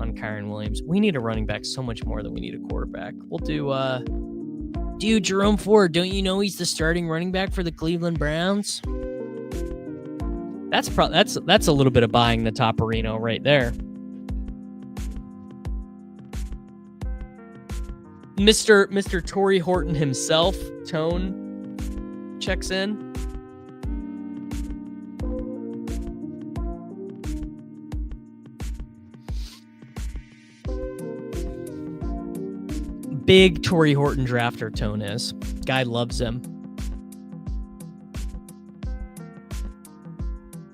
on Kyron Williams. We need a running back so much more than we need a quarterback. We'll do Jerome Ford. Don't you know he's the starting running back for the Cleveland Browns? That's a little bit of buying the Topperino right there. Mr. Torrey Horton himself, Tone, checks in. Big Torrey Horton drafter, Tone is. Guy loves him.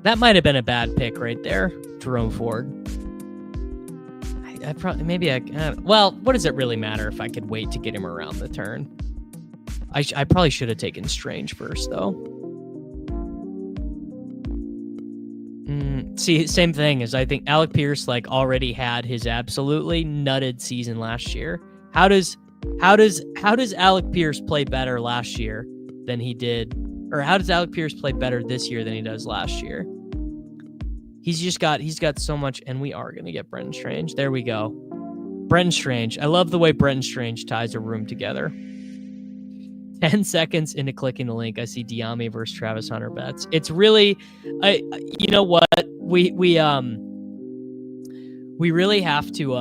That might have been a bad pick right there, Jerome Ford. Well, what does it really matter if I could wait to get him around the turn? I probably should have taken Strange first, though. See, same thing as I think Alec Pierce already had his absolutely nutted season last year. How does Alec Pierce play better last year than he did, or how does Alec Pierce play better this year than he does last year? He's got so much, and we are going to get Brenton Strange. There we go. Brenton Strange. I love the way Brenton Strange ties a room together. 10 seconds into clicking the link, I see Diami versus Travis Hunter bets. It's really, you know what? We really have to,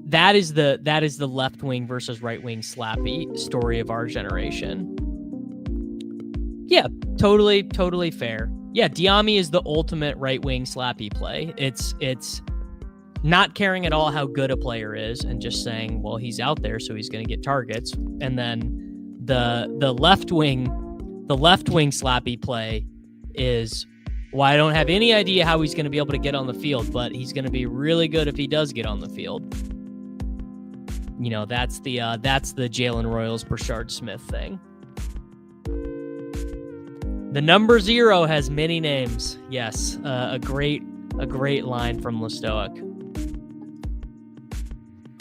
that is the left wing versus right wing slappy story of our generation. Yeah, totally fair. Yeah, Diami is the ultimate right wing slappy play. It's not caring at all how good a player is and just saying, well, he's out there, so he's going to get targets. And then the left wing slappy play is, well, I don't have any idea how he's going to be able to get on the field, but he's going to be really good if he does get on the field. You know, that's the Jalen Royals Brashard Smith thing. The number 0 has many names. Yes, a great line from Lestoic.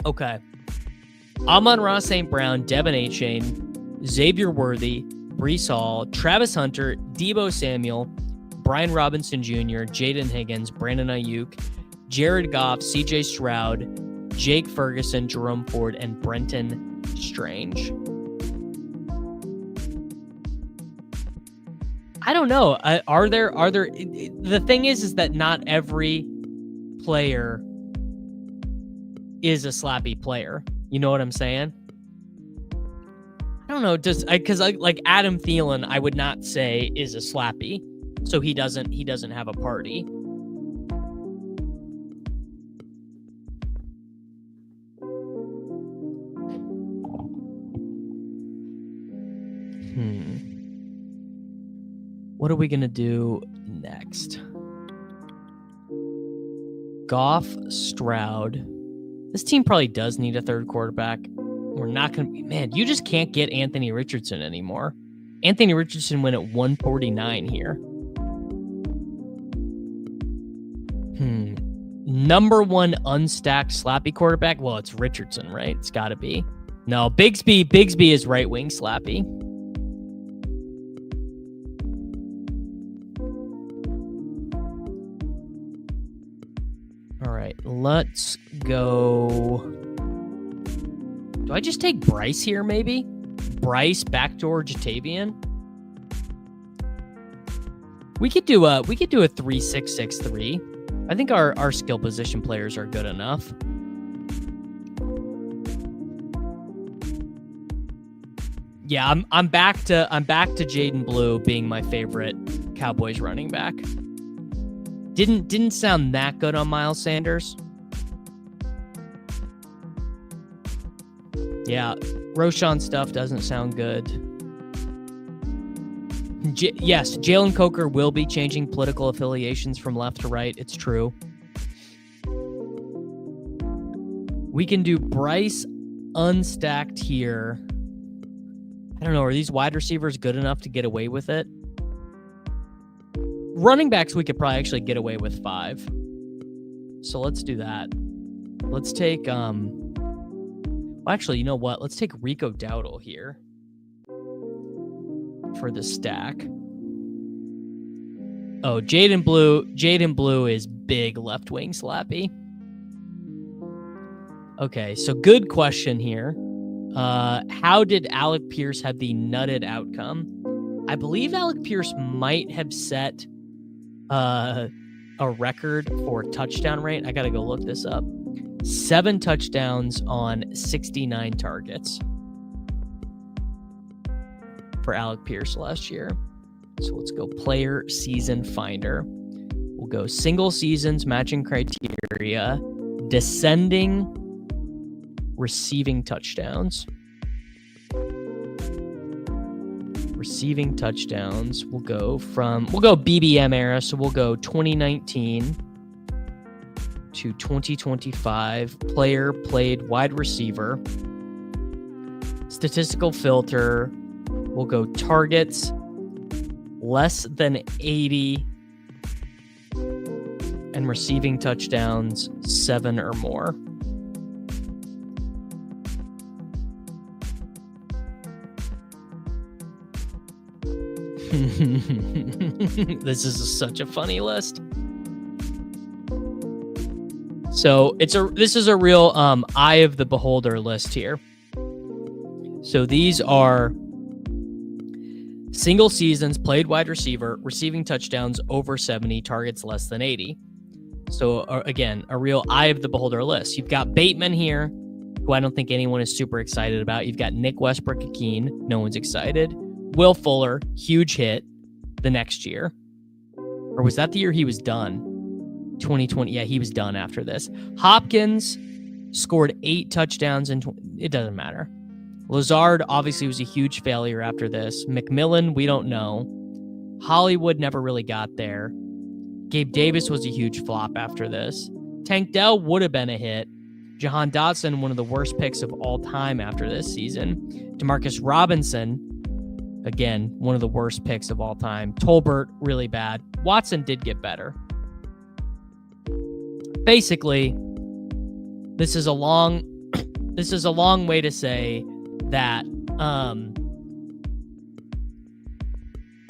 Okay. Amon-Ra St. Brown, Devin Achane, Xavier Worthy, Breece Hall, Travis Hunter, Deebo Samuel, Brian Robinson Jr., Jaden Higgins, Brandon Ayuk, Jared Goff, CJ Stroud, Jake Ferguson, Jerome Ford, and Brenton Strange. I don't know. Are there? The thing is that not every player is a slappy player. You know what I'm saying? I don't know. Because like Adam Thielen, I would not say is a slappy, so he doesn't have a party. What are we going to do next? Goff, Stroud. This team probably does need a third quarterback. We're not going to be... Man, you just can't get Anthony Richardson anymore. Anthony Richardson went at 149 here. Number 1 unstacked slappy quarterback? Well, it's Richardson, right? It's got to be. No, Bigsby is right wing slappy. All right, let's go. Do I just take Bryce here, maybe? Bryce, backdoor Jatavian? We could do a 3-6-6-3. I think our skill position players are good enough. Yeah, I'm back to Jaden Blue being my favorite Cowboys running back. Didn't sound that good on Miles Sanders. Yeah, Roshan stuff doesn't sound good. Yes, Jalen Coker will be changing political affiliations from left to right. It's true. We can do Bryce unstacked here. I don't know. Are these wide receivers good enough to get away with it? Running backs, we could probably actually get away with 5. So let's do that. Let's take, well, actually, you know what? Let's take Rico Dowdle here for the stack. Oh, Jaden Blue is big left wing slappy. Okay, so good question here. How did Alec Pierce have the nutted outcome? I believe Alec Pierce might have set a record for touchdown rate. I gotta go look this up. 7 touchdowns on 69 targets for Alec Pierce last year. So let's go player season finder. We'll go single seasons matching criteria, descending receiving touchdowns. Receiving touchdowns. We'll go BBM era. So we'll go 2019 to 2025. Player played wide receiver. Statistical filter. We'll go targets less than 80 and receiving touchdowns 7 or more. This is such a funny list. So this is a real eye of the beholder list here. So these are single seasons, played wide receiver, receiving touchdowns over 70, targets less than 80. So again, a real eye of the beholder list. You've got Bateman here, who I don't think anyone is super excited about. You've got Nick Westbrook-Ikhine, no one's excited. Will Fuller, huge hit the next year. Or was that the year he was done? 2020. Yeah, he was done after this. Hopkins scored 8 touchdowns and it doesn't matter. Lazard obviously was a huge failure after this. McMillan, we don't know. Hollywood never really got there. Gabe Davis was a huge flop after this. Tank Dell would have been a hit. Jahan Dotson, one of the worst picks of all time after this season. Demarcus Robinson, again, one of the worst picks of all time. Tolbert, really bad. Watson did get better. Basically, this is a long way to say that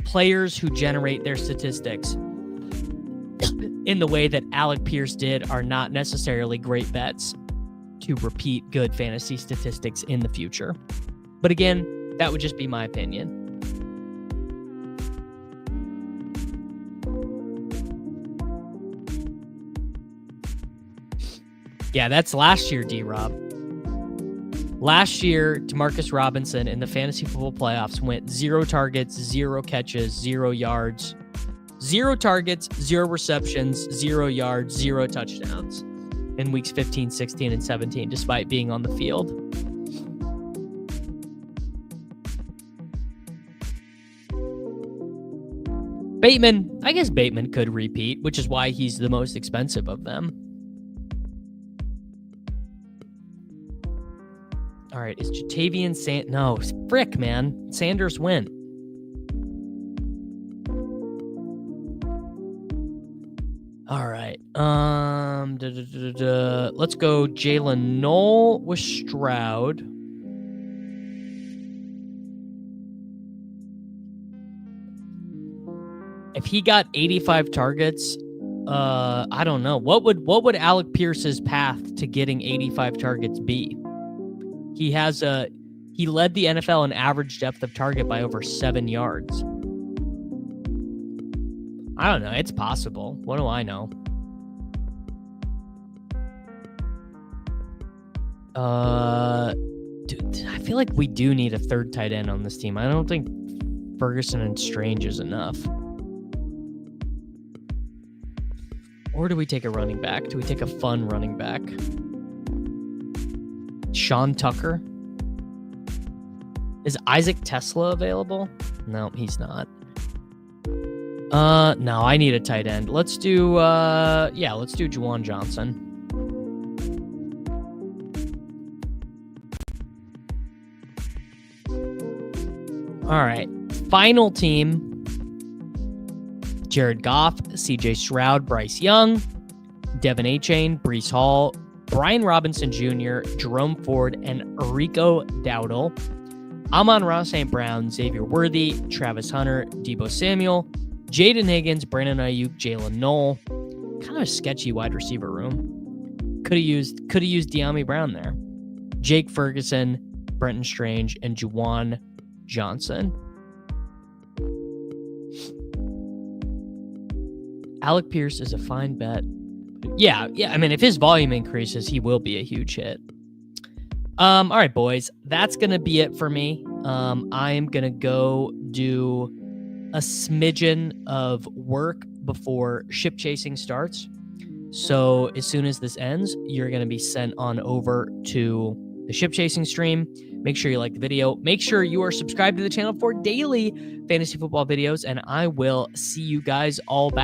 players who generate their statistics in the way that Alec Pierce did are not necessarily great bets to repeat good fantasy statistics in the future. But again, that would just be my opinion. Yeah, that's last year, D-Rob. Last year, Demarcus Robinson in the fantasy football playoffs went 0 targets, 0 catches, 0 yards, 0 targets, 0 receptions, 0 yards, 0 touchdowns in weeks 15, 16, and 17, despite being on the field. Bateman, I guess Bateman could repeat, which is why he's the most expensive of them. All right, is Jatavian No, frick, man. Sanders win. All right. Let's go Jalen Knoll with Stroud. If he got 85 targets, I don't know. What would Alec Pierce's path to getting 85 targets be? He led the NFL in average depth of target by over 7 yards. I don't know. It's possible. What do I know? Dude, I feel like we do need a third tight end on this team. I don't think Ferguson and Strange is enough. Or do we take a running back? Do we take a fun running back? Sean Tucker? Is Isaac Tesla available? No, he's not. No, I need a tight end. Let's do Juwan Johnson. All right. Final team. Jared Goff, CJ Stroud, Bryce Young, Devin Achane, Breece Hall, Brian Robinson Jr., Jerome Ford, and Rico Dowdle. Amon-Ra St. Brown, Xavier Worthy, Travis Hunter, Deebo Samuel, Jaden Higgins, Brandon Ayuk, Jalen Knoll. Kind of a sketchy wide receiver room. Could have used De'Ami Brown there. Jake Ferguson, Brenton Strange, and Juwan Johnson. Alec Pierce is a fine bet. Yeah. I mean, if his volume increases, he will be a huge hit. All right, boys. That's going to be it for me. I am going to go do a smidgen of work before ship chasing starts. So as soon as this ends, you're going to be sent on over to the ship chasing stream. Make sure you like the video. Make sure you are subscribed to the channel for daily fantasy football videos, and I will see you guys all back.